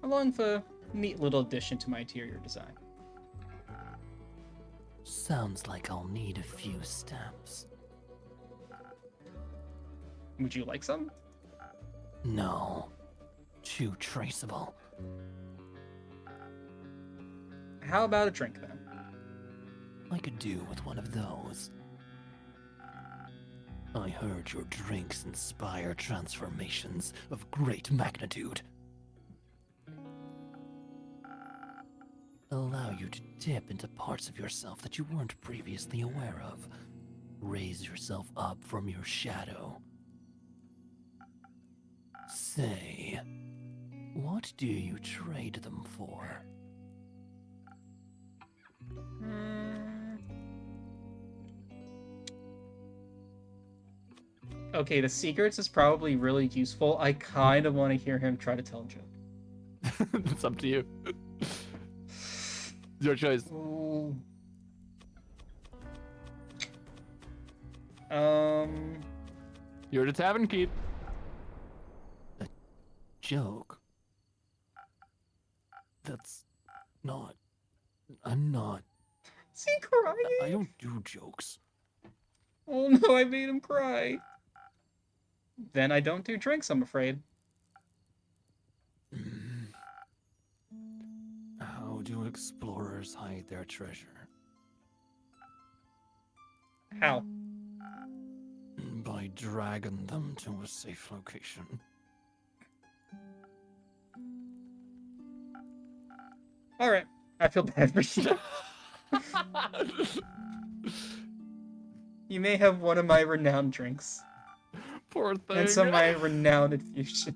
Along with a neat little addition to my interior design. Sounds like I'll need a few steps. Would you like some? No. Too traceable. How about a drink then? I could do with one of those. I heard your drinks inspire transformations of great magnitude. Allow you to dip into parts of yourself that you weren't previously aware of. raise yourself up from your shadow. Say, what do you trade them for? Okay, the secrets is probably really useful. I kind of want to hear him try to tell a joke. It's up to you. Your choice. Ooh. You're the tavern keep. Joke? That's not... I'm not... Is he crying? I don't do jokes. Oh no, I made him cry. Then I don't do drinks, I'm afraid. How do explorers hide their treasure? How? By dragging them to a safe location. Alright, I feel bad for you. You may have one of my renowned drinks. Poor thing. And some of my renowned infusion.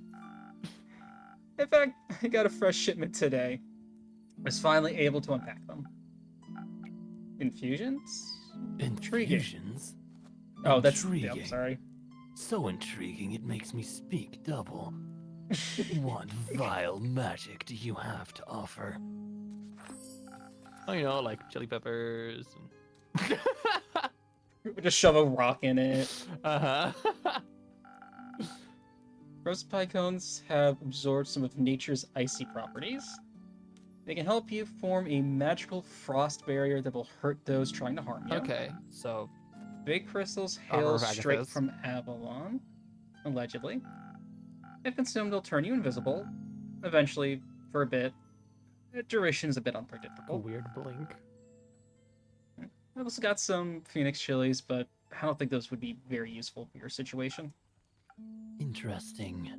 In fact, I got a fresh shipment today. I was finally able to unpack them. Infusions? Intriguing. Infusions? Oh, that's... Yeah, Intriguing. I'm sorry. So intriguing it makes me speak double. What vile magic do you have to offer? Oh, you know, like chili peppers. And... We just shove a rock in it. uh-huh. Roasted pie cones have absorbed some of nature's icy properties. They can help you form a magical frost barrier that will hurt those trying to harm you. Okay, so Big crystals Armor hail of straight Agathos. from Avalon, allegedly. If consumed, they'll turn you invisible. Eventually, for a bit. The duration is a bit a unpredictable. weird blink. I've also got some Phoenix chilies, but I don't think those would be very useful for your situation. Interesting.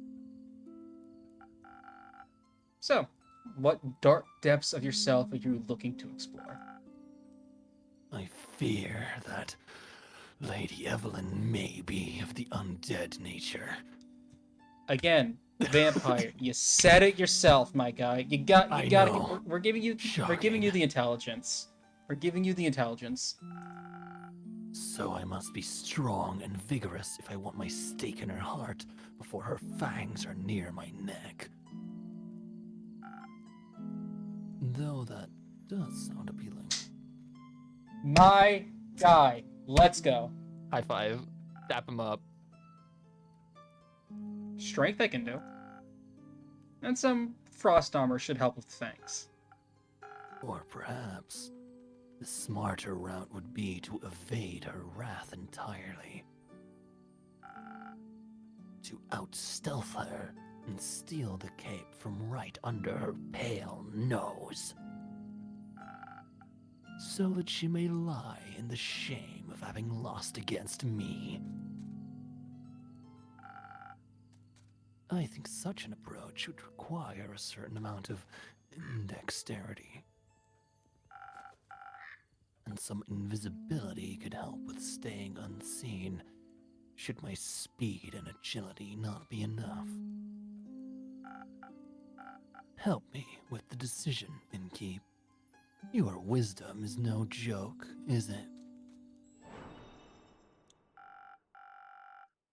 So, what dark depths of yourself are you looking to explore? I fear that Lady Evelyn may be of the undead nature. Again, vampire. You said it yourself, my guy. You gotta. know. We're giving you. We're giving Shocking. you the intelligence. We're giving you the intelligence. So I must be strong and vigorous if I want my stake in her heart before her fangs are near my neck. Though that does sound appealing. My guy. Let's go. High five. Tap him up. Strength I can do. And some frost armor should help with fangs. Or perhaps the smarter route would be to evade her wrath entirely. To out-stealth her and steal the cape from right under her pale nose. So that she may lie in the shame of having lost against me. I think such an approach would require a certain amount of dexterity. And some invisibility could help with staying unseen, should my speed and agility not be enough. Help me with the decision, Innkeep. Your wisdom is no joke, is it?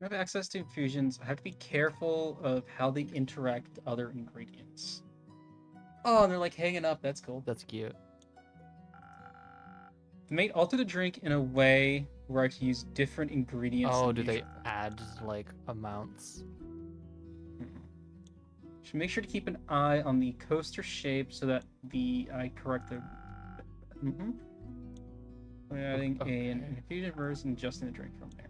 I have access to infusions. I have to be careful of how they interact with other ingredients. Oh, and they're like hanging up. That's cool. That's cute. They may alter the drink in a way where I can use different ingredients. Oh, than do they usual. add like amounts? Should make sure to keep an eye on the coaster shape so that I correct the. We're adding an infusion version and adjusting the drink from there.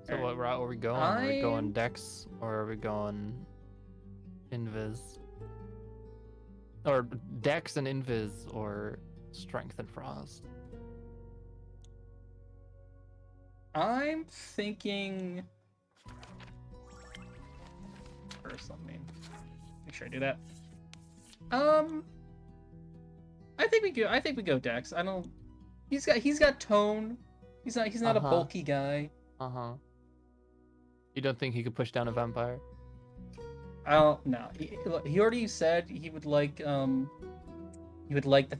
So Alright. what route are we going? Are we going Dex or are we going Invis? Or Dex and Invis or Strength and Frost? I'm thinking. First, let me make sure I do that. I think we go. I think we go Dex. I don't. He's got tone. He's not a Uh-huh. bulky guy. Uh-huh. You don't think he could push down a vampire? I don't know. He already said he would like the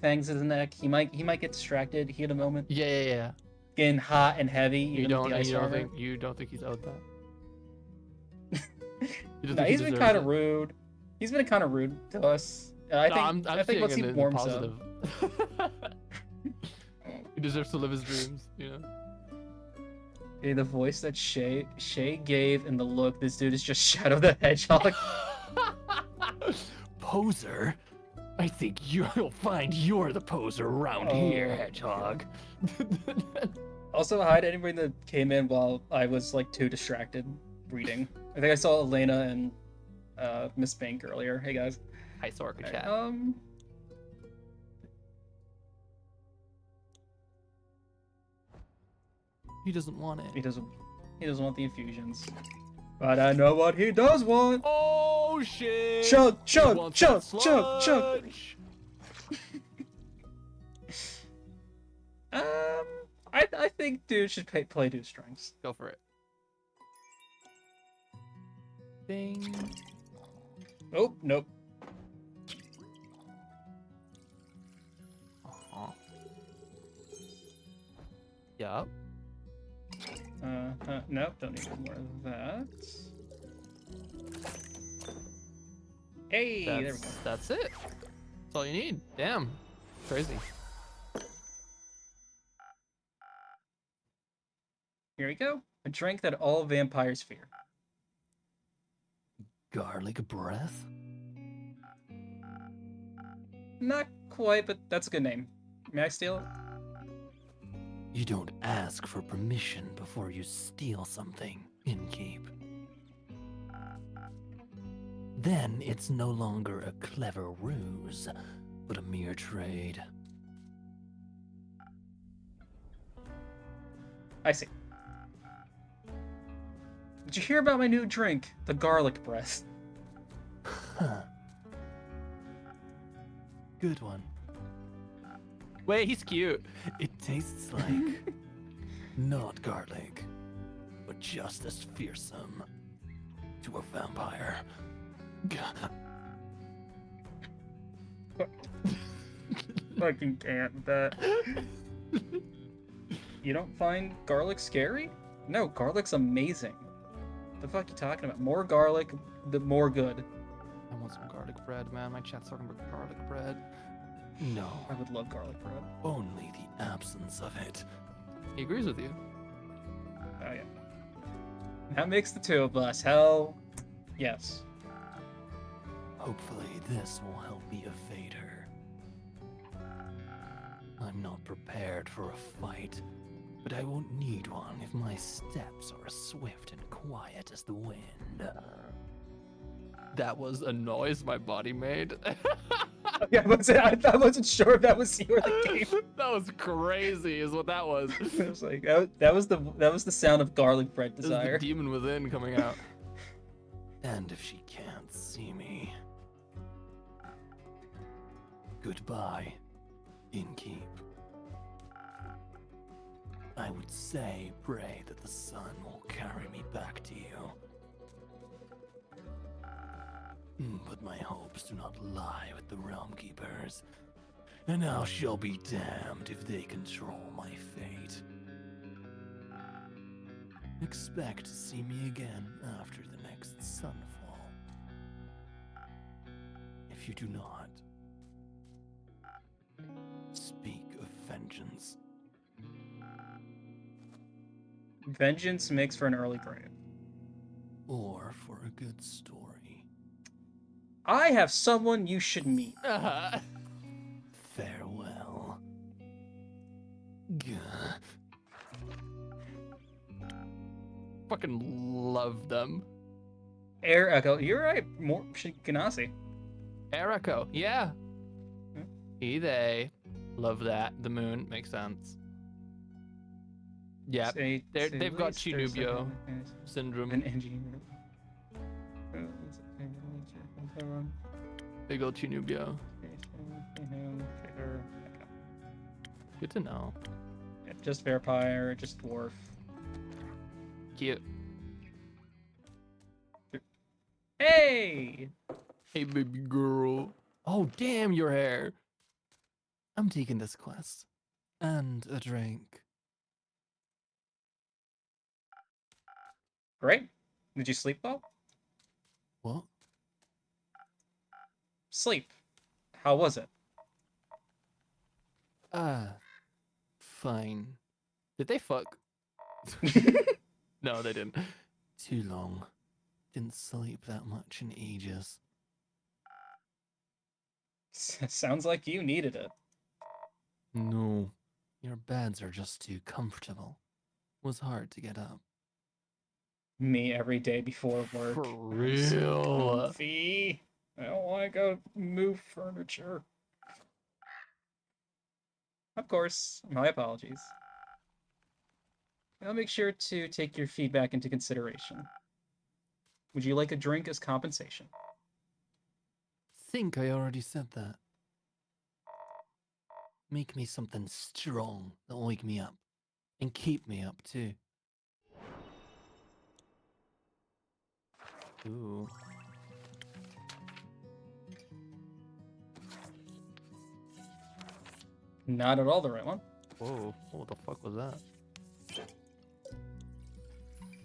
fangs in his neck. He might get distracted. He had a moment Yeah. getting hot and heavy, You even with the ice armor. you don't think he's owed that? You don't No, think he he's been deserves kind of it? rude. He's been kind of rude to us. And I No, think I'm I think seeing once it he in the warms positive. up, He deserves to live his dreams, you know. okay, the voice that Shay gave and the look, this dude is just Shadow the Hedgehog. Poser? I think you'll find you're the poser around here, Oh, Hedgehog. Also, hi to anybody that came in while I was like too distracted reading. I think I saw Elena and Miss Bank earlier. Hey guys. Hi, Sorka Alright, chat. He doesn't want he it. doesn't want the infusions, but I know what he does want. Oh shit! Chug, He chug, wants chug, that chug, chug. sludge. I think dude should play dude strings. Go for it. Ding. Oh nope. Uh-huh. Yup. Nope. Don't need more of that. Hey, there we go. That's it. That's all you need. Damn. Crazy. Here we go. A drink that all vampires fear. Garlic breath? Not quite, but that's a good name. May I steal it? You don't ask for permission before you steal something, Innkeep. Then it's no longer a clever ruse, but a mere trade. I see. Did you hear about my new drink, the garlic breath? Huh. Good one. Wait, he's cute. It tastes like not garlic, but just as fearsome to a vampire. Fucking can't with that. You don't find garlic scary? No, garlic's amazing. The fuck you talking about? More garlic, the more good. I want some garlic bread, man. My chat's talking about garlic bread. No, I would love garlic bread. only the absence of it. He agrees with you. Oh yeah. That makes the two of us. Hell, yes. Hopefully this will help me evade her. I'm not prepared for a fight, but I won't need one if my steps are as swift and quiet as the wind. That was a noise my body made. Yeah, I wasn't sure if that was you or the game. That was crazy, is what that was. It was like that was the sound of garlic bread This is the desire. demon within coming out. And if she can't see me, goodbye, Innkeep. I would say pray that the sun will carry me back to you. But my hopes do not lie with the Realm Keepers, and I shall be damned if they control my fate. Expect to see me again after the next sunfall. If you do not, speak of vengeance. Vengeance makes for an early grave. Or for a good story. I have someone you should meet. Farewell. Fucking love them. Air Echo, you're right. More Ganassi. Eriko, yeah. Hmm. He, they. Love that. The moon makes sense. Yeah, they've got Chinubio syndrome. An engineer. Big old Chinubio. Good to know. Just vampire, just dwarf. Cute. Hey! Hey, baby girl. Oh, damn your hair. I'm taking this quest. And a drink. Great. Did you sleep well? What? Sleep. How was it? Fine. Did they fuck? No, they didn't. Too long. Didn't sleep that much in ages. Sounds like you needed it. No. Your beds are just too comfortable. Was hard to get up. Me every day before work. For I'm so real? comfy. I don't want to go move furniture. Of course, my apologies. I'll make sure to take your feedback into consideration. Would you like a drink as compensation? Think I already said that. Make me something strong that'll wake me up. And keep me up too. Ooh. Not at all the right one. Whoa, what the fuck was that?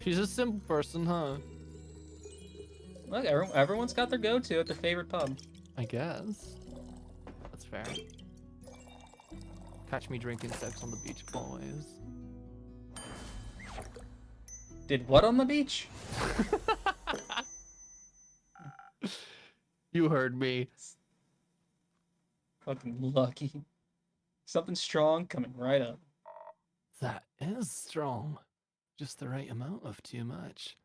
She's a simple person, huh? Look, everyone's got their go-to at their favorite pub. I guess. That's fair. Catch me drinking sex on the beach always. Did what on the beach? You heard me. Fucking lucky. Something strong coming right up. That is strong. Just the right amount of too much.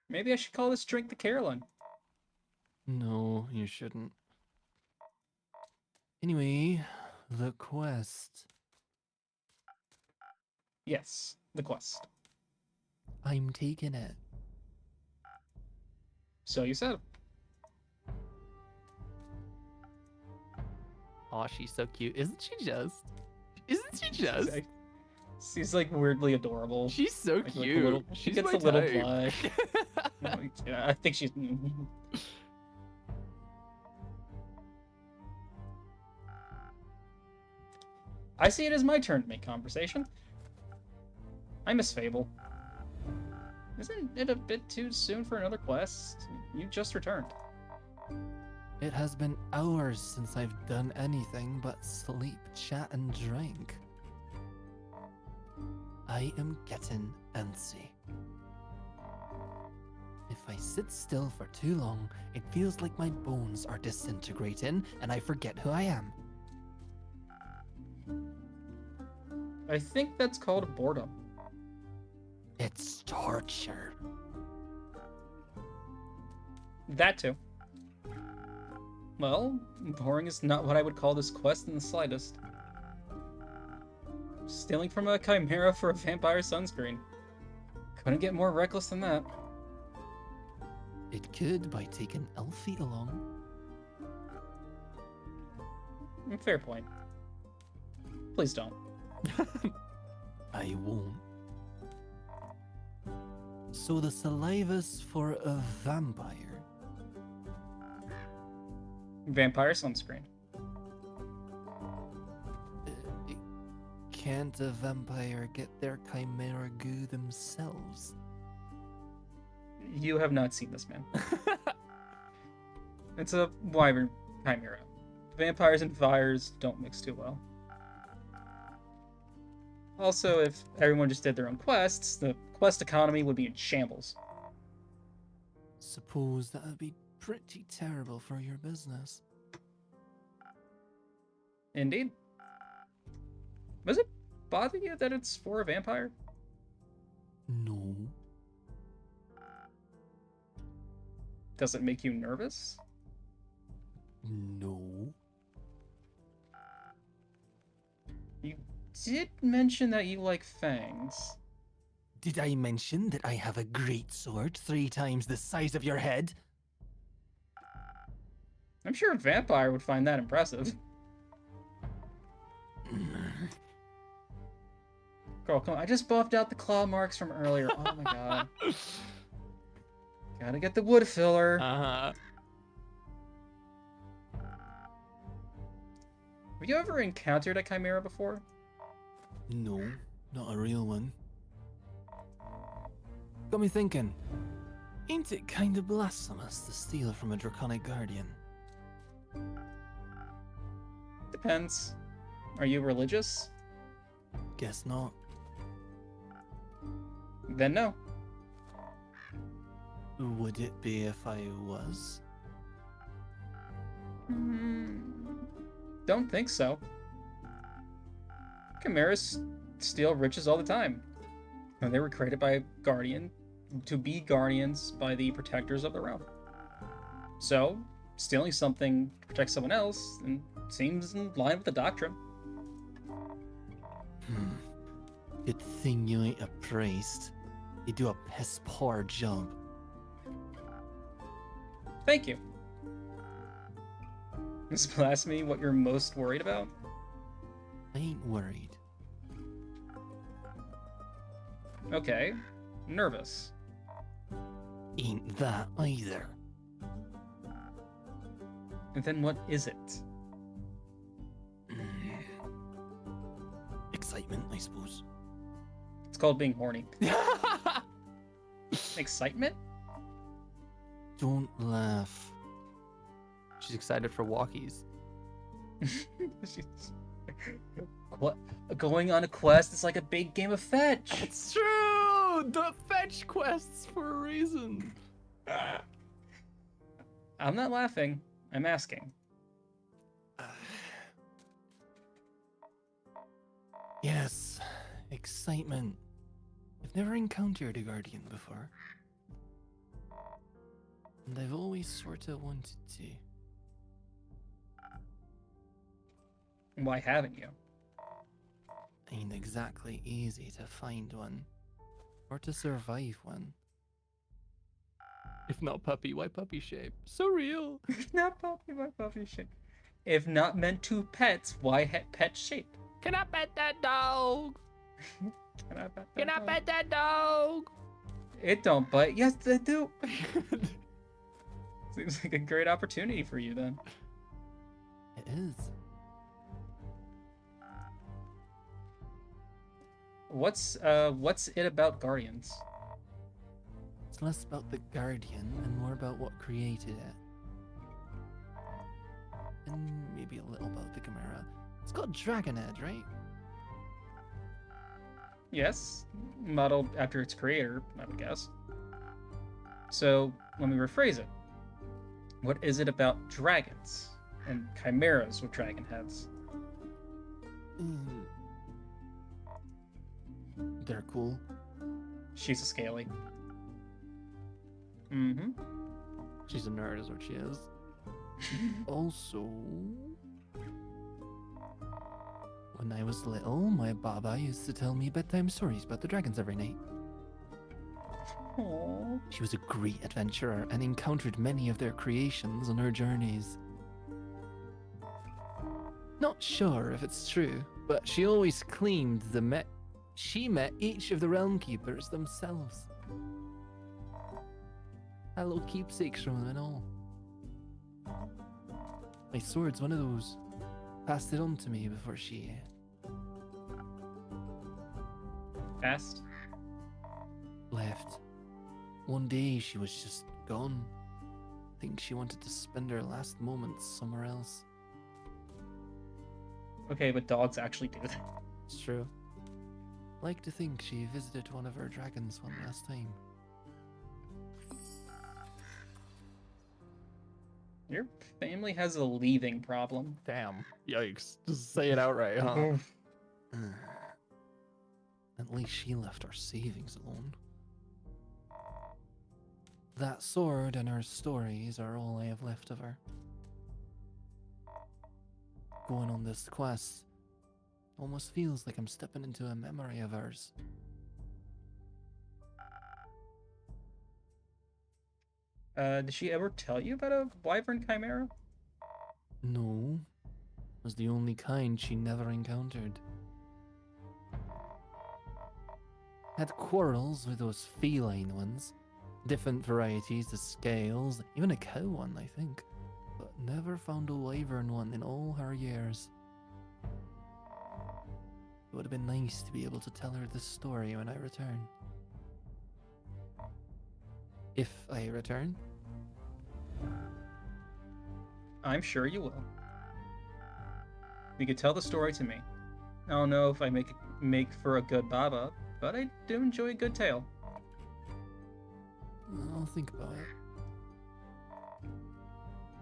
Maybe I should call this drink the Carolyn. No, you shouldn't. Anyway, the quest. Yes, the quest. I'm taking it. So you said. Oh, she's so cute. Isn't she just? Isn't she just? She's like weirdly adorable. She's so Like, a cute. little, She's she gets my a little type. blush. Yeah, I think she's. I see it as my turn to make conversation. I miss Fable. Isn't it a bit too soon for another quest? You just returned. It has been hours since I've done anything but sleep, chat, and drink. I am getting antsy. If I sit still for too long, it feels like my bones are disintegrating and I forget who I am. I think that's called boredom. It's torture. That too. Well, boring is not what I would call this quest in the slightest. Stealing from a chimera for a vampire sunscreen. Couldn't get more reckless than that. It could by taking Elfie along. Fair point. Please don't. I won't. So the saliva's for a vampire. Vampire sunscreen. Can't a vampire get their chimera goo themselves? You have not seen this, man. It's a wyvern chimera. Vampires and fires don't mix too well. Also, if everyone just did their own quests, the quest economy would be in shambles. Suppose that would be pretty terrible for your business. Indeed. Does it bother you that it's for a vampire? No. Does it make you nervous? No. You did mention that you like fangs. Did I mention that I have a great sword 3 times the size of your head? I'm sure a vampire would find that impressive. Girl, come on. I just buffed out the claw marks from earlier. Oh my god. Gotta get the wood filler. Uh-huh. Have you ever encountered a chimera before? No, not a real one. Got me thinking. Ain't it kind of blasphemous to steal from a draconic guardian? Depends. Are you religious? Guess not. Then no. Would it be if I was? Don't think so. Chimeras steal riches all the time. And they were created by a guardian to be guardians by the protectors of the realm. So, stealing something to protect someone else and seems in line with the doctrine. Good thing you ain't a priest. You do a piss poor job. Thank you. Is blasphemy what you're most worried about? I ain't worried. Okay. Nervous. Ain't that either. And then what is it? Excitement, I suppose. It's called being horny. Excitement? Don't laugh. She's excited for walkies. She's- What? Going on a quest is like a big game of fetch. It's true! The fetch quests for a reason. I'm not laughing. I'm asking. Yes, excitement. I've never encountered a guardian before. And I've always sort of wanted to. Why haven't you? Ain't exactly easy to find one. Or to survive one. If not puppy, why puppy shape? So real. Not puppy, why puppy shape? If not meant to pets, why pet shape? Can I pet that dog? Can I pet that Can I dog? pet that dog? It don't bite. Yes, they do. Seems like a great opportunity for you then. It is. What's it about Guardians? It's less about the guardian and more about what created it. And maybe a little about the chimera. It's got dragon head, right? Yes, modeled after its creator, I would guess. So let me rephrase it. What is it about dragons and chimeras with dragon heads? Mm. They're cool. She's a scaly. Mm-hmm. She's a nerd, is what she is. Also, when I was little, my baba used to tell me bedtime stories about the dragons every night. Aww. She was a great adventurer and encountered many of their creations on her journeys. Not sure if it's true, but she always claimed she met each of the realm keepers themselves. Had little keepsakes from them and all. My sword's one of those. Passed it on to me before she Fast. left. One day she was just gone. Think she wanted to spend her last moments somewhere else. Okay, but dogs actually do that. It's true. Like to think she visited one of her dragons one last time. Your family has a leaving problem. Damn. Yikes. Just say it outright, huh? At least she left our savings alone. That sword and her stories are all I have left of her. Going on this quest almost feels like I'm stepping into a memory of hers. Did she ever tell you about a wyvern chimera? No, was the only kind she never encountered. Had quarrels with those feline ones. Different varieties of scales, even a cow one, I think. But never found a wyvern one in all her years. It would have been nice to be able to tell her this story when I return. If I return. I'm sure you will. You could tell the story to me. I don't know if I make for a good baba, but I do enjoy a good tale. I'll think about it.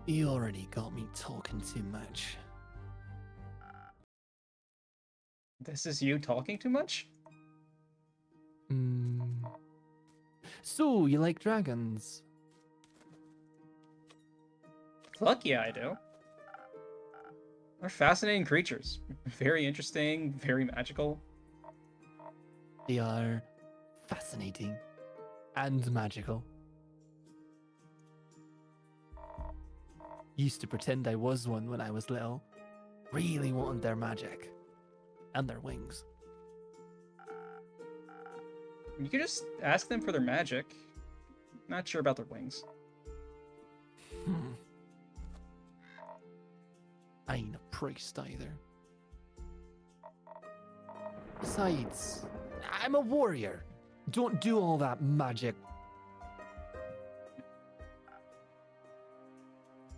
You already got me talking too much. This is you talking too much? So, you like dragons? Fuck yeah, I do. They're fascinating creatures. Very interesting, very magical. They are fascinating and magical. Used to pretend I was one when I was little. Really wanted their magic. And their wings. You could just ask them for their magic. Not sure about their wings. I ain't a priest either. Besides, I'm a warrior. Don't do all that magic.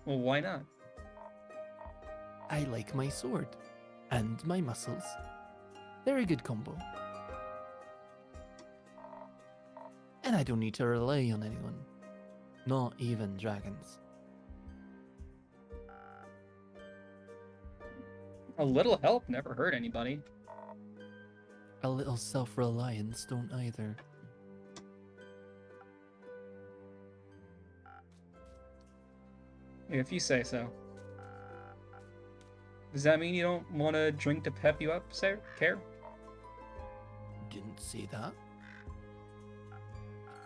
Well, why not? I like my sword. And my muscles. They're a good combo. And I don't need to rely on anyone. Not even dragons. A little help never hurt anybody. A little self-reliance don't either. If you say so. Does that mean you don't want a drink to pep you up, sir? Care? Didn't see that.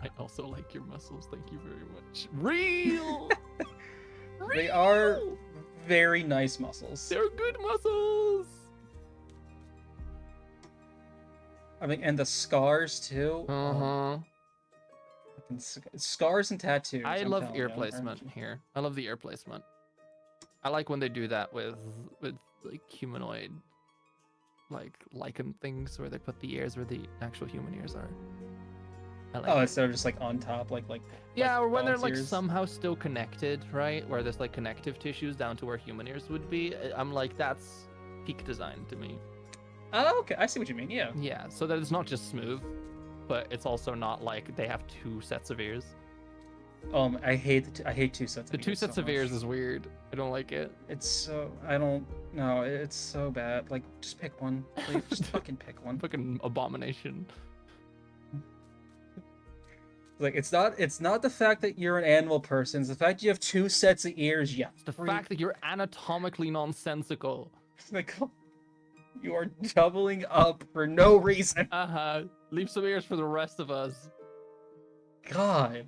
I also like your muscles, thank you very much. Real! They are very nice muscles. They're good muscles! I mean, and the scars too. Uh-huh. Fucking scars and tattoos. I I'm love telling ear you. placement here. I love the ear placement. I like when they do that with like humanoid, like lichen things, where they put the ears where the actual human ears are. I like Oh, it. instead of just like on top, like Yeah, or when they're dog's like ears. somehow still connected, right? Where there's like connective tissues down to where human ears would be. I'm like, that's peak design to me. Oh, okay. I see what you mean. Yeah. Yeah, so that it's not just smooth, but it's also not like they have two sets of ears. I hate two sets. The of two ears sets so of ears much. is weird. I don't like it. It's so I don't know. It's so bad. Like, just pick one. Please. Just fucking pick one. Fucking abomination. Like, it's not the fact that you're an animal person. It's the fact you have two sets of ears. Yeah. The fact that you're anatomically nonsensical. like you are doubling up for no reason. Leave some ears for the rest of us. God.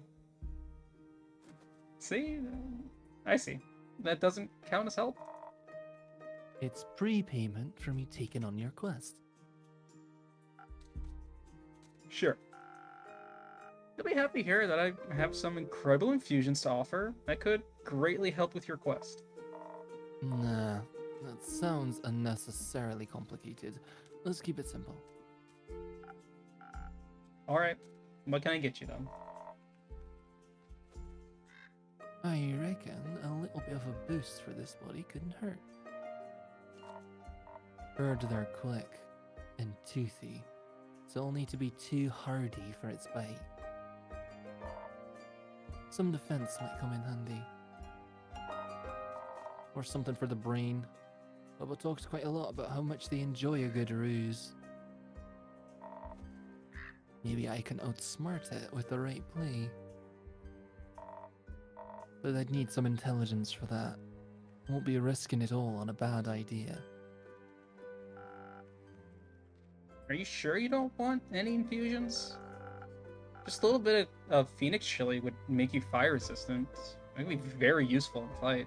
See, I see. That doesn't count as help. It's prepayment for me taking on your quest. Sure. You'll be happy to hear that I have some incredible infusions to offer that could greatly help with your quest. Nah, that sounds unnecessarily complicated. Let's keep it simple. Alright, what can I get you then? I reckon a little bit of a boost for this body couldn't hurt. Heard they're quick and toothy, so it'll need to be too hardy for its bite. Some defense might come in handy. Or something for the brain. Bubba talks quite a lot about how much they enjoy a good ruse. Maybe I can outsmart it with the right play. But I'd need some intelligence for that. Won't be risking it all on a bad idea. Are you sure you don't want any infusions? Just a little bit of Phoenix Chili would make you fire resistant. It would be very useful in a fight.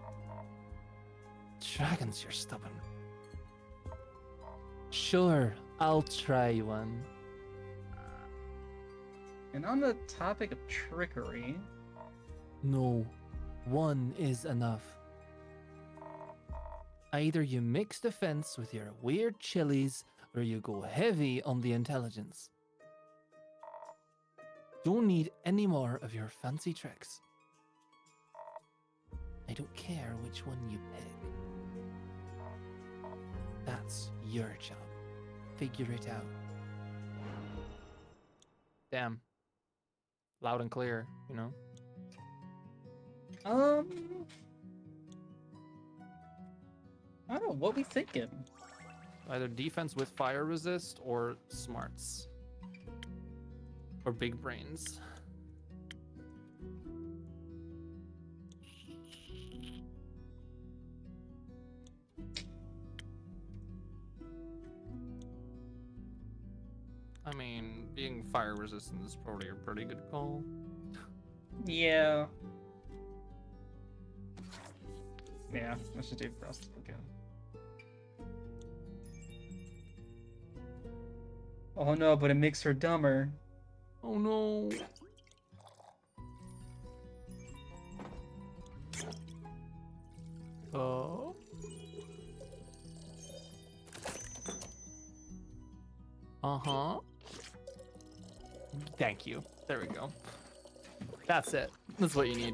Dragons, you're stubborn. Sure, I'll try one. And on the topic of trickery, No, one is enough. Either you mix defense with your weird chilies, or you go heavy on the intelligence. Don't need any more of your fancy tricks. I don't care which one you pick. That's your job. Figure it out. Damn. Loud and clear, you know? I don't know, what we thinking? Either defense with fire resist or smarts. Or big brains. I mean, being fire resistant is probably a pretty good call. Yeah. Yeah, let's just do frost again. Oh no, but it makes her dumber. Oh no. Oh. Uh-huh. Thank you. There we go. That's it. That's what you need.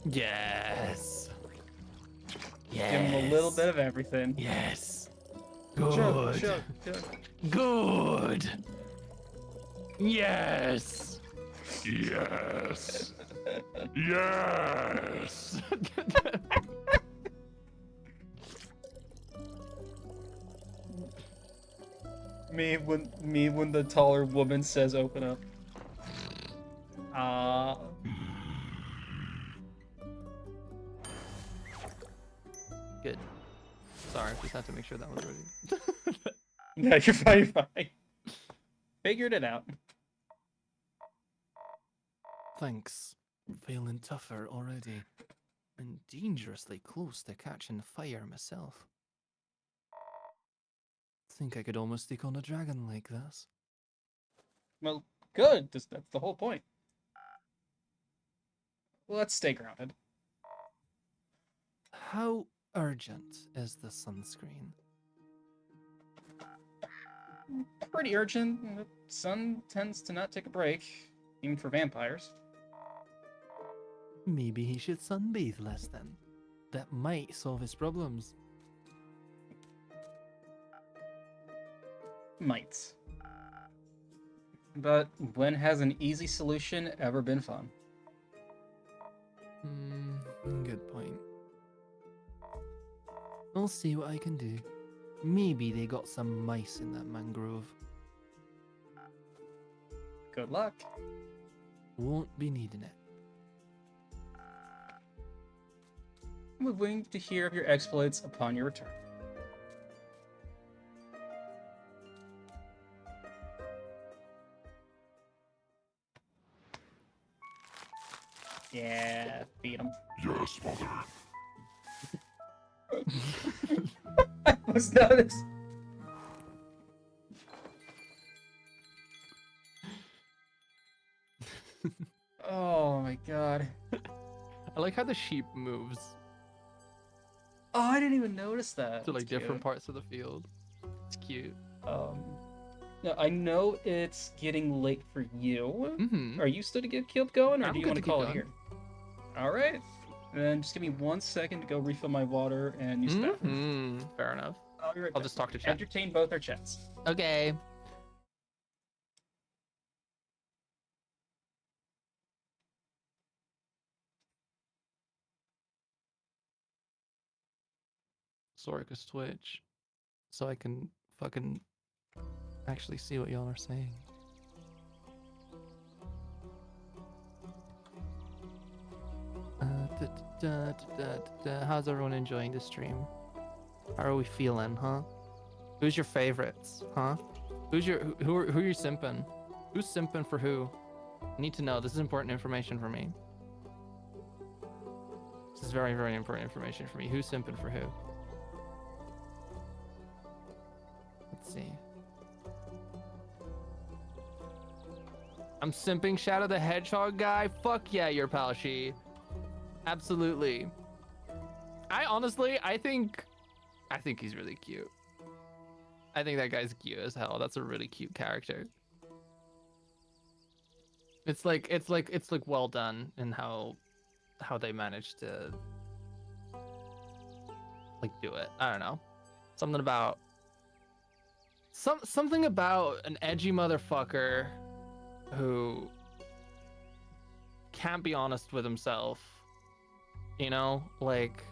Yes. Yes. Give him a little bit of everything. Yes. Chug, Good. chug, chug. Good. Yes. Yes. Yes. Me when the taller woman says open up. Good. Sorry, just had to make sure that was ready. No, you're fine, you're fine. Figured it out. Thanks. Feeling tougher already. And dangerously close to catching fire myself. Think I could almost take on a dragon like this. Well, good. That's the whole point. Let's stay grounded. How urgent is the sunscreen? Pretty urgent. The sun tends to not take a break, even for vampires. Maybe he should sunbathe less then. That might solve his problems. Might. But when has an easy solution ever been fun? Good point. I'll see what I can do. Maybe they got some mice in that mangrove. Good luck. Won't be needing it. I'm waiting to hear of your exploits upon your return. Yeah, beat him. Yes, mother. I was noticed. Oh my god. I like how the sheep moves Oh, I didn't even notice that. to like That's different cute. parts of the field. It's cute. No, I know it's getting late for you. Mm-hmm. Are you still to get killed going, or I'm do you good want to to keep call it going. here? All right. Then just give me 1 second to go refill my water and use the bathroom. Mm-hmm. Fair enough. I'll be right I'll back. just talk to chat. Entertain both our chats. Okay. Sorry, cause Twitch, so I can fucking actually see what y'all are saying. How's everyone enjoying the stream? How are we feeling, huh? Who's your favorites, huh? Who's your who are you simping? Who's simping for who? I need to know. This is important information for me. This is very, very important information for me. Who's simping for who? Let's see. I'm simping Shadow the Hedgehog guy. Fuck yeah, you're Palshi. Absolutely. I think he's really cute. I think that guy's cute as hell. That's a really cute character. It's like well done in how they managed to like do it. I don't know. Something about something about an edgy motherfucker who can't be honest with himself. You know, like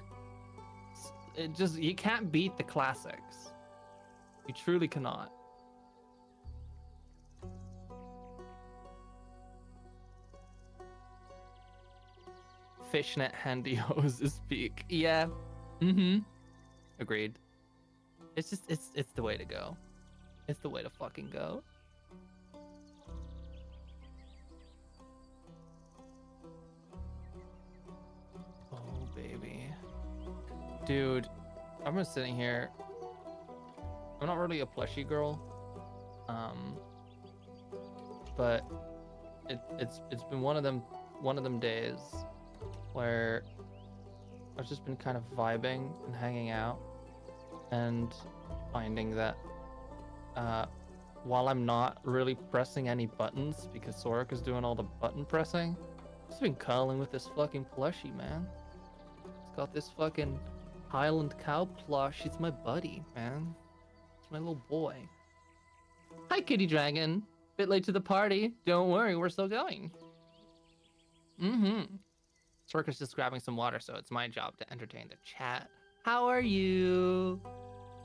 it just you can't beat the classics. You truly cannot. Fishnet handy hose is peak. Yeah. Mm-hmm. Agreed. It's just it's the way to go. It's the way to fucking go. Oh baby. Dude, I'm just sitting here. I'm not really a plushie girl. But it's been one of them days where I've just been kind of vibing and hanging out and finding that while I'm not really pressing any buttons because Sorek is doing all the button pressing, I've just been cuddling with this fucking plushie, man. It's got this fucking Highland cow plush. It's my buddy, man. It's my little boy. Hi, kitty dragon. Bit late to the party. Don't worry, we're still going. Sorek is just grabbing some water, so it's my job to entertain the chat. How are you?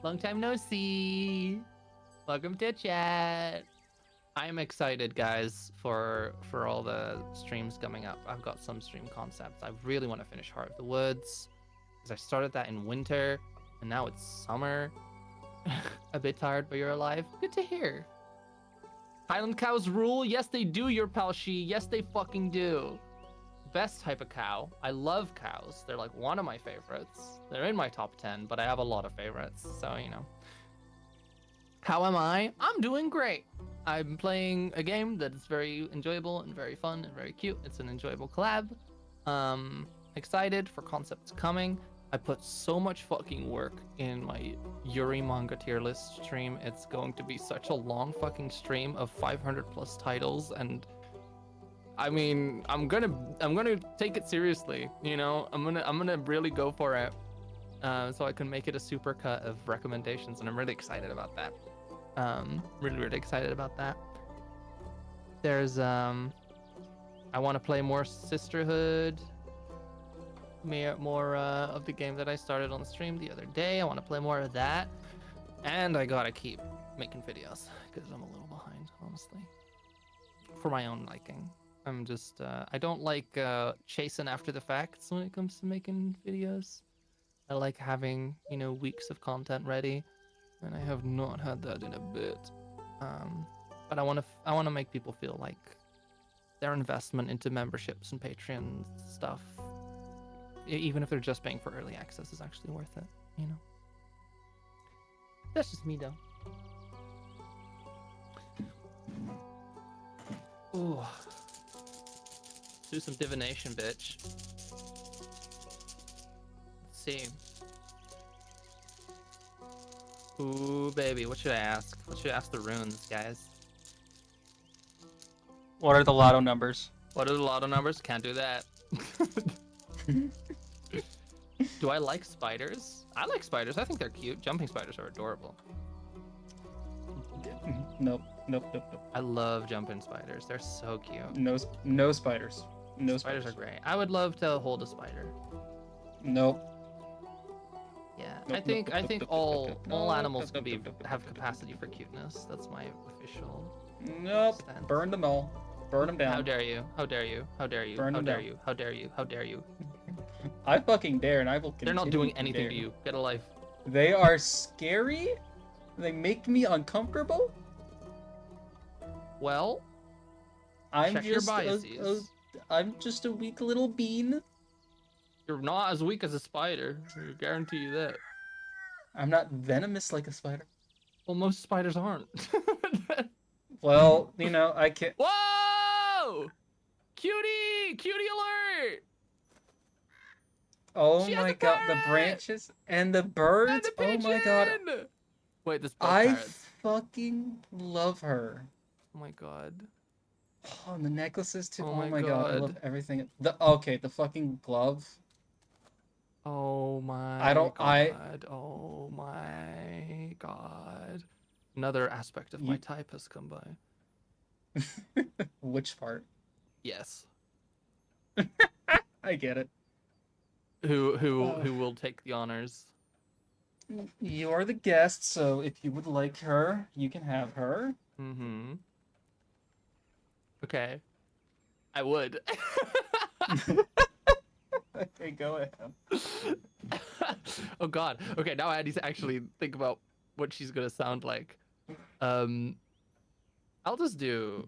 Long time no see. Welcome to chat. I'm excited, guys, for all the streams coming up. I've got some stream concepts. I really want to finish Heart of the Woods, because I started that in winter, and now it's summer. A bit tired, but you're alive. Good to hear. Highland cows rule. Yes, they do, your Palshi. Yes, they fucking do. Best type of cow. I love cows. They're like one of my favorites. They're in my top 10, but I have a lot of favorites, so you know. How am I? I'm doing great. I'm playing a game that is very enjoyable and very fun and very cute. It's an enjoyable collab. Excited for concepts coming. I put so much fucking work in my Yuri manga tier list stream. It's going to be such a long fucking stream of 500 plus titles, and I mean, I'm gonna take it seriously. You know, I'm gonna really go for it, so I can make it a super cut of recommendations, and I'm really excited about that. Really excited about that. There's I want to play more Sisterhood. More of the game that I started on the stream the other day. I want to play more of that, and I gotta keep making videos because I'm a little behind, honestly, for my own liking. I'm just I don't like chasing after the facts when it comes to making videos. I like having, you know, weeks of content ready, and I have not had that in a bit. But I want to make people feel like their investment into memberships and Patreon stuff, even if they're just paying for early access, is actually worth it, you know. That's just me though. Ooh. Do some divination, bitch. Let's see. Ooh, baby, what should I ask? What should I ask the runes, guys? What are the lotto numbers? What are the lotto numbers? Can't do that. Do I like spiders? I like spiders. I think they're cute. Jumping spiders are adorable. Nope. I love jumping spiders. They're so cute. No spiders. No Spiders are great. I would love to hold a spider. Nope. Yeah, Nope, I nope, think nope, all nope, nope, animals nope, can nope, nope, have nope, capacity for cuteness. That's my official. Nope. stance. Burn them all. Burn them down. How dare you? How dare you? How dare you? Burn How them dare down. you? How dare you? How dare you? I fucking dare, and I will continue. They're not doing to anything dare. to you. Get a life. They are scary. They make me uncomfortable. Well, I'm check your just biases. I'm just a weak little bean. You're not as weak as a spider. I guarantee you that. I'm not venomous like a spider. Well, most spiders aren't. Well, you know, I can't. What? Cutie! Cutie alert! Oh She has my a god, the parrot! branches and the And birds. a Oh my god, pigeon! Wait, this both I parrots. fucking love her. Oh my god. Oh, and the necklaces too. Oh Oh my my god, I love god. everything. The fucking glove. Oh my I don't. god. Oh my god. Another aspect of my You. type has come by. Which part? Yes. I get it. Who will take the honors? You're the guest, so if you would like her, you can have her. Mm-hmm. Okay. I would. Okay, go ahead. Oh god. Okay, now I need to actually think about what she's gonna sound like. Um I'll just do.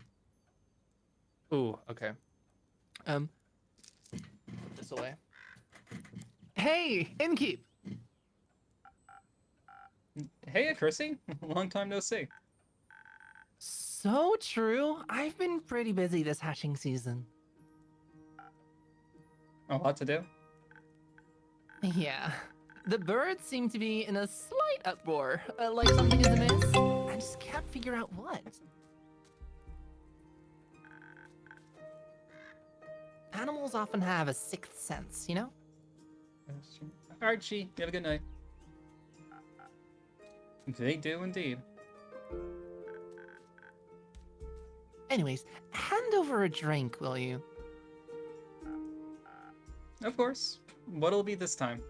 Ooh, okay. Put this away. Hey, Innkeep! Hey, Chrissy. Long time no see. So true. I've been pretty busy this hatching season. A lot to do. Yeah. The birds seem to be in a slight uproar, like something is amiss. I just can't figure out what. Animals often have a sixth sense, you know? Archie, you have a good night. They do indeed. Anyways, hand over a drink, will you? Of course. What'll it be this time?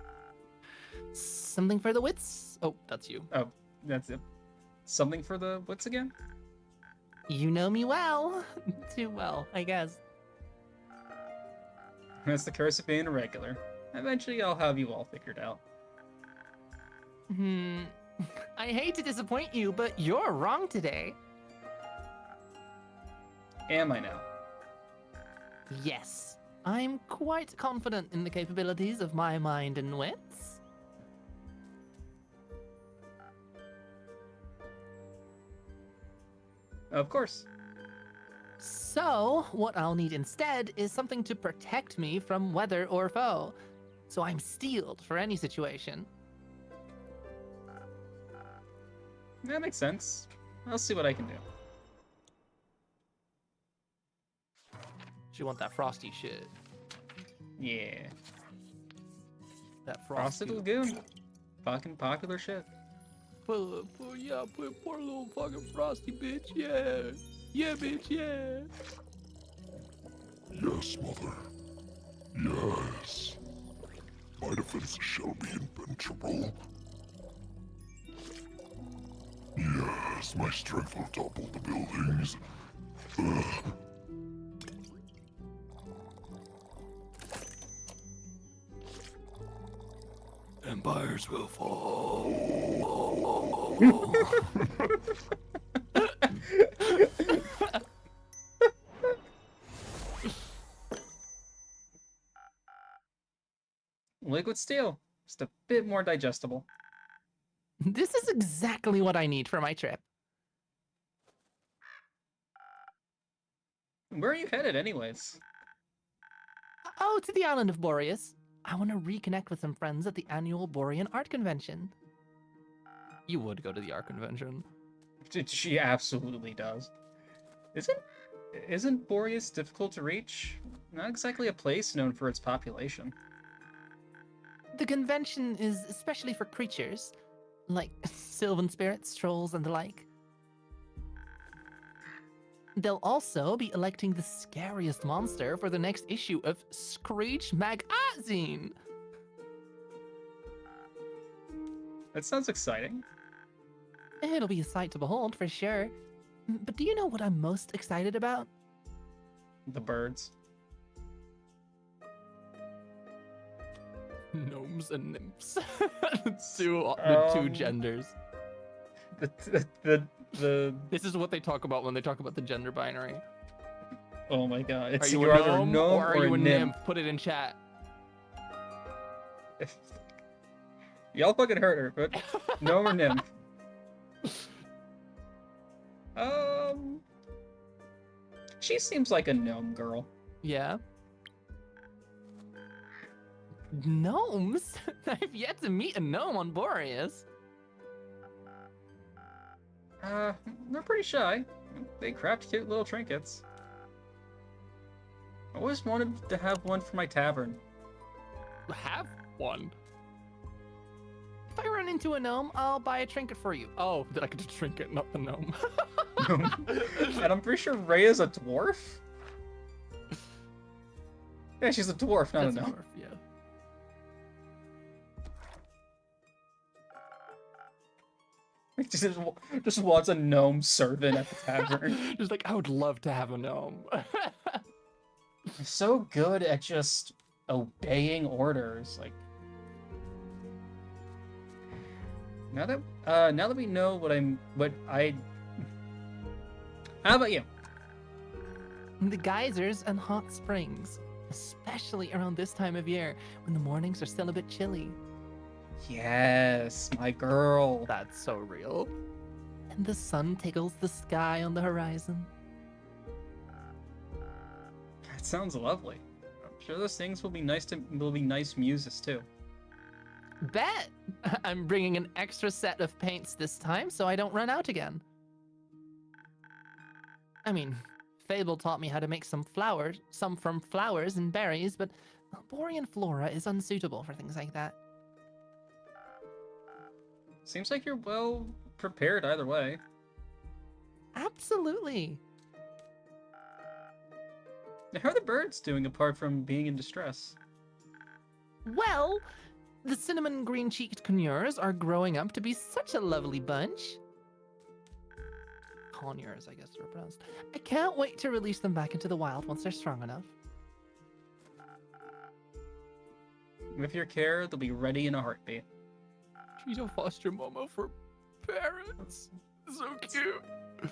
Something for the wits? Oh, that's you. Oh, that's it. Something for the wits again? You know me well. Too well, I guess. That's the curse of being a regular. Eventually, I'll have you all figured out. I hate to disappoint you, but you're wrong today. Am I now? Yes, I'm quite confident in the capabilities of my mind and wits. Of course. So, what I'll need instead is something to protect me from weather or foe, so I'm steeled for any situation. That makes sense. I'll see what I can do. She want that frosty shit. Yeah. That Frosted frosty. Lagoon. Fucking popular shit. Put poor little fucking frosty bitch, yeah. Yeah, bitch, yeah. Yes, mother. Yes. My defenses shall be impenetrable. Yes, my strength will topple the buildings. Ugh. Empires will fall. Liquid steel. Just a bit more digestible. This is exactly what I need for my trip. Where are you headed, anyways? Oh, to the island of Boreas. I want to reconnect with some friends at the annual Borean Art Convention. You would go to the art convention. She absolutely does. Isn't Boreas difficult to reach? Not exactly a place known for its population. The convention is especially for creatures, like sylvan spirits, trolls, and the like. They'll also be electing the scariest monster for the next issue of Screech Magazine. That sounds exciting. It'll be a sight to behold for sure. But do you know what I'm most excited about? The birds. Gnomes and nymphs. the two genders. The This is what they talk about when they talk about the gender binary. oh my god. It's Are you you're a either a gnome gnome or are you a nymph. nymph? Put it in chat. Y'all fucking hurt her, but gnome or nymph. She seems like a gnome girl. Yeah. Gnomes? I've yet to meet a gnome on Boreas. They're pretty shy. They craft cute little trinkets. I always wanted to have one for my tavern. Have one. If I run into a gnome, I'll buy a trinket for you. Oh, did I get a trinket, not the gnome? And I'm pretty sure Rhea's a dwarf? Yeah, she's a dwarf, not That's a gnome. dwarf, yeah. Just wants a gnome servant at the tavern. Just like, I would love to have a gnome. I'm so good at just obeying orders. Like, now that we know how about you? The geysers and hot springs, especially around this time of year when the mornings are still a bit chilly. Yes, my girl. That's so real. And the sun tickles the sky on the horizon. That sounds lovely. I'm sure those things will be nice muses too. Bet! I'm bringing an extra set of paints this time so I don't run out again. I mean, Fable taught me how to make some from flowers and berries, but Borean flora is unsuitable for things like that. Seems like you're well prepared either way. Absolutely. Now, how are the birds doing apart from being in distress? Well, the cinnamon green-cheeked conures are growing up to be such a lovely bunch. Conures, I guess they're pronounced. I can't wait to release them back into the wild once they're strong enough. With your care, they'll be ready in a heartbeat. She's a foster mama for parrots. So cute.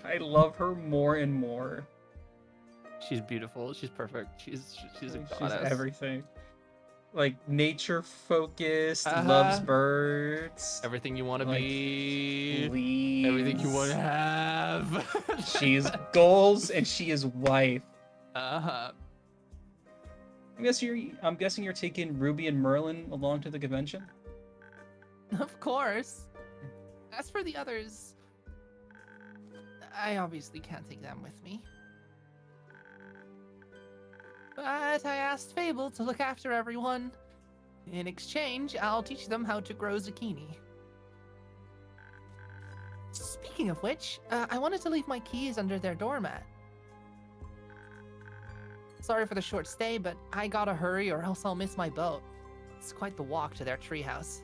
I love her more and more. She's beautiful. She's perfect. She's a She's goddess. everything. Like nature focused, Uh-huh. loves birds. Everything you want to Like, be. Please. Everything you want to have. She's goals and she is wife. Uh-huh. I'm guessing you're taking Ruby and Merlin along to the convention? Of course. As for the others, I obviously can't take them with me. But I asked Fable to look after everyone. In exchange, I'll teach them how to grow zucchini. Speaking of which, I wanted to leave my keys under their doormat. Sorry for the short stay, but I gotta hurry or else I'll miss my boat. It's quite the walk to their treehouse.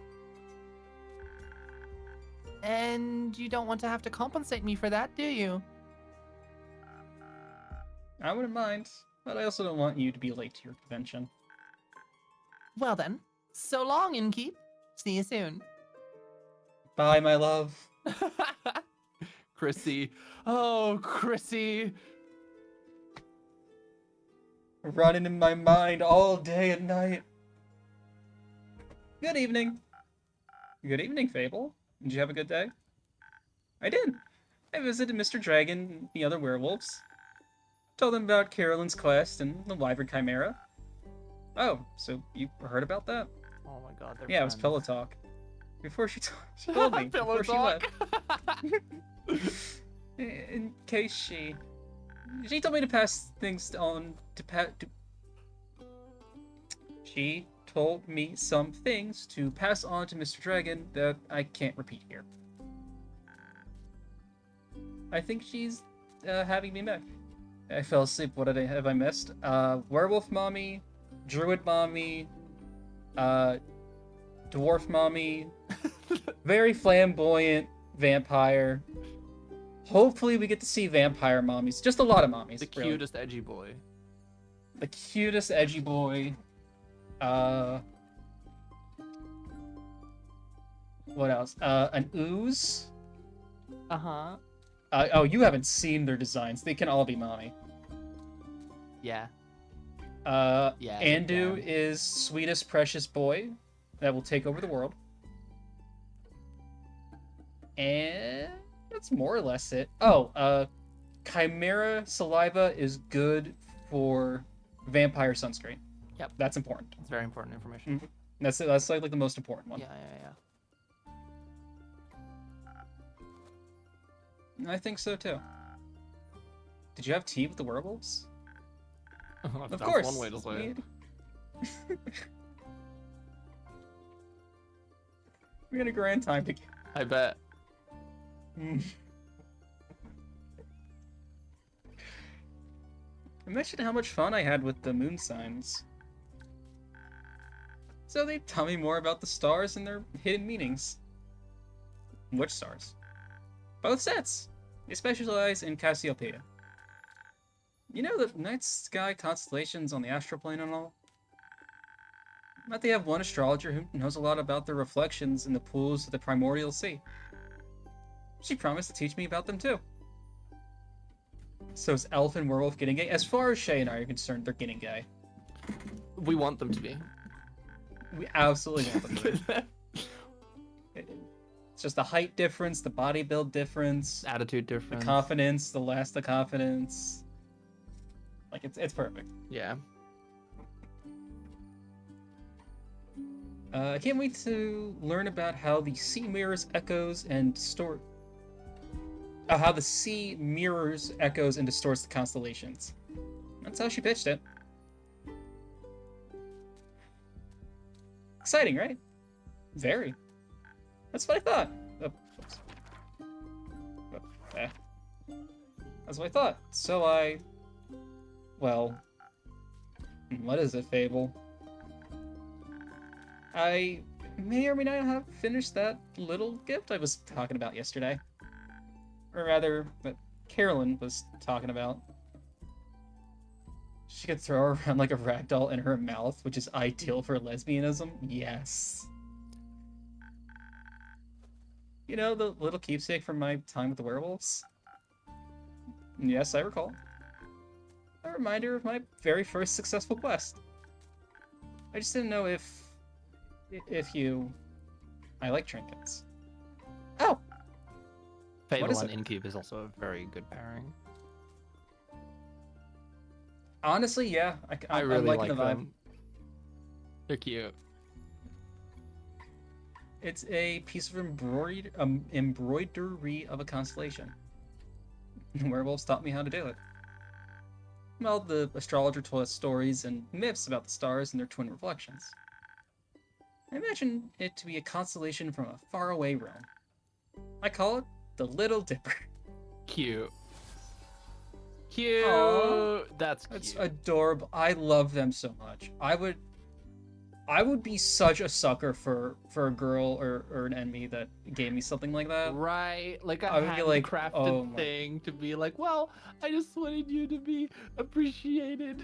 And you don't want to have to compensate me for that, do you? I wouldn't mind, but I also don't want you to be late to your convention. Well then, so long, Innkeep. See you soon. Bye, my love. Chrissy. Oh, Chrissy. Running in my mind all day and night. Good evening. Good evening, Fable. Did you have a good day? I did. I visited Mr. Dragon and the other werewolves. Told them about Carolyn's quest and the Wyvern Chimera. Oh, so you heard about that? Oh my god, they're Yeah, it was friends. Pillow Talk. Before she told me. Pillow before talk. she left. In case she told me to pass things on to she told me some things to pass on to Mr. Dragon that I can't repeat here. I think she's having me back. I fell asleep. What have I missed? Werewolf mommy, druid mommy, dwarf mommy, very flamboyant vampire. Hopefully we get to see vampire mommies. Just a lot of mommies. The really. cutest edgy boy. The cutest edgy boy. What else? An ooze. Uh-huh. Oh, you haven't seen their designs. They can all be mommy. Yeah. Yeah. Yeah, Andu they can. is sweetest precious boy that will take over the world. And that's more or less it. Oh, Chimera saliva is good for vampire sunscreen. Yep. That's important. It's very important information. That's like the most important one. Yeah. I think so too. Did you have tea with the werewolves? Of That's course. one way to say it. We had a grand time together. I bet. Imagine how much fun I had with the moon signs. So they tell me more about the stars and their hidden meanings. Which stars? Both sets. They specialize in Cassiopeia. You know the night sky constellations on the astral plane and all? But they have one astrologer who knows a lot about their reflections in the pools of the primordial sea. She promised to teach me about them too. So is elf and werewolf getting gay? As far as Shay and I are concerned, they're getting gay. We want them to be. We absolutely want them to be. It's just the height difference, the body build difference, Attitude the difference. confidence, the last of confidence. Like it's perfect. Yeah. I can't wait to learn about how the sea mirrors echoes and distort. How the sea mirrors echoes and distorts the constellations. That's how she pitched it. Exciting, right? Very. That's what I thought. Oops. That's what I thought. So well, what is it, Fable? I may or may not have finished that little gift I was talking about yesterday. Or rather, that Carolyn was talking about. She could throw her around like a ragdoll in her mouth, which is ideal for lesbianism. Yes. You know, the little keepsake from my time with the werewolves? Yes, I recall. A reminder of my very first successful quest. I just didn't know if I like trinkets. Oh! What Fable is and it? Incube is also a very good pairing. Honestly, yeah. I I'm really liking like the vibe. them. They're cute. It's a piece of embroidery of a constellation. Werewolves taught me how to do it. Well, the astrologer told us stories and myths about the stars and their twin reflections. I imagine it to be a constellation from a faraway realm. I call it the Little Dipper. Cute. Cute. Aw. That's cute. That's adorable. I love them so much. I would be such a sucker for a girl or an enemy that gave me something like that. Right, like a I would be like, handcrafted oh my- thing to be like, well, I just wanted you to be appreciated.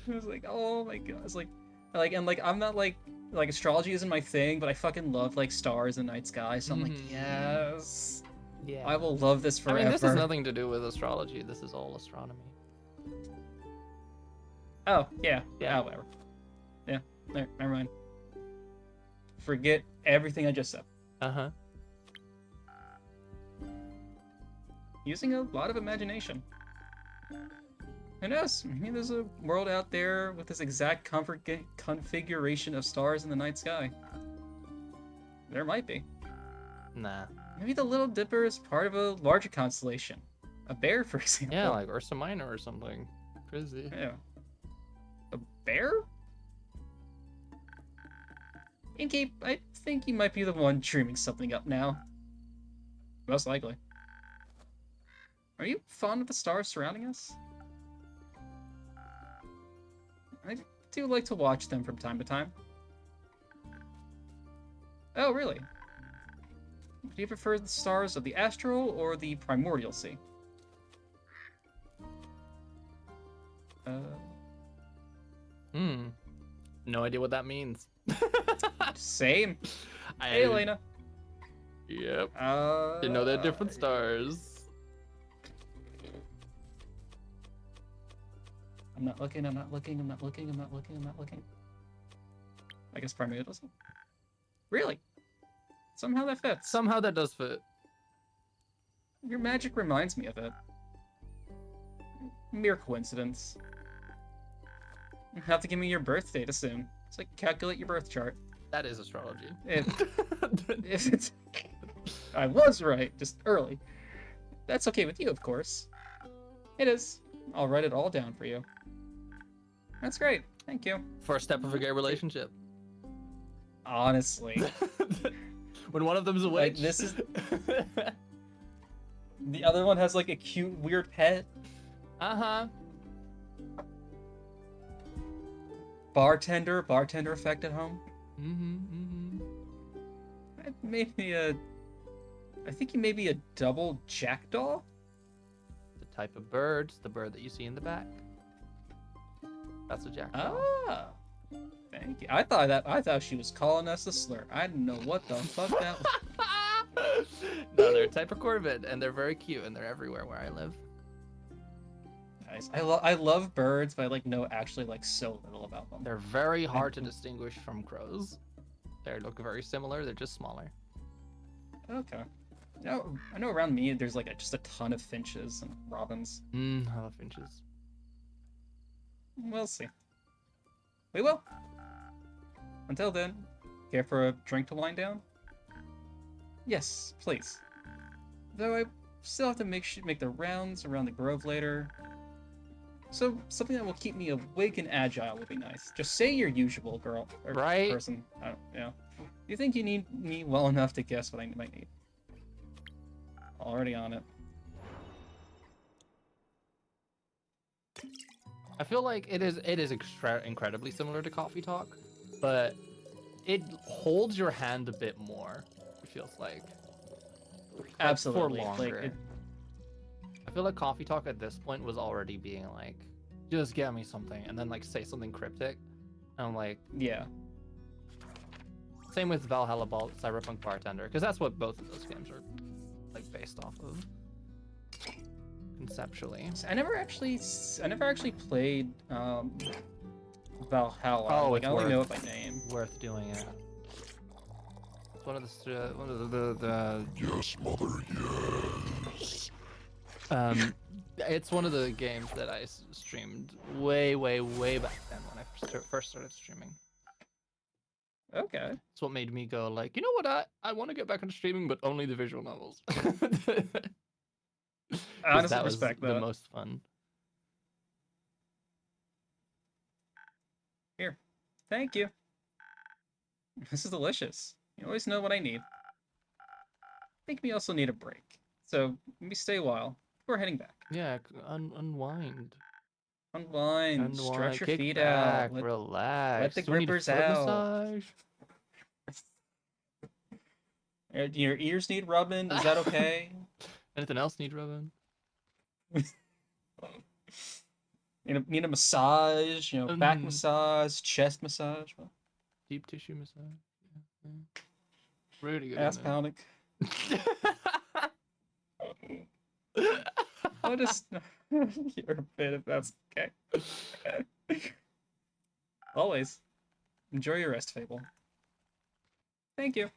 It was like, oh my god. It's like and like I'm not like astrology isn't my thing, but I fucking love like stars and night sky, so I'm like, Mhm. yes. Yeah. I will love this I forever. mean, this has nothing to do with astrology. This is all astronomy. Oh, yeah. Yeah. Oh, whatever. Yeah. There, never mind. Forget everything I just said. Uh-huh. Using a lot of imagination. Who knows? Maybe there's a world out there with this exact configuration of stars in the night sky. There might be. Nah. Maybe the Little Dipper is part of a larger constellation. A bear, for example. Yeah, like Ursa Minor or something. Crazy. Yeah. A bear? Inky, I think you might be the one dreaming something up now. Most likely. Are you fond of the stars surrounding us? I do like to watch them from time to time. Oh, really? Do you prefer the stars of the astral or the primordial sea? No idea what that means. Same. I, Hey, Elena. Yep. Didn't know they're different stars. I'm not looking, I'm not looking, I'm not looking, I'm not looking, I'm not looking. I guess primordial doesn't. Really? Somehow that fits. Somehow that does fit. Your magic reminds me of it. mere coincidence. You have to give me your birth data soon, so I can calculate your birth chart. That is astrology. If it's, I was right, just early. That's okay with you, of course. It is. I'll write it all down for you. That's great. Thank you. First step of a gay relationship. Honestly, When one of them's a like, witch. this is the other one has like a cute, weird pet. Uh-huh. Bartender effect at home. Mm-hmm. Maybe a. I think he may be a double jackdaw. The type of bird, the bird that you see in the back. That's a jackdaw. Ah, thank you. I thought she was calling us a slur. I didn't know what the fuck that was. No, they're a type of corvid, and they're very cute, and they're everywhere where I live. Nice. I love birds, but I know actually so little about them. They're very hard to distinguish from crows. They look very similar. They're just smaller. Okay. I know around me there's just a ton of finches and robins. I love finches. We'll see. We will. Until then, care for a drink to wind down? Yes, please. Though I still have to make the rounds around the grove later. So something that will keep me awake and agile would be nice. Just say your usual, girl or Right? person. I don't, yeah. Do you think you need me well enough to guess what I might need? Already on it. I feel like it is incredibly similar to Coffee Talk, but it holds your hand a bit more. It feels like. Absolutely. For longer. I feel like Coffee Talk at this point was already being like, just get me something, and then say something cryptic. And I'm like, yeah. Same with Valhalla Cyberpunk Bartender, because that's what both of those games are based off of conceptually. I never actually played Valhalla. Oh, I it's only know it by name. Worth doing it. It's one of the Yes, mother, yes. it's one of the games that I streamed way back then when I first started streaming. Okay. It's what made me go you know what, I want to get back into streaming, but only the visual novels. I honestly that was respect the that. most fun. Here. Thank you. This is delicious. You always know what I need. I think we also need a break. So maybe stay a while before heading back. Yeah, unwind. Unwind. Stretch your kick feet back, out. relax. let the Do you need a grippers foot out. massage? Your ears need rubbing. Is that okay? Anything else need rubbing? Need a massage, back Mm. massage, chest massage, Deep tissue massage. Yeah. Really good. ass isn't pounding. it? I'll just you're a bit if that's okay. Always. Enjoy your rest, Fable. Thank you.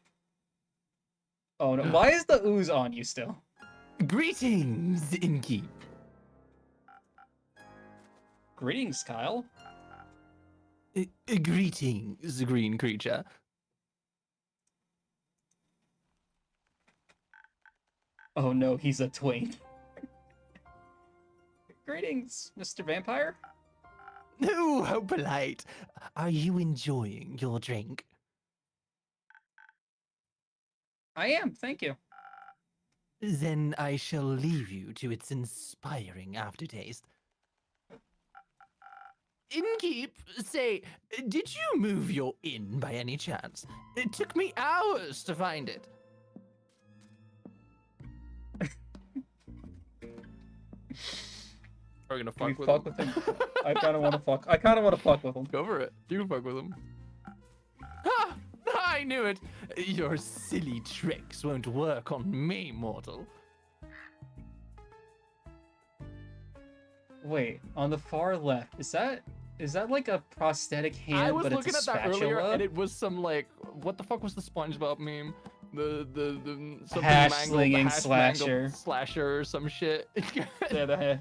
Oh no, why is the ooze on you still? Greetings, Inkeep. Greetings, Kyle. Greetings, green creature. Oh no, he's a twain. Greetings, Mr. Vampire. Oh, how polite. Are you enjoying your drink? I am, thank you. Then I shall leave you to its inspiring aftertaste. Innkeep, say, did you move your inn by any chance? It took me hours to find it. Are we gonna Can we fuck with fuck him? with him? I kind of want to fuck with him. Go for it. You can fuck with him. Ha! I knew it. Your silly tricks won't work on me, mortal. Wait, on the far left, is that like a prosthetic hand, I was but it's looking a at that spatula? earlier, and it was some what the fuck was the SpongeBob meme? The something Hash mangled, slinging hash mangled slasher. slasher or some shit. Yeah,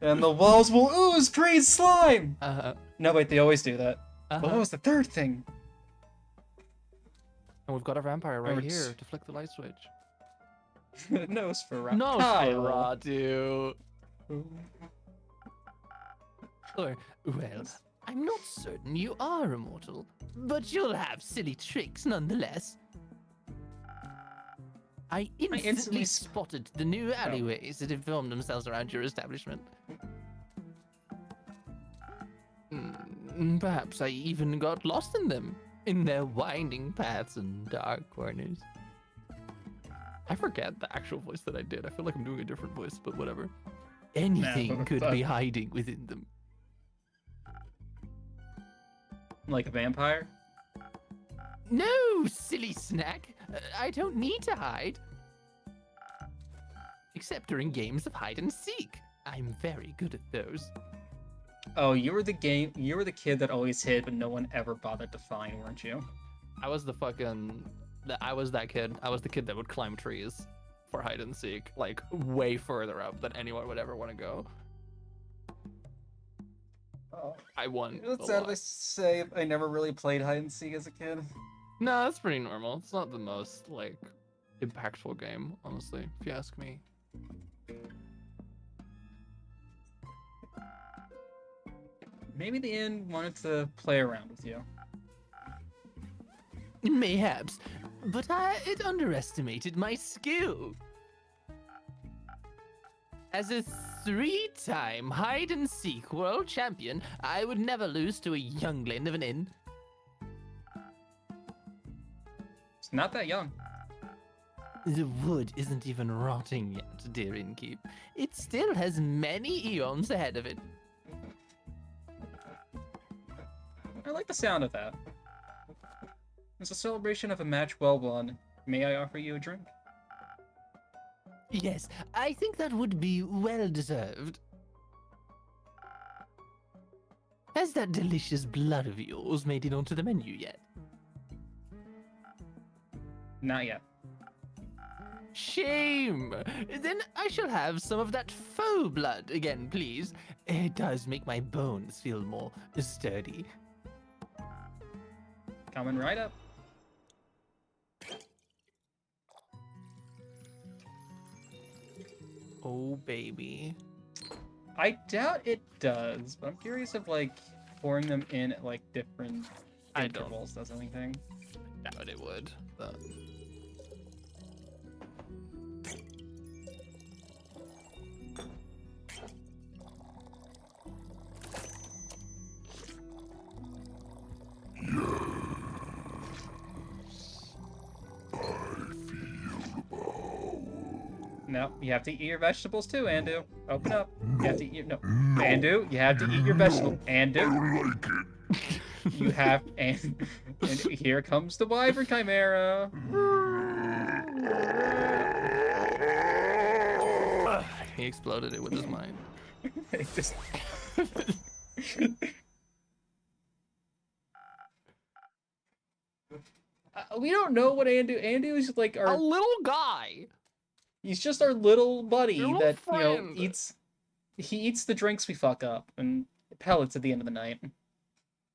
And the walls will ooze green slime! And No, wait, they always do that. But what was the third thing? we've got a vampire right Remember here to flick the light switch. Nosferatu. Nosferatu. Or, well, I'm not certain you are immortal, but you'll have silly tricks nonetheless. I instantly instantly spotted the new alleyways that have formed themselves around your establishment. Perhaps I even got lost in them, in their winding paths and dark corners. I forget the actual voice that I did. I feel like I'm doing a different voice, but whatever. Anything could be hiding within them. Like a vampire? No, silly snack. I don't need to hide. Except during games of hide and seek. I'm very good at those. Oh, you were the kid that always hid, but no one ever bothered to find, weren't you? I was I was that kid. I was the kid that would climb trees for hide and seek, like way further up than anyone would ever want to go. Oh. I won. It's sad to say I never really played hide and seek as a kid. No, that's pretty normal. It's not the most, like, impactful game, honestly, if you ask me. Maybe the inn wanted to play around with you. Mayhaps, but it underestimated my skill. As a 3-time hide-and-seek world champion, I would never lose to a youngling of an inn. It's not that young. The wood isn't even rotting yet, dear innkeep. It still has many eons ahead of it. I like the sound of that. As a celebration of a match well won, may I offer you a drink? Yes, I think that would be well deserved. Has that delicious blood of yours made it onto the menu yet? Not yet. Shame! Then I shall have some of that faux blood again, please. It does make my bones feel more sturdy. Coming right up. Oh, baby. I doubt it does, but I'm curious if, like, pouring them in at, like, different I don't intervals does anything. doubt it would, but... No, you have to eat your vegetables too, Andu. Open up. You have to eat no. Andu, you have to eat your vegetables. Andu, Like it. you have and here comes the wyvern chimera. He exploded it with his mind. It just- we don't know what Andu is like A our little guy! he's just our little buddy Your little that, you know, friend. he eats the drinks we fuck up and pellets at the end of the night.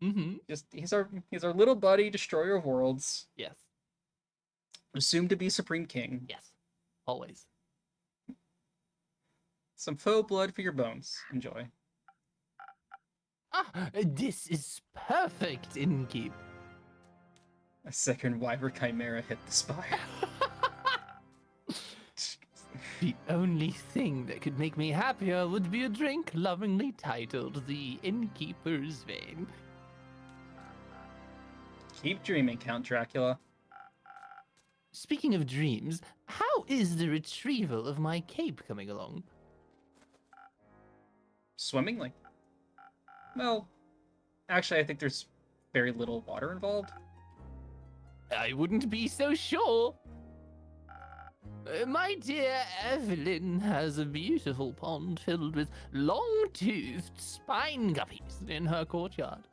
Mm-hmm. Just he's our little buddy, destroyer of worlds, Yes. assumed to be supreme king. Yes. Always. Some faux blood for your bones. Enjoy. Ah, this is perfect, innkeep. A second wyvern chimera hit the spire. The only thing that could make me happier would be a drink lovingly titled the Innkeeper's Vein. Keep dreaming, Count Dracula. Speaking of dreams, how is the retrieval of my cape coming along? Swimmingly. Well, actually, I think there's very little water involved. I wouldn't be so sure. My dear Evelyn has a beautiful pond filled with long-toothed spine guppies in her courtyard.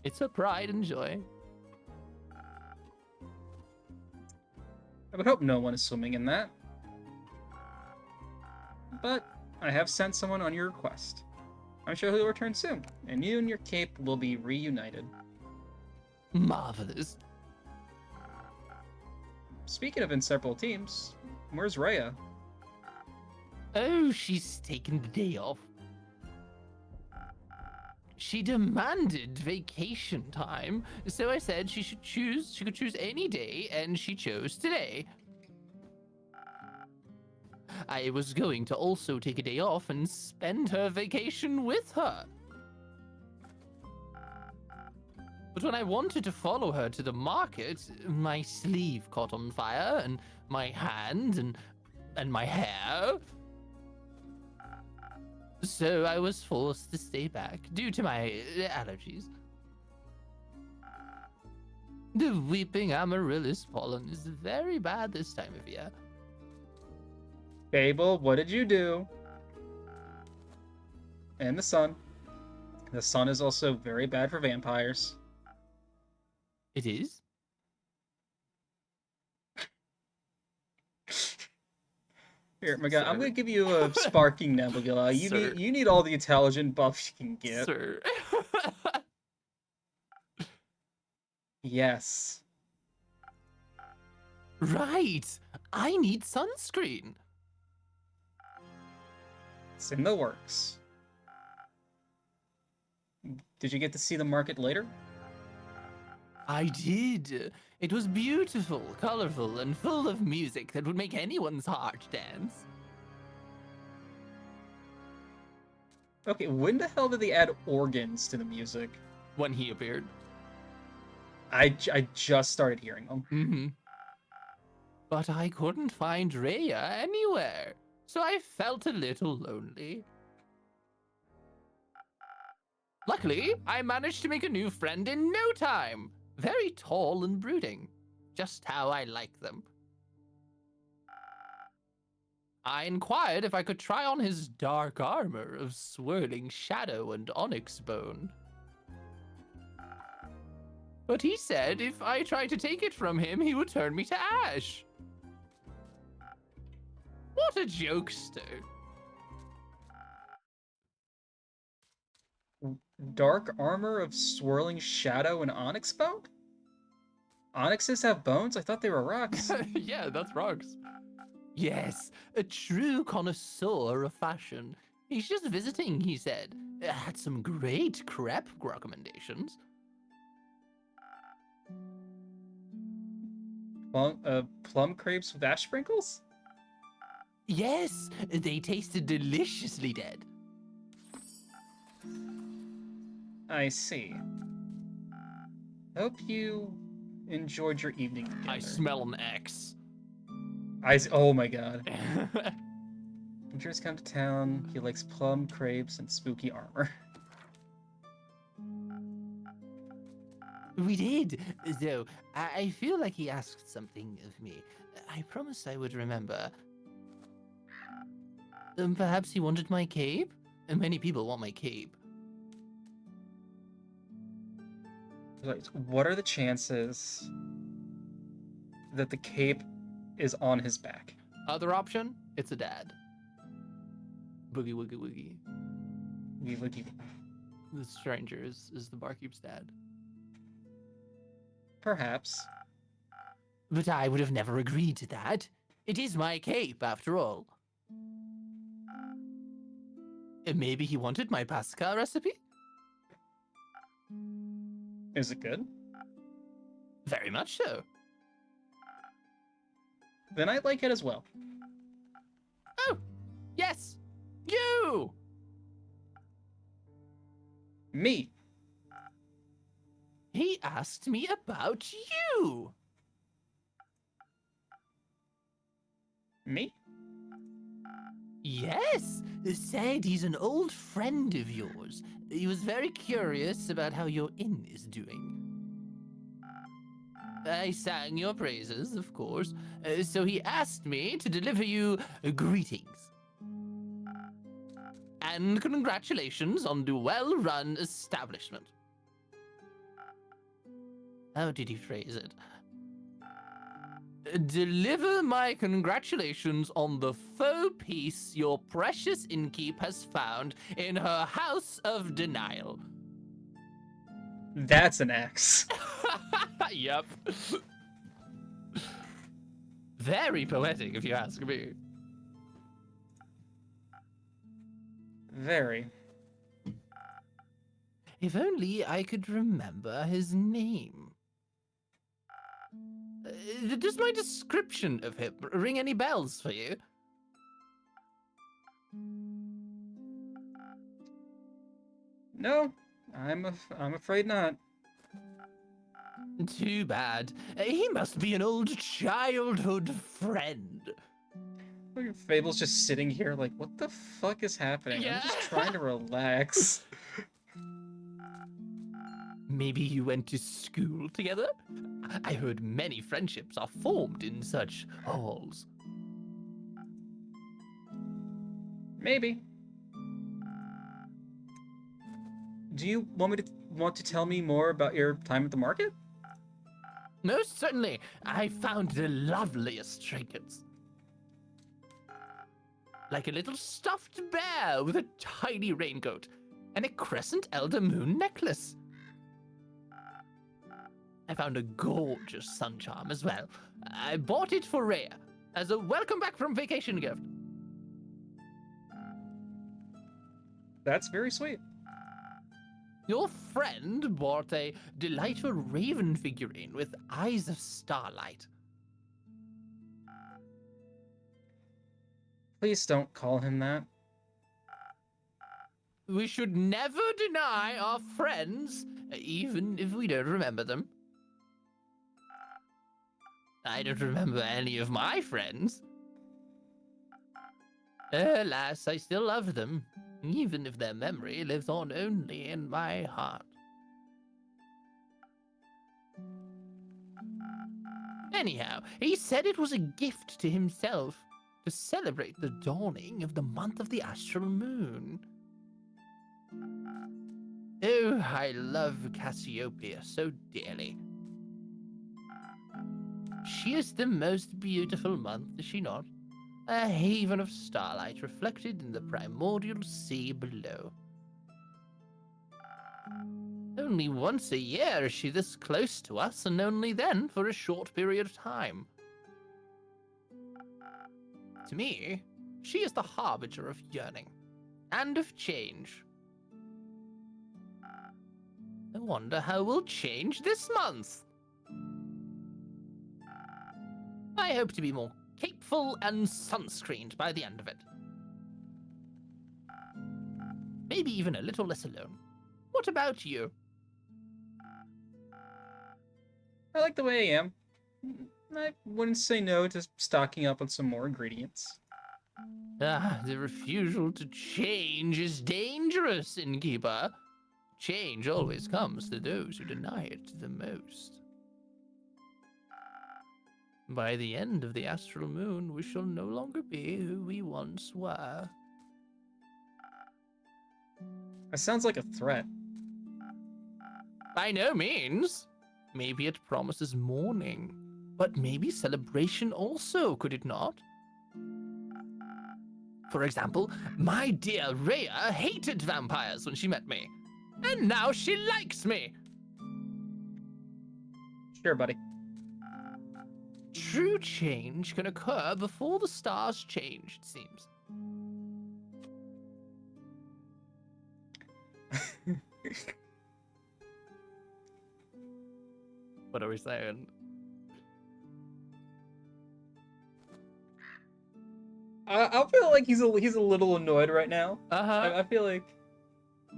It's her pride and joy. I would hope no one is swimming in that. But I have sent someone on your request. I'm sure he'll return soon, and you and your cape will be reunited. Marvelous. Speaking of inseparable teams, where's Rhea? Oh, she's taken the day off. She demanded vacation time, so I said she could choose any day, and she chose today. I was going to also take a day off and spend her vacation with her. But when I wanted to follow her to the market, my sleeve caught on fire, and my hand, and my hair. So I was forced to stay back due to my allergies. The weeping amaryllis pollen is very bad this time of year. Babel, what did you do? And the sun. The sun is also very bad for vampires. It is? Here, my God, I'm Sir. gonna give you a sparking nebula. Sir. You need all the intelligent buffs you can get. Sir. Yes. Right. I need sunscreen. It's in the works. Did you get to see the market later? I did. It was beautiful, colorful, and full of music that would make anyone's heart dance. Okay, when the hell did they add organs to the music? When he appeared. I just started hearing them. Mm-hmm. But I couldn't find Rhea anywhere, so I felt a little lonely. Luckily, I managed to make a new friend in no time. Very tall and brooding. Just how I like them. I inquired if I could try on his dark armor of swirling shadow and onyx bone. But he said if I tried to take it from him, he would turn me to ash. What a jokester. Dark armor of swirling shadow and onyx bone? Onyxes have bones? I thought they were rocks. Yeah, that's rocks. Yes, a true connoisseur of fashion. He's just visiting, he said. Had some great crepe recommendations. Plum crepes with ash sprinkles? Yes, they tasted deliciously dead. I see. Hope you enjoyed your evening together. I smell an X. Oh my God. Andrew's come to town. He likes plum crepes and spooky armor. We did, though I feel like he asked something of me. I promised I would remember. Perhaps he wanted my cape? Many people want my cape. What are the chances that the cape is on his back? Other option? It's a dad. Boogie woogie woogie. The stranger is the barkeep's dad. Perhaps. But I would have never agreed to that. It is my cape, after all. Maybe he wanted my Pascal recipe? Is it good? Very much so. Then I'd like it as well. Oh, yes! You! Me. He asked me about you! Me? Yes, said he's an old friend of yours. He was very curious about how your inn is doing. I sang your praises, of course, so he asked me to deliver you greetings. And congratulations on the well-run establishment. How did he phrase it? Deliver my congratulations on the faux piece your precious innkeep has found in her house of denial. That's an axe. Yep. Very poetic, if you ask me. Very. If only I could remember his name. Does my description of him ring any bells for you? No, I'm afraid not. Too bad. He must be an old childhood friend. Look at Fable's just sitting here like, what the fuck is happening? Yeah. I'm just trying to relax. Maybe you went to school together? I heard many friendships are formed in such halls. Maybe. Do you want to tell me more about your time at the market? Most certainly, I found the loveliest trinkets. Like a little stuffed bear with a tiny raincoat and a crescent elder moon necklace. I found a gorgeous sun charm as well. I bought it for Rhea as a welcome back from vacation gift. That's very sweet. Your friend bought a delightful raven figurine with eyes of starlight. Please don't call him that. We should never deny our friends, even if we don't remember them. I don't remember any of my friends. Alas, I still love them, even if their memory lives on only in my heart. Anyhow, he said it was a gift to himself to celebrate the dawning of the month of the astral moon. Oh, I love Cassiopeia so dearly. She is the most beautiful month, is she not? A haven of starlight reflected in the primordial sea below. Only once a year is she this close to us, and only then for a short period of time. To me, she is the harbinger of yearning, and of change. I wonder how we'll change this month. I hope to be more capeful and sunscreened by the end of it. Maybe even a little less alone. What about you? I like the way I am. I wouldn't say no to stocking up on some more ingredients. Ah, the refusal to change is dangerous, innkeeper. Change always comes to those who deny it the most. By the end of the astral moon, we shall no longer be who we once were. That sounds like a threat. By no means. Maybe it promises mourning, but maybe celebration also, could it not? For example, my dear Rhea hated vampires when she met me, and now she likes me. Sure, buddy. True change can occur before the stars change, it seems. What are we saying? I feel like he's a little annoyed right now. Uh-huh. I feel like,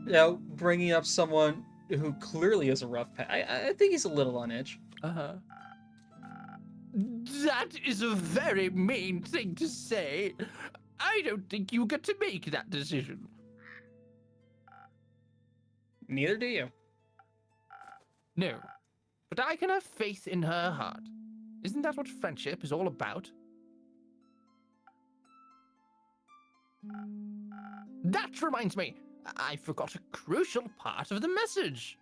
you know, bringing up someone who clearly has a rough patch. I think he's a little on edge. Uh-huh. That is a very mean thing to say. I don't think you get to make that decision. Neither do you. No, but I can have faith in her heart. Isn't that what friendship is all about? That reminds me, I forgot a crucial part of the message.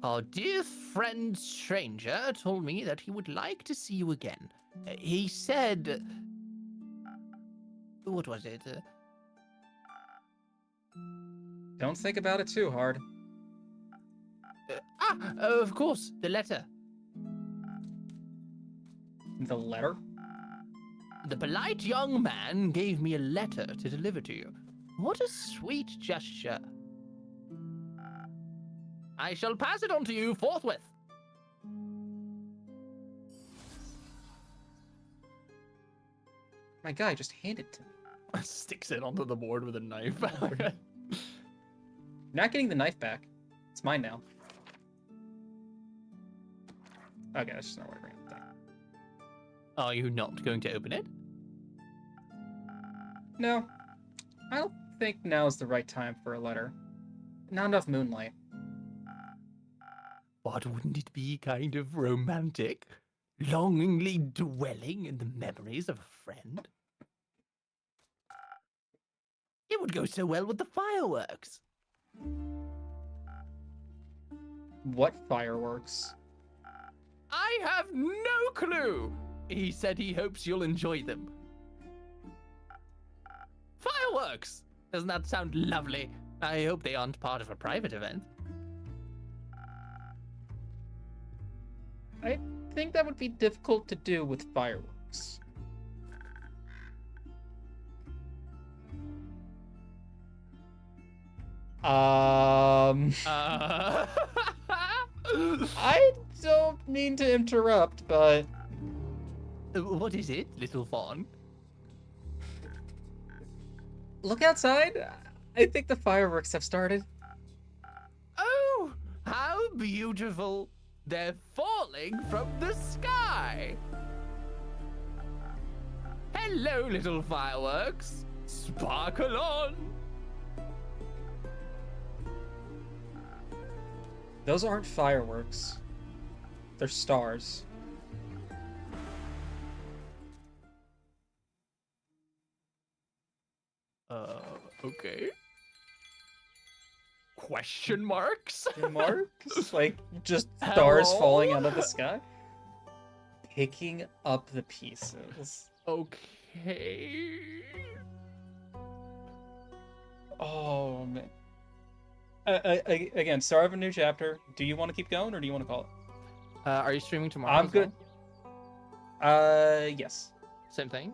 Our dear friend stranger told me that he would like to see you again. He said... What was it? Don't think about it too hard. Of course, the letter. The letter? The polite young man gave me a letter to deliver to you. What a sweet gesture. I shall pass it on to you forthwith. My guy just handed it to me. Sticks it onto the board with a knife. You're not getting the knife back. It's mine now. Okay, that's just not what I ran. Are you not going to open it? No. I don't think now is the right time for a letter. Not enough moonlight. But wouldn't it be kind of romantic? Longingly dwelling in the memories of a friend? It would go so well with the fireworks. What fireworks? I have no clue. He said he hopes you'll enjoy them. Fireworks! Doesn't that sound lovely? I hope they aren't part of a private event. I think that would be difficult to do with fireworks. I don't mean to interrupt, but What is it, little fawn? look outside. I think the fireworks have started. Oh, how beautiful! They're falling from the sky! Hello, little fireworks! Sparkle on! Those aren't fireworks. They're stars. Okay. Question marks? Marks? Like, just stars Hello? falling out of the sky? Picking up the pieces. Okay. Oh, man. Again, start of a new chapter. Do you want to keep going, or do you want to call it? Are you streaming tomorrow? I'm as good. well? Yes. Same thing.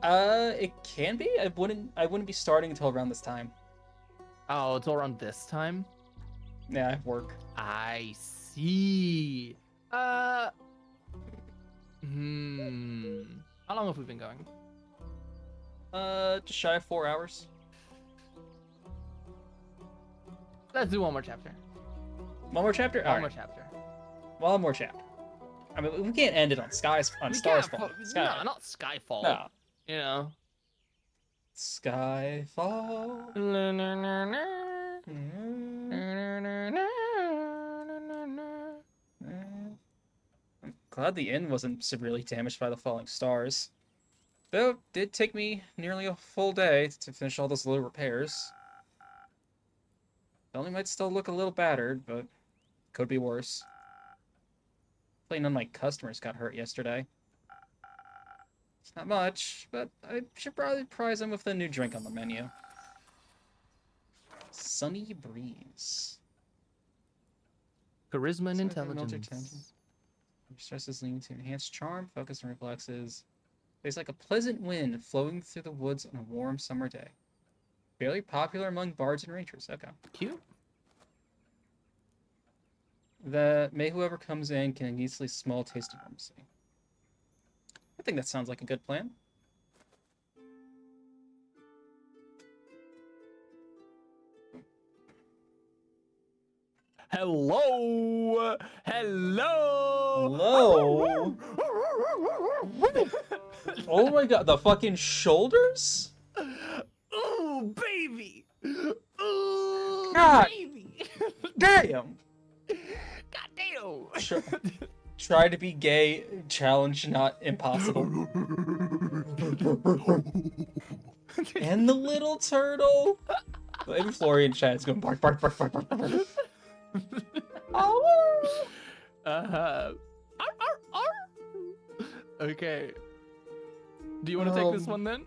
It can be. I wouldn't be starting until around this time. Oh, it's all around this time. Yeah, I have work. I see. How long have we been going? Just shy of 4 hours. Let's do one more chapter. One more chapter. One more chapter. One more chapter. I mean, we can't end it on stars We falling. can't from the sky. No, not Skyfall. No. You know. Skyfall. I'm glad the inn wasn't severely damaged by the falling stars. Though it did take me nearly a full day to finish all those little repairs. The building might still look a little battered, but could be worse. Hopefully none of my customers got hurt yesterday. It's not much, but I should probably prize them with a new drink on the menu. Sunny Breeze. Charisma and So I can melt your intelligence. tension. Stresses leading to enhanced charm, focus, and reflexes. There's like a pleasant wind flowing through the woods on a warm summer day. Fairly popular among bards and rangers. Okay. Cute. May whoever comes in can easily smell a taste of mercy. I think that sounds like a good plan. Hello. Hello. Oh my god, the fucking shoulders? Ooh, baby. Ooh, God. baby. Damn. Goddamn. Try to be gay, challenge not impossible. And the little turtle. Maybe Florian chat is going bark, bark, bark, bark, bark, bark. Oh! Arr, arr, arr. Okay. Do you want to take this one then?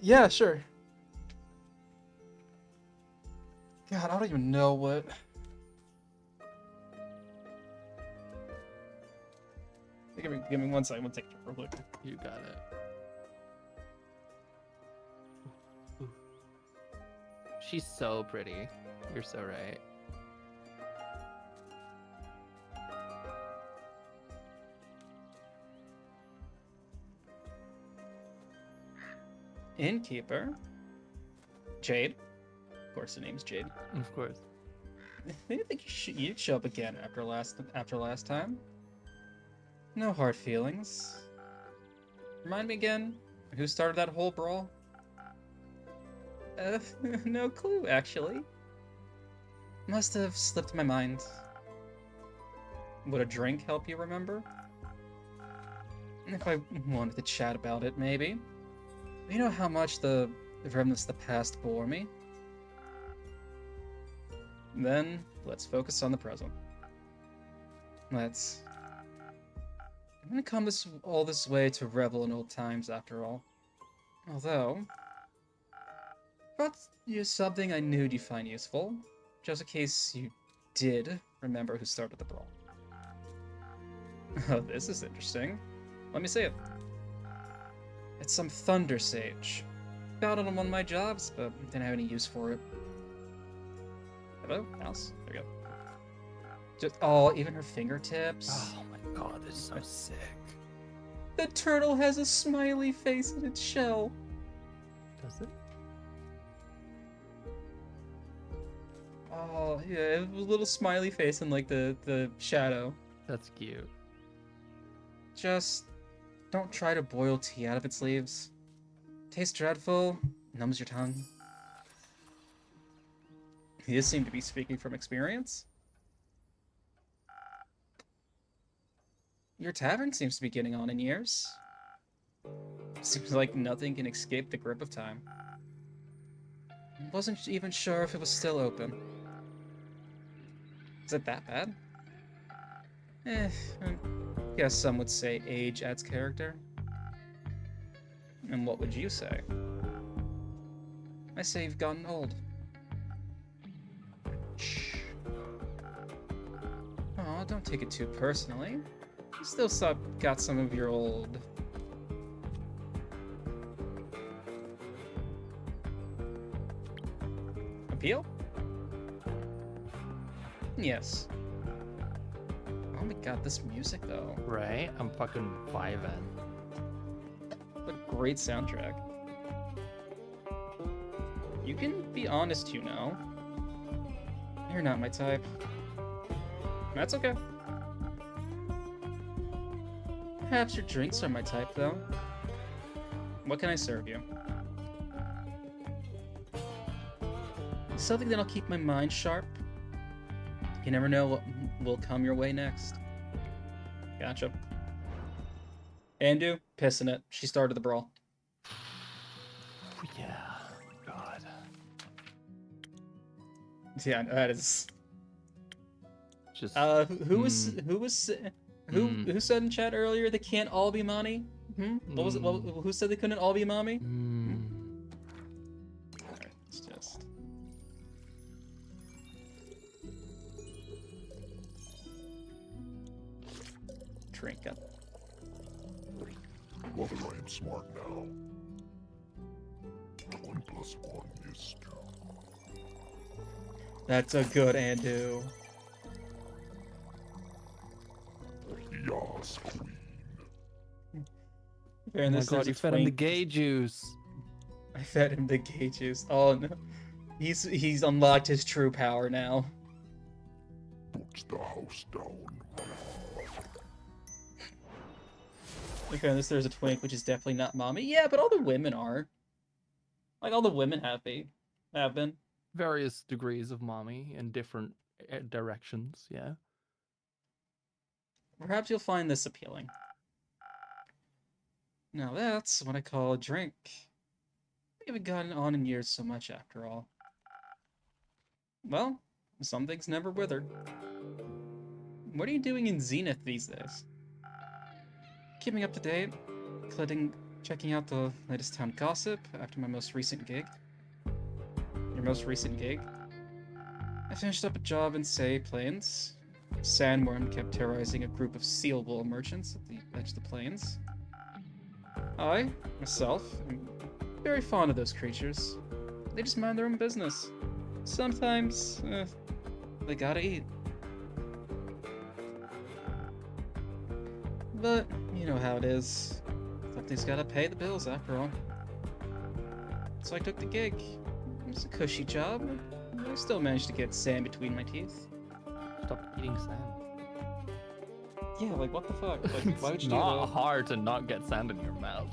Yeah, sure. God, I don't even know what. Give me 1 second. One second, real quick. You got it. Ooh. She's so pretty. You're so right. Innkeeper. Jade. Of course, the name's Jade. Of course. I think you'd show up again after last time. No hard feelings. Remind me again, who started that whole brawl? No clue, actually. Must have slipped my mind. Would a drink help you remember? If I wanted to chat about it, maybe. You know how much the remnants of the past bore me? Then, let's focus on the present. Let's... I'm gonna come all this way to revel in old times, after all. Although... brought you something I knew you'd find useful, just in case you did remember who started the brawl. Oh, this is interesting. Let me see it. It's some Thunder Sage. Found it on one of my jobs, but didn't have any use for it. Hello? Mouse? There you go. Just, oh, even her fingertips. Oh my god, this is so sick. The turtle has a smiley face in its shell. Does it? Oh, yeah, it was a little smiley face in like the shadow. That's cute. Just don't try to boil tea out of its leaves. Tastes dreadful, numbs your tongue. You seem to be speaking from experience. Your tavern seems to be getting on in years. Seems like nothing can escape the grip of time. Wasn't even sure if it was still open. Is it that bad? I guess some would say age adds character. And what would you say? I say you've gotten old. Shh. Oh, don't take it too personally. You still got some of your old... appeal? Yes. Oh my god, this music though. Right? I'm fucking vibing. What a great soundtrack. You can be honest, you know. You're not my type. That's okay. Perhaps your drinks are my type, though. What can I serve you? Something that'll keep my mind sharp. You never know what will come your way next. Gotcha. Andu, pissing it. She started the brawl. Yeah. God. Yeah, that is. Just. Who said in chat earlier they can't all be mommy? What was it? Who said they couldn't all be mommy? Alright, let's just. Drink up. Whether I am smart now. 1 plus 1 is 2. That's a good Andu. Yas, queen. Oh my god, you fed him the gay juice. I fed him the gay juice. Oh no. He's unlocked his true power now. Puts the house down. In fairness, there's a twink, which is definitely not mommy. Yeah, but all the women are. Like, all the women have been. Various degrees of mommy in different directions, yeah. Perhaps you'll find this appealing. Now that's what I call a drink. We haven't gotten on in years so much after all. Well, some things never wither. What are you doing in Zenith these days? Keeping up to date, checking out the latest town gossip after my most recent gig. Your most recent gig? I finished up a job in Say Plains. Sandworm kept terrorizing a group of seal wool merchants at the edge of the plains. I, myself, am very fond of those creatures. They just mind their own business. Sometimes, they gotta eat. But, you know how it is. Something's gotta pay the bills after all. So I took the gig. It was a cushy job, but I still managed to get sand between my teeth. Stop eating sand. Yeah, like what the fuck? Like, why would It's you not do hard to not get sand in your mouth.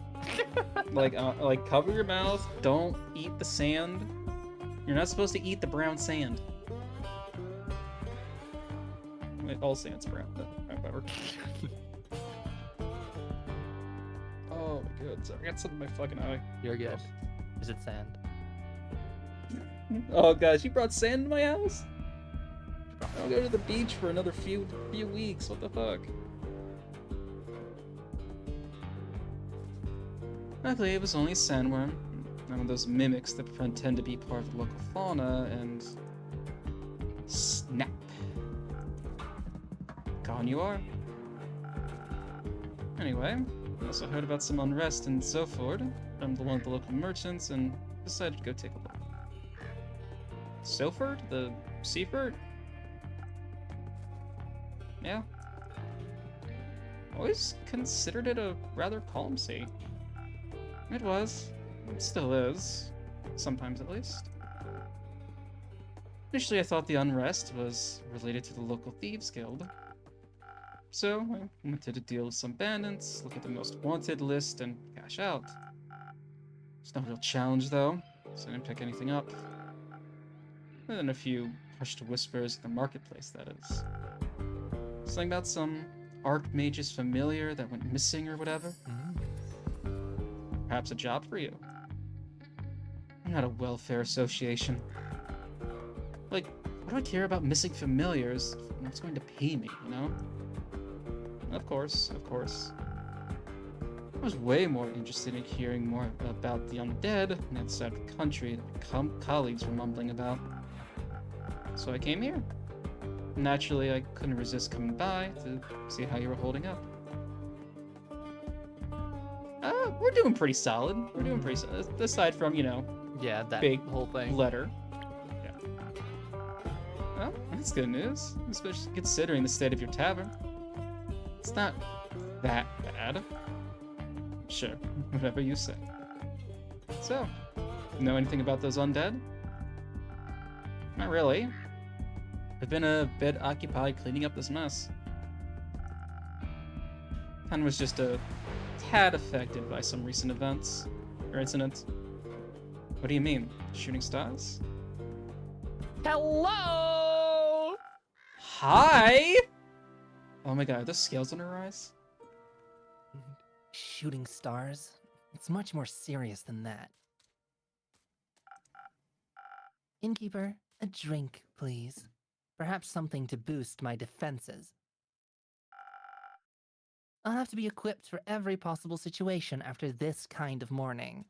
that? Like cover your mouth. Don't eat the sand. You're not supposed to eat the brown sand. Wait, all sand's brown, but whatever. Oh my god, sorry, I got something in my fucking eye. You're good. Is it sand? Oh gosh, you brought sand to my house? I'll go to the beach for another few weeks. What the fuck? Luckily, it was only a sandworm. None of those mimics that pretend to be part of the local fauna, and snap. Gone you are. Anyway, I also heard about some unrest in Soford from one of the local merchants and decided to go take a look. Soford? The Seaford? Yeah. Always considered it a rather calm sea. It was. It still is. Sometimes at least. Initially I thought the unrest was related to the local thieves guild. So I wanted to deal with some bandits, look at the most wanted list, and cash out. It's no real challenge though, so I didn't pick anything up. And then a few hushed whispers in the marketplace, that is. Something about some Archmage's familiar that went missing or whatever. Perhaps a job for you. I'm not a welfare association. Like, what do I care about missing familiars if no one's going to pay me, you know? Of course. I was way more interested in hearing more about the undead on that side of the country that my colleagues were mumbling about. So I came here. Naturally, I couldn't resist coming by to see how you were holding up. We're doing pretty solid. We're doing pretty solid. Aside from, you know, Yeah, that big whole thing. letter. Yeah. Well, that's good news, especially considering the state of your tavern. It's not that bad. Sure, whatever you say. So, know anything about those undead? Not really. I've been a bit occupied cleaning up this mess. Ken was just a tad affected by some recent events or incidents. What do you mean? Shooting stars? Hello! Hi! Oh my god, are those scales on her eyes? Shooting stars? It's much more serious than that. Innkeeper, a drink, please. Perhaps something to boost my defenses. I'll have to be equipped for every possible situation after this kind of morning.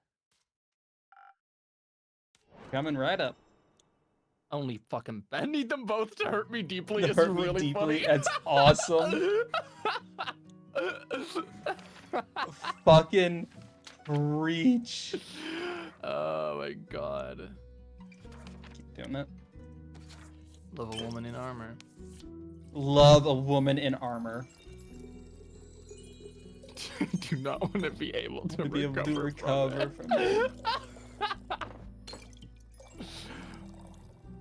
Coming right up. Only fucking I need them both to hurt me deeply. To It's hurt me really deeply, funny. that's awesome. Fucking preach. Oh my god. Keep doing that. Love a woman in armor. Love a woman in armor. Do not want to be able to To be able to recover recover from it.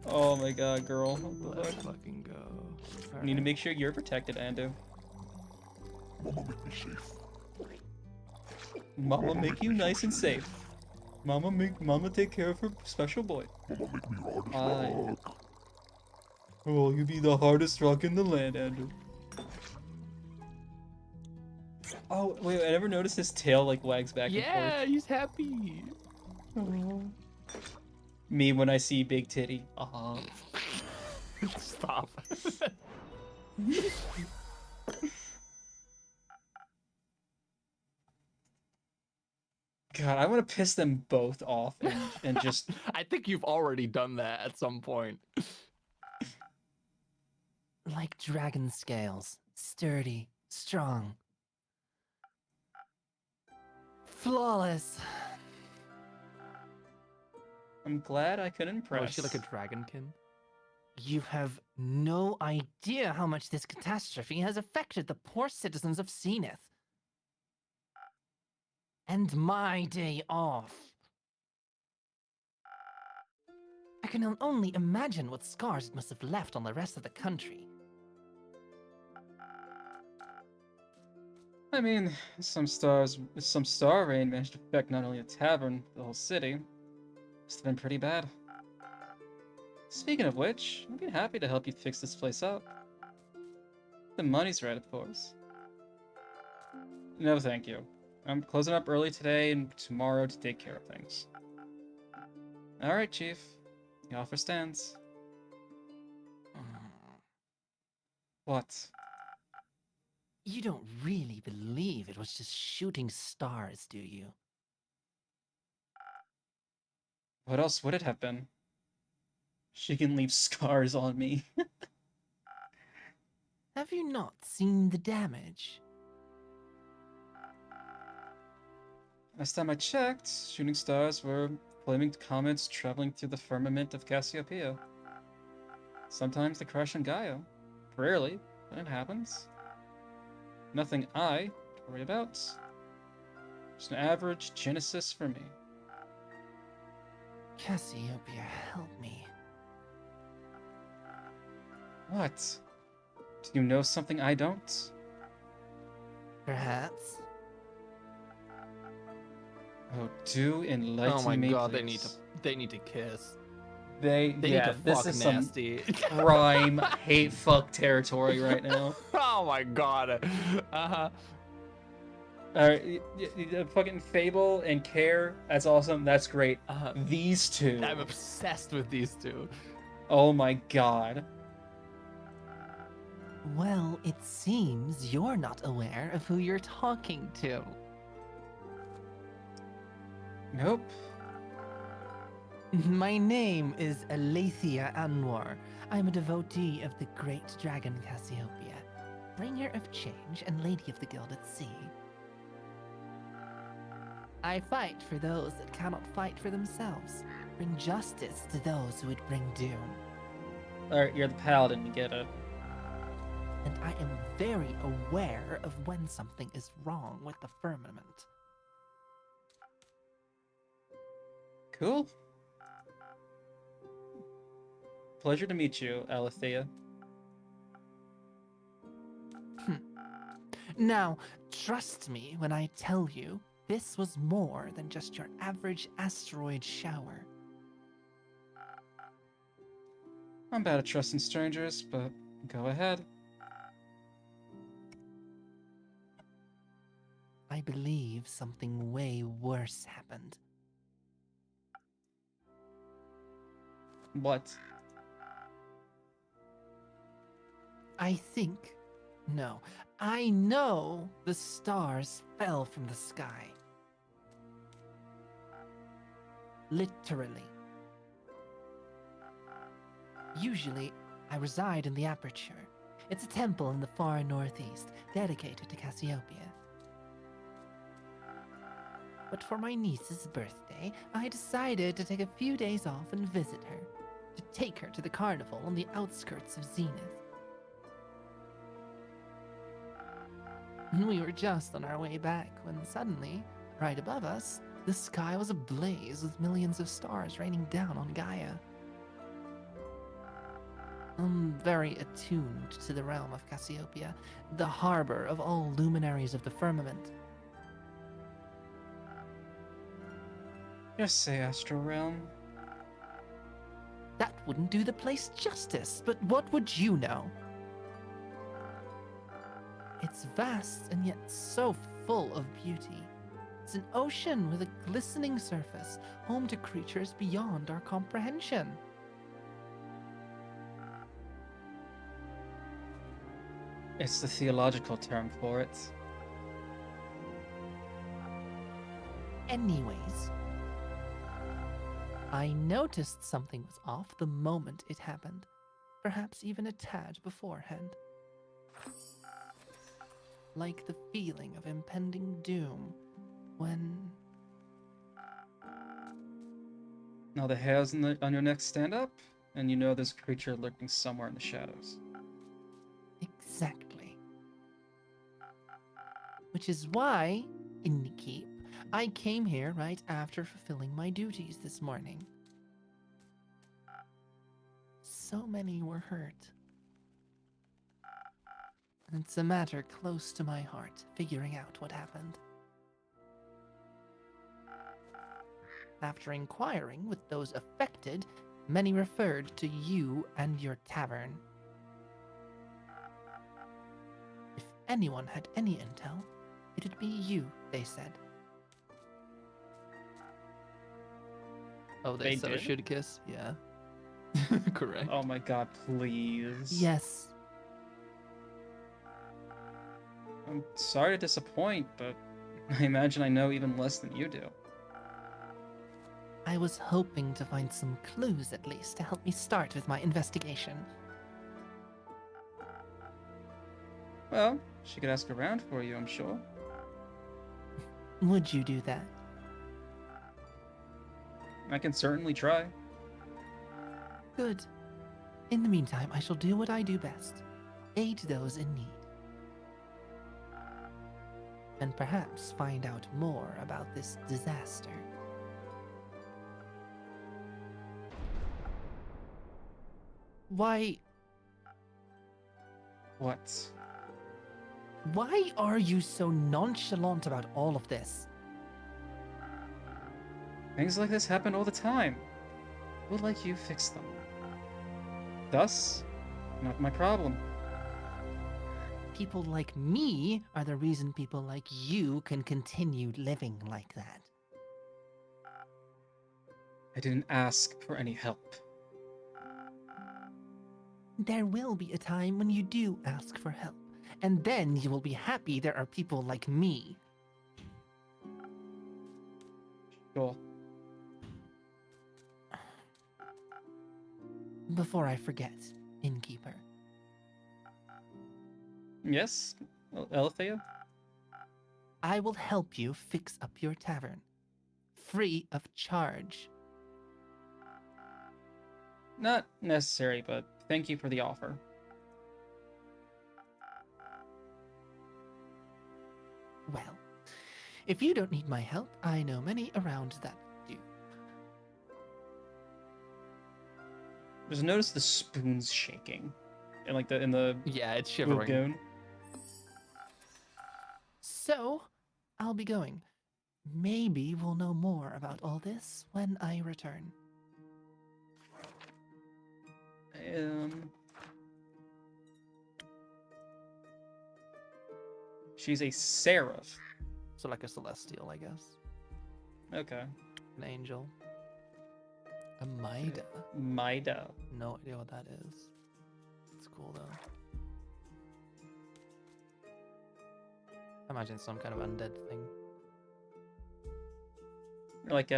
Oh my god, girl. What the Let's fuck? fucking go. You need to make sure you're protected, Ando. Mama, make me safe. Mama make you nice and safe. Mama take care of her special boy. Mama, make me hard as Aye. rock. Oh, you be the hardest rock in the land, Andrew. Oh, wait, I never noticed his tail like wags back and Yeah, forth. he's happy. Me when I see big titty. Aw. Stop. God, I want to piss them both off and just I think you've already done that at some point. Like dragon scales, sturdy, strong. Flawless. I'm glad I could Oh, impress. is she like a dragonkin? You have no idea how much this catastrophe has affected the poor citizens of Zenith. And my day off. I can only imagine what scars it must have left on the rest of the country. I mean, some star rain managed to affect not only the tavern, the whole city. Must have been pretty bad. Speaking of which, I'd be happy to help you fix this place up. The money's right, of course. No, thank you. I'm closing up early today and tomorrow to take care of things. Alright, Chief. The offer stands. What? You don't really believe it was just shooting stars, do you? What else would it have been? She can leave scars on me. Have you not seen the damage? Last time I checked, shooting stars were flaming comets traveling through the firmament of Cassiopeia. Sometimes they crash on Gaia. Rarely, but it happens. Nothing I worry about. Just an average Genesis for me. Cassiopeia, help me. What? Do you know something I don't? Perhaps. Oh, do enlighten Oh my me, god, please. they need to kiss. They They yeah, need to this fuck is nasty. some prime hate fuck territory right now. Oh my god. Uh-huh. Fucking Fable and Care, that's awesome, that's great. These two, I'm obsessed with these two. oh my god. Well, it seems you're not aware of who you're talking to. Nope. My name is Aletheia Anwar. I'm a devotee of the great dragon Cassiopeia, bringer of change and lady of the Gilded Sea. I fight for those that cannot fight for themselves, bring justice to those who would bring doom. Alright, you're the paladin, you get it. And I am very aware of when something is wrong with the firmament. Cool. Pleasure to meet you, Aletheia. Now, trust me when I tell you, this was more than just your average asteroid shower. I'm bad at trusting strangers, but go ahead. I believe something way worse happened. What? I know the stars fell from the sky. Literally. Usually, I reside in the Aperture. It's a temple in the far northeast, dedicated to Cassiopeia. But for my niece's birthday, I decided to take a few days off and visit her, to take her to the carnival on the outskirts of Zenith. We were just on our way back when suddenly, right above us, the sky was ablaze with millions of stars raining down on Gaia. I'm very attuned to the realm of Cassiopeia, the harbor of all luminaries of the firmament. Just say Astral Realm. That wouldn't do the place justice, but what would you know? It's vast and yet so full of beauty. It's an ocean with a glistening surface, home to creatures beyond our comprehension. It's the theological term for it. Anyways, I noticed something was off the moment it happened, perhaps even a tad beforehand. Like the feeling of impending doom when... Now the hairs on your neck stand up, and you know there's a creature lurking somewhere in the shadows. Exactly. Which is why, Innkeep, I came here right after fulfilling my duties this morning. So many were hurt. And it's a matter close to my heart, figuring out what happened. After inquiring with those affected, many referred to you and your tavern. If anyone had any intel, it'd be you, they said. Oh, They they said I did? should kiss? Yeah. Correct. Oh my god, please. Yes, I'm sorry to disappoint, but I imagine I know even less than you do. I was hoping to find some clues at least to help me start with my investigation. Well, she could ask around for you, I'm sure. Would you do that? I can certainly try. Good. In the meantime, I shall do what I do best. Aid those in need. And perhaps find out more about this disaster. Why What? are you so nonchalant about all of this? Things like this happen all the time. People like you fix them. Thus, not my problem. People like me are the reason people like you can continue living like that. I didn't ask for any help. There will be a time when you do ask for help, and then you will be happy there are people like me. Sure. Before I forget, innkeeper, Yes, Alethea? I will help you fix up your tavern. Free of charge. Not necessary, but thank you for the offer. Well, if you don't need my help, I know many around that do. Just notice the spoons shaking. And like in the Yeah, it's shivering. lagoon. So, I'll be going. Maybe we'll know more about all this when I return. She's a seraph. So like a celestial, I guess. Okay. An angel. A Maida. Maida. No idea what that is. It's cool though. I imagine some kind of undead thing. Like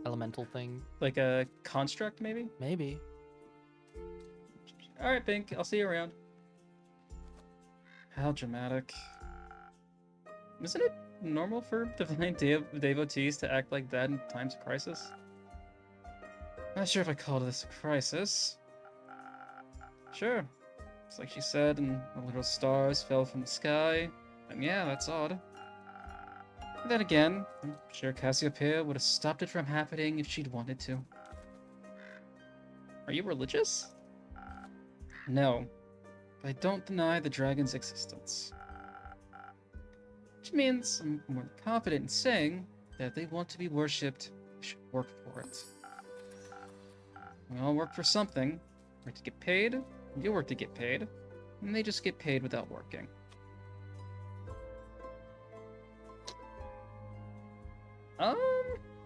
Elemental thing. like a construct maybe? Maybe. Alright, Pink, I'll see you around. How dramatic. Isn't it normal for divine devotees to act like that in times of crisis? Not sure if I called this a crisis. Sure. It's like she said, and the little stars fell from the sky. And yeah, that's odd. But then again, I'm sure Cassiopeia would have stopped it from happening if she'd wanted to. Are you religious? No. But I don't deny the dragon's existence. Which means I'm more than confident in saying that if they want to be worshipped, they should work for it. We all work for something. Work to get paid, you work to get paid, and they just get paid without working. Um,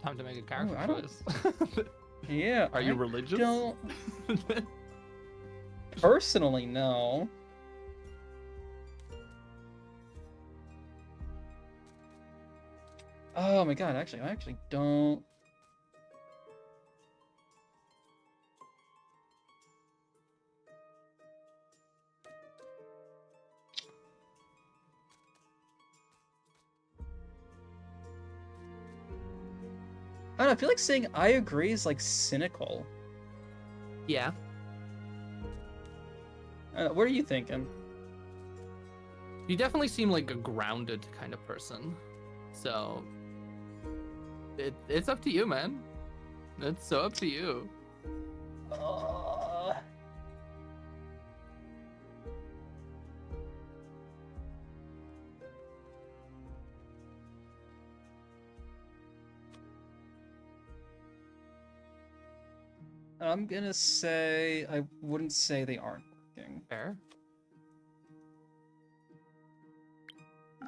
Time to make a character I don't- choice. yeah. Are you I religious? Don't personally no. Oh my god, actually, I actually don't. I don't know, I feel like saying I agree is like cynical. Yeah. What are you thinking? You definitely seem like a grounded kind of person. So it's up to you, man. It's so up to you. I'm gonna say I wouldn't say they aren't working. Fair.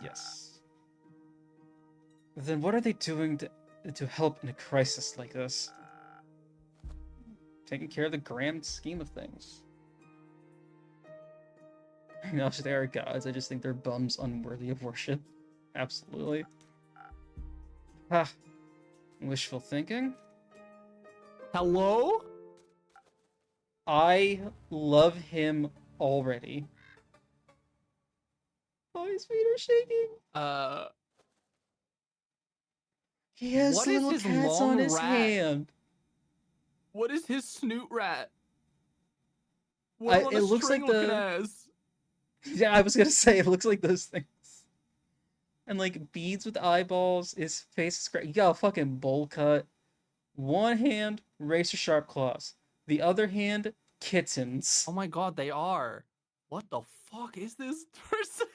Yes. Then what are they doing to help in a crisis like this? Taking care of the grand scheme of things. No, they are gods. I just think they're bums unworthy of worship. Absolutely. Ah, wishful thinking. Hello? I love him already. Oh, his feet are shaking. He has What is little his cats long on his rat? hand. What is his snoot rat? I- What on it a looks like string looking the- ass? Yeah, I was gonna say it looks like those things. And like beads with eyeballs. His face is great. He got a fucking bowl cut. One hand, razor sharp claws. The other hand, kittens. Oh my god, they are. What the fuck is this person?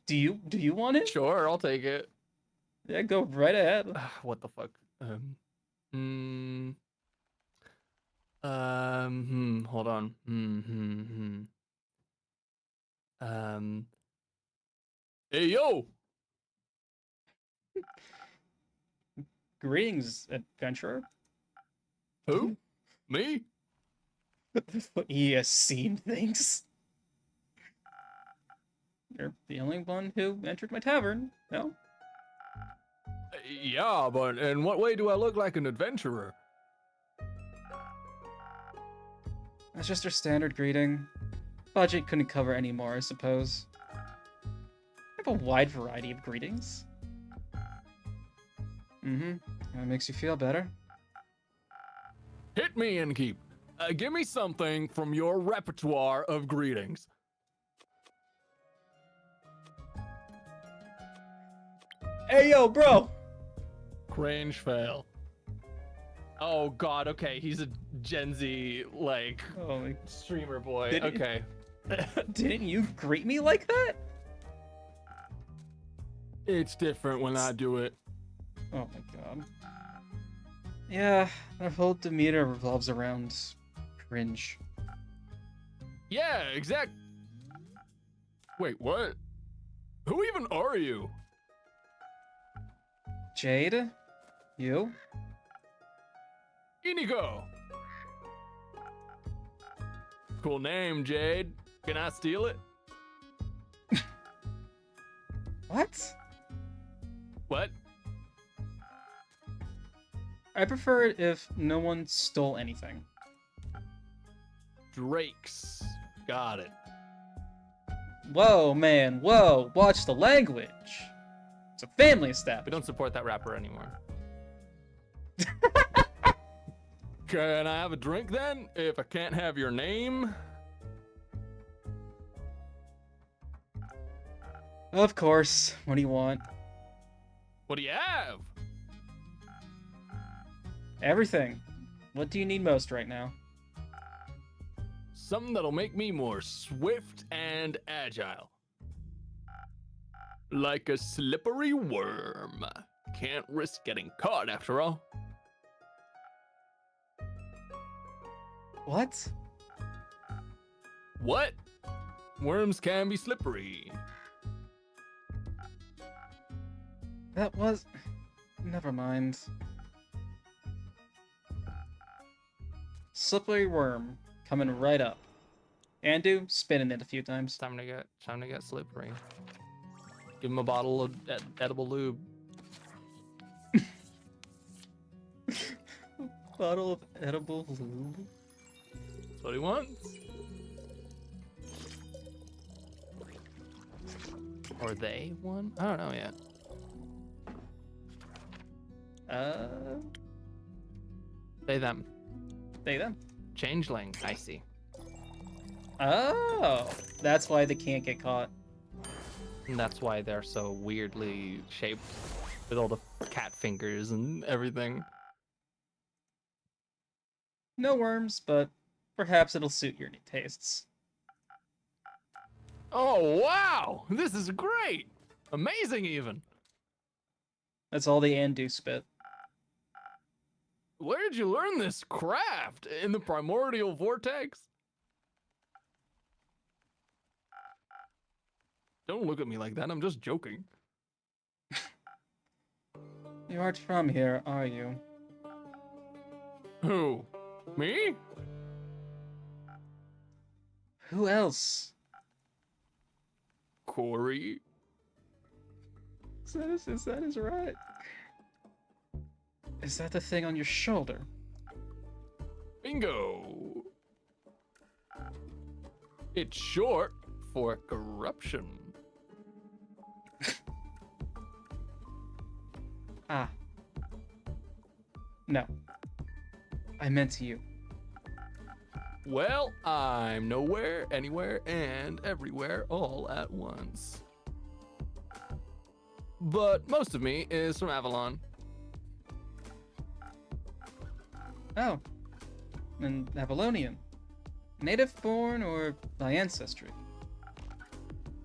Do you want it? Sure, I'll take it. Yeah, go right ahead. What the fuck? Hold on. Hey, yo! Greetings, adventurer. Who? Me? He has seen things. You're the only one who entered my tavern, no? Yeah, but in what way do I look like an adventurer? That's just our standard greeting. Budget couldn't cover any more, I suppose. I have a wide variety of greetings. That makes you feel better. Hit me, Innkeep. Give me something from your repertoire of greetings. Hey, yo, bro! Cringe fail. Oh god, okay, he's a Gen Z, like, Oh my... streamer boy. Did he- Okay. Didn't you greet me like that? It's different when I do it. Oh my god. Yeah, our whole demeanor revolves around cringe. Yeah, exact. Wait, what? Who even are you? Jade? You? Inigo. Cool name, Jade. Can I steal it? What? What? I prefer it if no one stole anything. Drakes. Got it. Whoa, man, whoa, watch the language. It's a family We establishment. don't support that rapper anymore. Can I have a drink then? If I can't have your name? Of course. What do you want? What do you have? Everything. What do you need most right now? Something that'll make me more swift and agile. Like a slippery worm. Can't risk getting caught after all. What? What? Worms can be slippery. That was... Never mind. Slippery worm. Coming right up. Andu, spinning it a few times. Time to get slippery. Give him a bottle of edible lube. Bottle of edible lube. That's what he wants. Or they won? I don't know yet. They them. They them. Changeling. I see. Oh, that's why they can't get caught. And that's why they're so weirdly shaped with all the cat fingers and everything. No worms, but perhaps it'll suit your tastes. Oh, wow! This is great! Amazing, even! That's all the Andu spit. Where did you learn this craft? In the primordial vortex? Don't look at me like that, I'm just joking. You aren't from here, are you? Who? Me? Who else? Corey? Is that his right? Is that the thing on your shoulder? Bingo! It's short for corruption. Ah. No. I meant you. Well, I'm nowhere, anywhere, and everywhere all at once. But most of me is from Avalon. Oh. An Avalonian. Native born or by ancestry?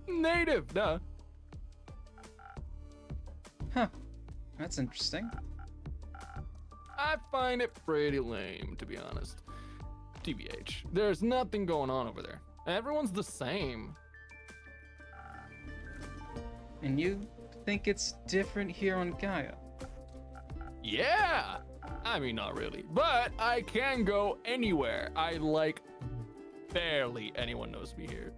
Native, duh. Huh. That's interesting. I find it pretty lame, to be honest. TBH, there's nothing going on over there. Everyone's the same. And you think it's different here on Gaia? Yeah! I mean, not really. But I can go anywhere. Barely anyone knows me here.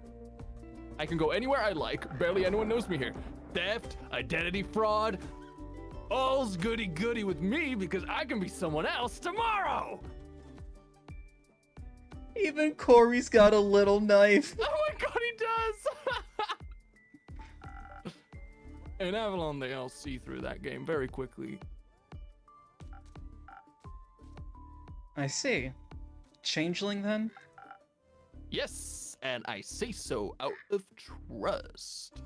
I can go anywhere I like. Barely anyone knows me here. Theft, identity fraud, all's goody goody with me because I can be someone else tomorrow! Even Corey's got a little knife. Oh my god, he does! In Avalon, they all see through that game very quickly. I see. Changeling then? Yes, and I say so out of trust.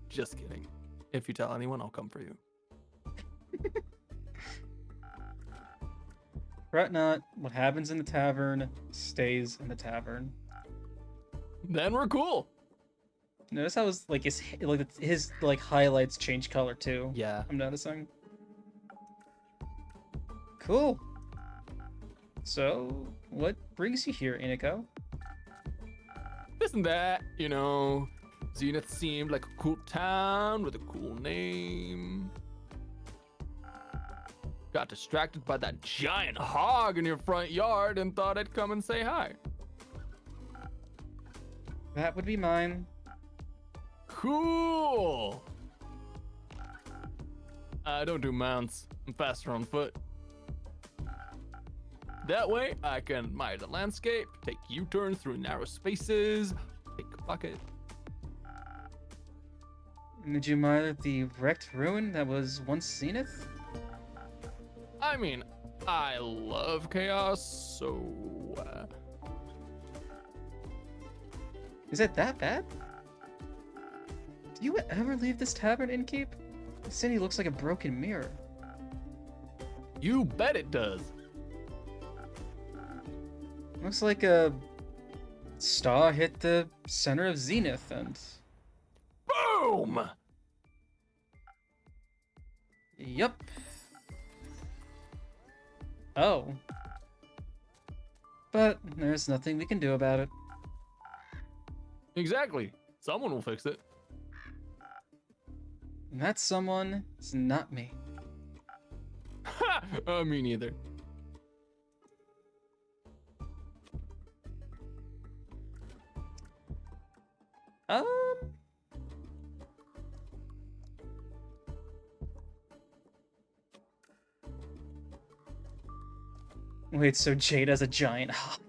Just kidding. If you tell anyone, I'll come for you. Fret not, what happens in the tavern stays in the tavern. Then we're cool. Notice how his highlights change color too. Yeah. I'm noticing. Cool. So, what brings you here, Iniko? This and that, you know. Zenith seemed like a cool town with a cool name. Got distracted by that giant hog in your front yard and thought I'd come and say hi. That would be mine. Cool. I don't do mounts. I'm faster on foot. That way, I can admire the landscape, take U-turns through narrow spaces, pick a pocket. Did you admire the wrecked ruin that was once Zenith? I mean, I love chaos, so... Is it that bad? Do you ever leave this tavern, Innkeep? The city looks like a broken mirror. You bet it does. Looks like a star hit the center of Zenith and... Boom! Yup. Oh. But there's nothing we can do about it. Exactly. Someone will fix it. That someone is not me. Me neither. Um. Wait, so Jade has a giant hop.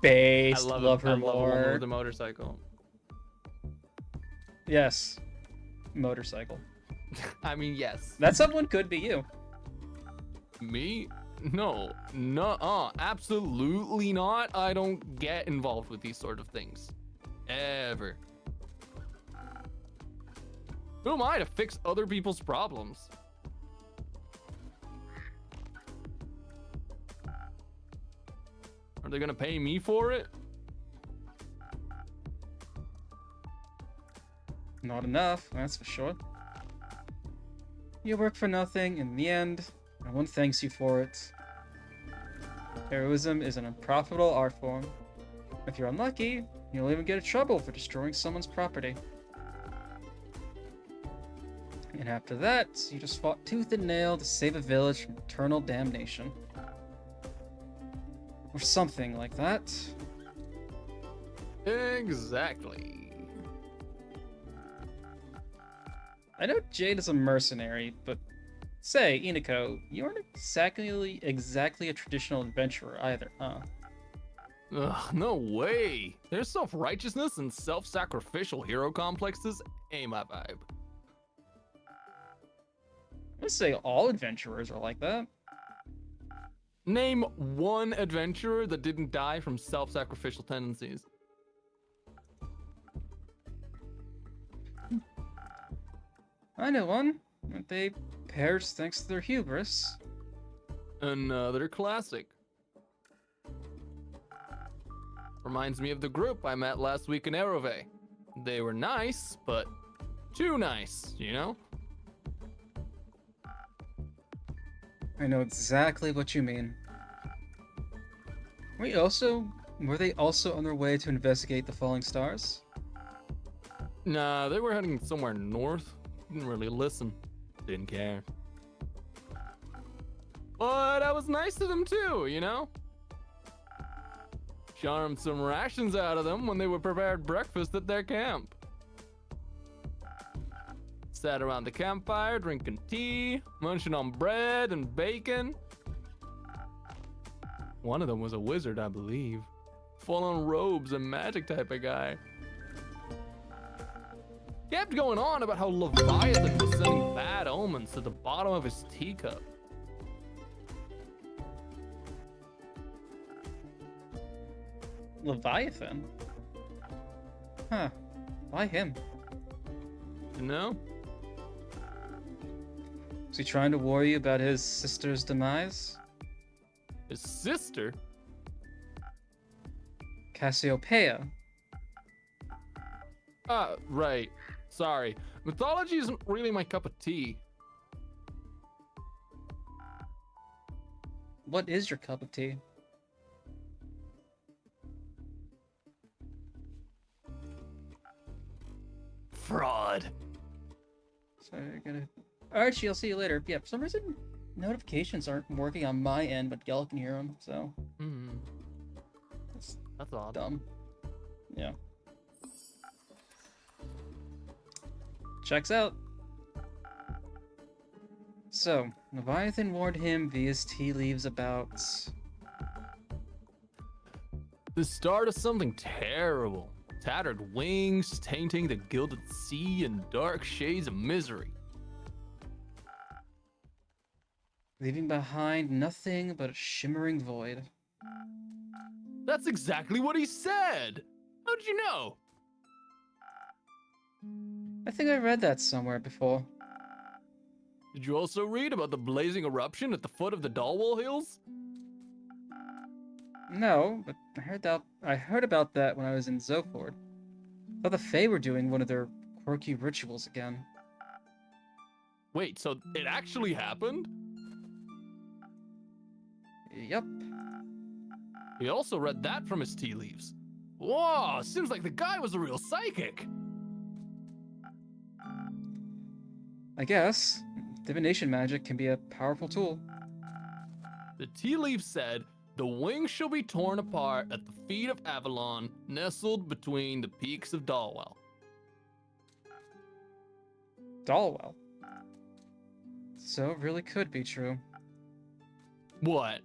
Based, love her I love a woman more. with a motorcycle. Yes. Motorcycle. I mean, yes. That someone could be you. Me? No, absolutely not. I don't get involved with these sort of things. Ever. Who am I to fix other people's problems? Are they gonna pay me for it? Not enough, that's for sure. You work for nothing in the end. No one thanks you for it. Heroism is an unprofitable art form. If you're unlucky, you'll even get in trouble for destroying someone's property. And after that, you just fought tooth and nail to save a village from eternal damnation. Or something like that. Exactly. I know Jade is a mercenary, but say, Inako, you aren't exactly a traditional adventurer either, huh? Ugh, no way. Their self-righteousness and self-sacrificial hero complexes ain't my vibe. I would say all adventurers are like that. Name one adventurer that didn't die from self-sacrificial tendencies. I know one. They perished thanks to their hubris. Another classic. Reminds me of the group I met last week in Erove. They were nice, but too nice, you know? I know exactly what you mean. Were they also on their way to investigate the falling stars? Nah, they were heading somewhere north. Didn't really listen. Didn't care. But I was nice to them too, you know? Charmed some rations out of them when they were prepared breakfast at their camp. Sat around the campfire drinking tea, munching on bread and bacon. One of them was a wizard, I believe. Full on robes and magic type of guy. Kept going on about how Leviathan was sending bad omens to the bottom of his teacup. Leviathan? Huh. Why him? You know? Was he trying to warn you about his sister's demise? His sister? Cassiopeia. Right. Sorry. Mythology isn't really my cup of tea. What is your cup of tea? Fraud. So you're gonna... Archie, I'll see you later. Yeah, for some reason, notifications aren't working on my end, but Gel can hear them, so... That's odd. Dumb. Yeah. Checks out. So, Leviathan warned him via his tea leaves about... The start of something terrible. Tattered wings, tainting the gilded sea in dark shades of misery. leaving behind nothing but a shimmering void. That's exactly what he said! How'd you know? I think I read that somewhere before. Did you also read about the blazing eruption at the foot of the Dalwall Hills? No, but I heard about that when I was in Zoford. Thought the Fae were doing one of their quirky rituals again. Wait, so it actually happened? Yep. He also read that from his tea leaves. Whoa, seems like the guy was a real psychic. I guess divination magic can be a powerful tool. The tea leaf said, "The wings shall be torn apart at the feet of Avalon, nestled between the peaks of Dalwell." Dalwell. So it really could be true. What?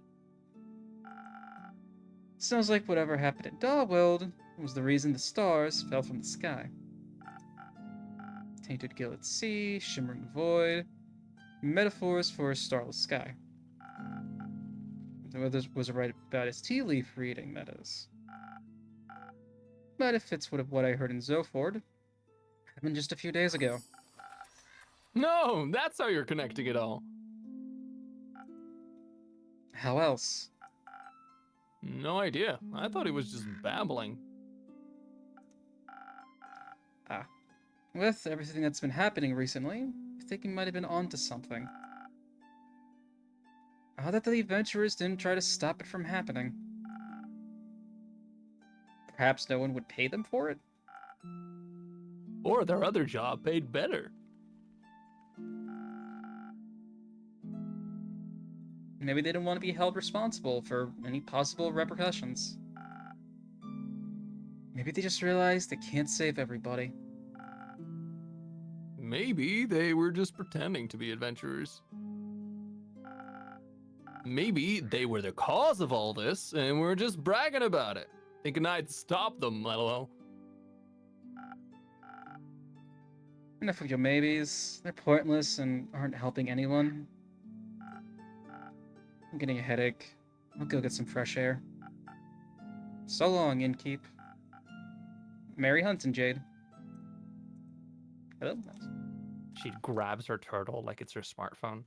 Sounds like whatever happened at Dalwell was the reason the stars fell from the sky. Tainted gilded sea, shimmering void, metaphors for a starless sky. The weather was right about his tea leaf reading, that is. But it fits what I heard in Zoford. Happened just a few days ago. No, that's how you're connecting it all. How else? No idea. I thought he was just babbling. With everything that's been happening recently, I think he might have been onto something. How that the adventurers didn't try to stop it from happening. Perhaps no one would pay them for it? Or their other job paid better. Maybe they didn't want to be held responsible for any possible repercussions. Maybe they just realized they can't save everybody. Maybe they were just pretending to be adventurers. Maybe they were the cause of all this and were just bragging about it, thinking I'd stop them, lol. Enough of your maybes. They're pointless and aren't helping anyone. I'm getting a headache. I'll go get some fresh air. So long, innkeep. Merry hunting, Jade. Hello? She grabs her turtle like it's her smartphone.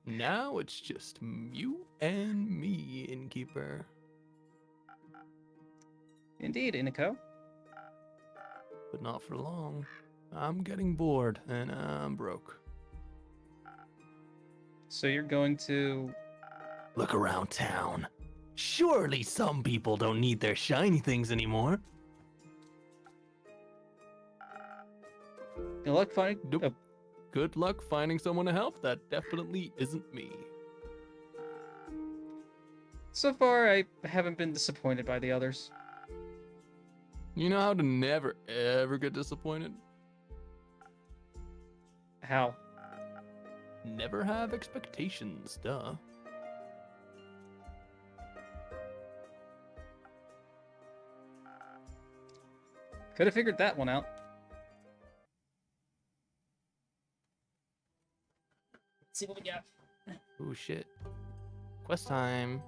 Now it's just you and me, innkeeper. Indeed, Iniko. But not for long. I'm getting bored and I'm broke. So you're going to... Look around town. Surely some people don't need their shiny things anymore. Good luck finding... Nope. Oh, Good luck finding someone to help. That definitely isn't me. so far, I haven't been disappointed by the others. You know how to never ever get disappointed? How? Never have expectations, duh. Could have figured that one out. Let's see what we got. Oh shit. Quest time.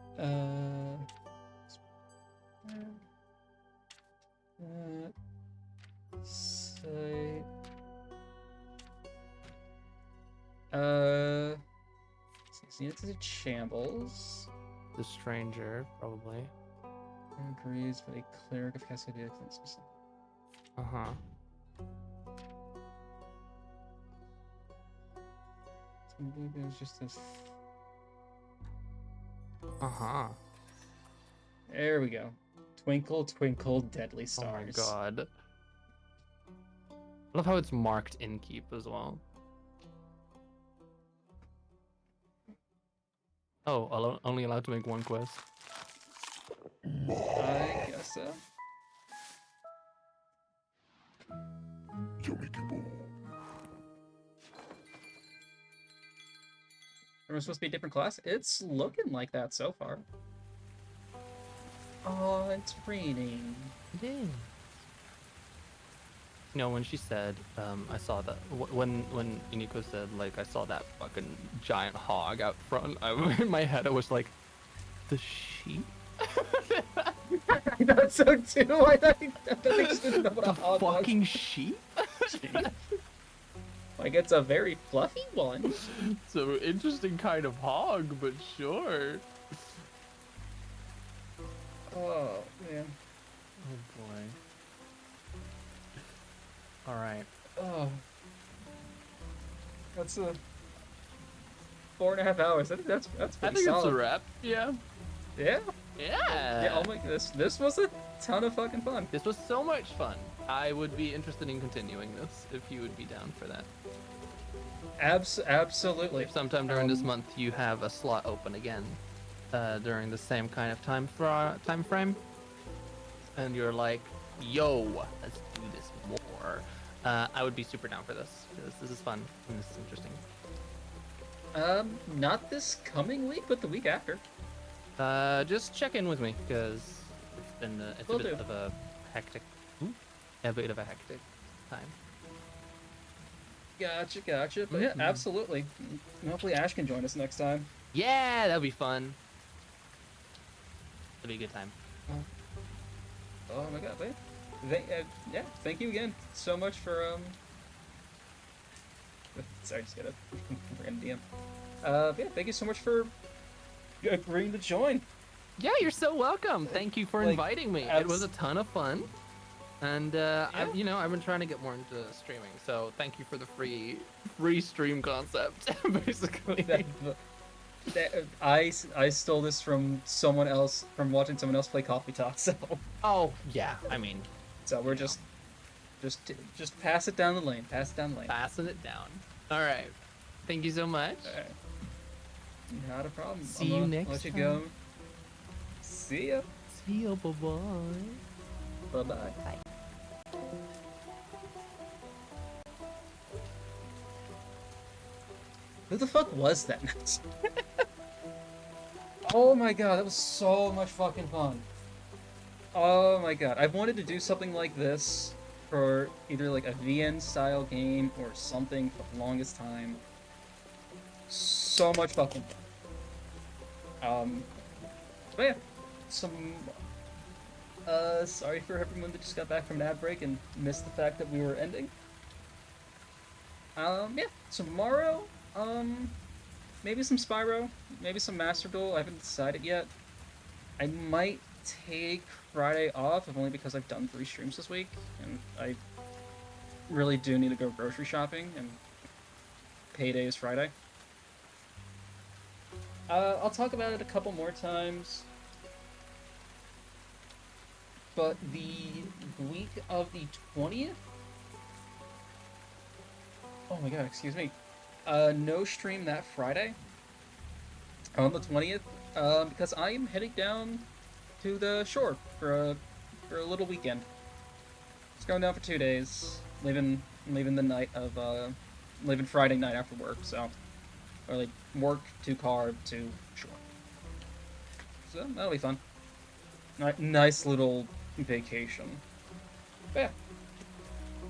Say... It's a shambles. The stranger, probably. Agrees with a cleric of Cascadia. Uh-huh. Maybe it was just this. Uh-huh. There we go. Twinkle, twinkle, deadly Oh stars. my god. I love how it's marked innkeep as well. Oh, only allowed to make one quest. I guess so. Yummy kibble. Am I supposed to be a different class? It's looking like that so far. Oh, it's raining. Yeah. You know, when she said, I saw that, when Iniko said, like, I saw that fucking giant hog out front, in my head I was like, the sheep? I thought so too. I thought they just didn't know what a The hog was. fucking sheep? Like, it's a very fluffy one. It's an interesting kind of hog, but sure. Oh, man. Oh boy. Alright. Oh. That's 4.5 hours. That's I pretty think solid. it's a wrap. Yeah. Yeah. Yeah, oh my, this was a ton of fucking fun. This was so much fun. I would be interested in continuing this if you would be down for that. Absolutely. If sometime during this month you have a slot open again, during the same kind of time frame, and you're like, yo, let's do this more, I would be super down for this. This is fun and this is interesting. Not this coming week, but the week after. Just check in with me because it's been it's Will a bit do. of a hectic time. Gotcha. But yeah, absolutely. Hopefully Ash can join us next time. Yeah, that'll be fun. It'll be a good time. Oh my god, but yeah, thank you again so much for sorry, just got a random DM. Yeah, thank you so much for agreeing to join. Yeah, you're so welcome. Thank you for Like, inviting me. It was a ton of fun. And I've been trying to get more into streaming, so thank you for the free stream concept, basically. I stole this from someone else, from watching someone else play Coffee Talk. So Oh yeah, I mean, so we're just pass it down the lane. Pass it down the lane. passing it down. All right, thank you so much. All right. Not a problem. See you next let you time. go. See ya. See you, bye bye. Bye. Bye. Who the fuck was that? Oh my god, that was so much fucking fun. Oh my god, I've wanted to do something like this for either like a VN style game or something for the longest time. So much fucking fun. But yeah, sorry for everyone that just got back from an ad break and missed the fact that we were ending. Yeah, tomorrow, maybe some Spyro, maybe some Master Duel. I haven't decided yet. I might take Friday off, if only because I've done 3 streams this week, and I really do need to go grocery shopping, and payday is Friday. I'll talk about it a couple more times, but the week of the 20th? Oh my god, excuse me. No stream that Friday on the 20th, because I am heading down to the shore for a little weekend. Just going down for 2 days, leaving the night of leaving Friday night after work. So, or like work to car to shore. So that'll be fun. Nice little vacation. But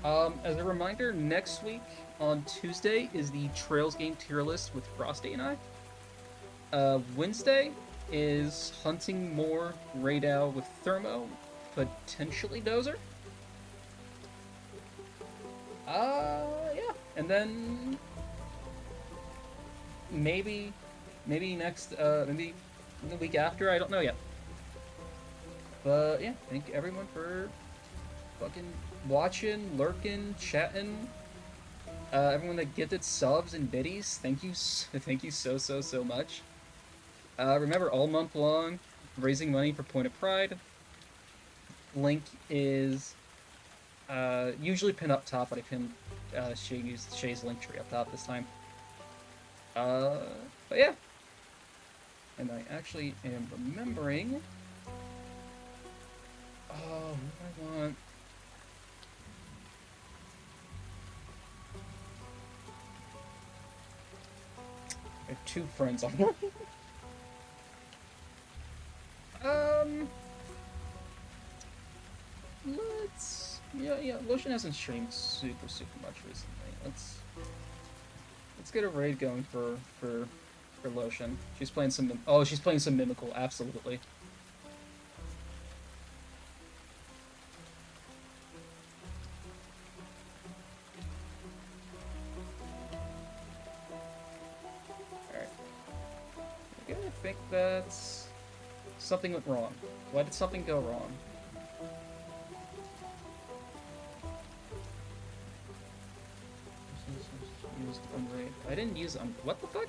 yeah. As a reminder, next week on Tuesday is the Trails game tier list with Frosty and I. Wednesday is hunting more Radow with Thermo, potentially Dozer. Yeah, and then maybe next, maybe the week after. I don't know yet. But yeah, thank everyone for fucking watching, lurking, chatting. Everyone that gifted subs and biddies, thank you so much. Remember, all month long, raising money for Point of Pride. Link is usually pinned up top, but I pinned Shay's link tree up top this time. But yeah, and I actually am remembering. Oh, what do I want? I have 2 friends on here. Lotion hasn't streamed super much recently. Let's get a raid going for Lotion. She's playing some Mimical, absolutely. Alright. I think that's something went wrong. Why did something go wrong? I didn't use what the fuck?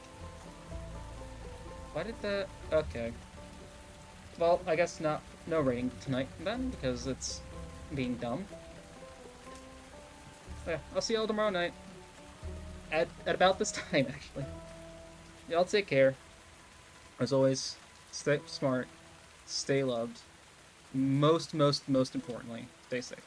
Why did that? Okay. Well, I guess no raiding tonight then, because it's being dumb. Yeah, I'll see y'all tomorrow night. At about this time, actually. Y'all take care. As always, stay smart, stay loved. Most importantly, stay safe.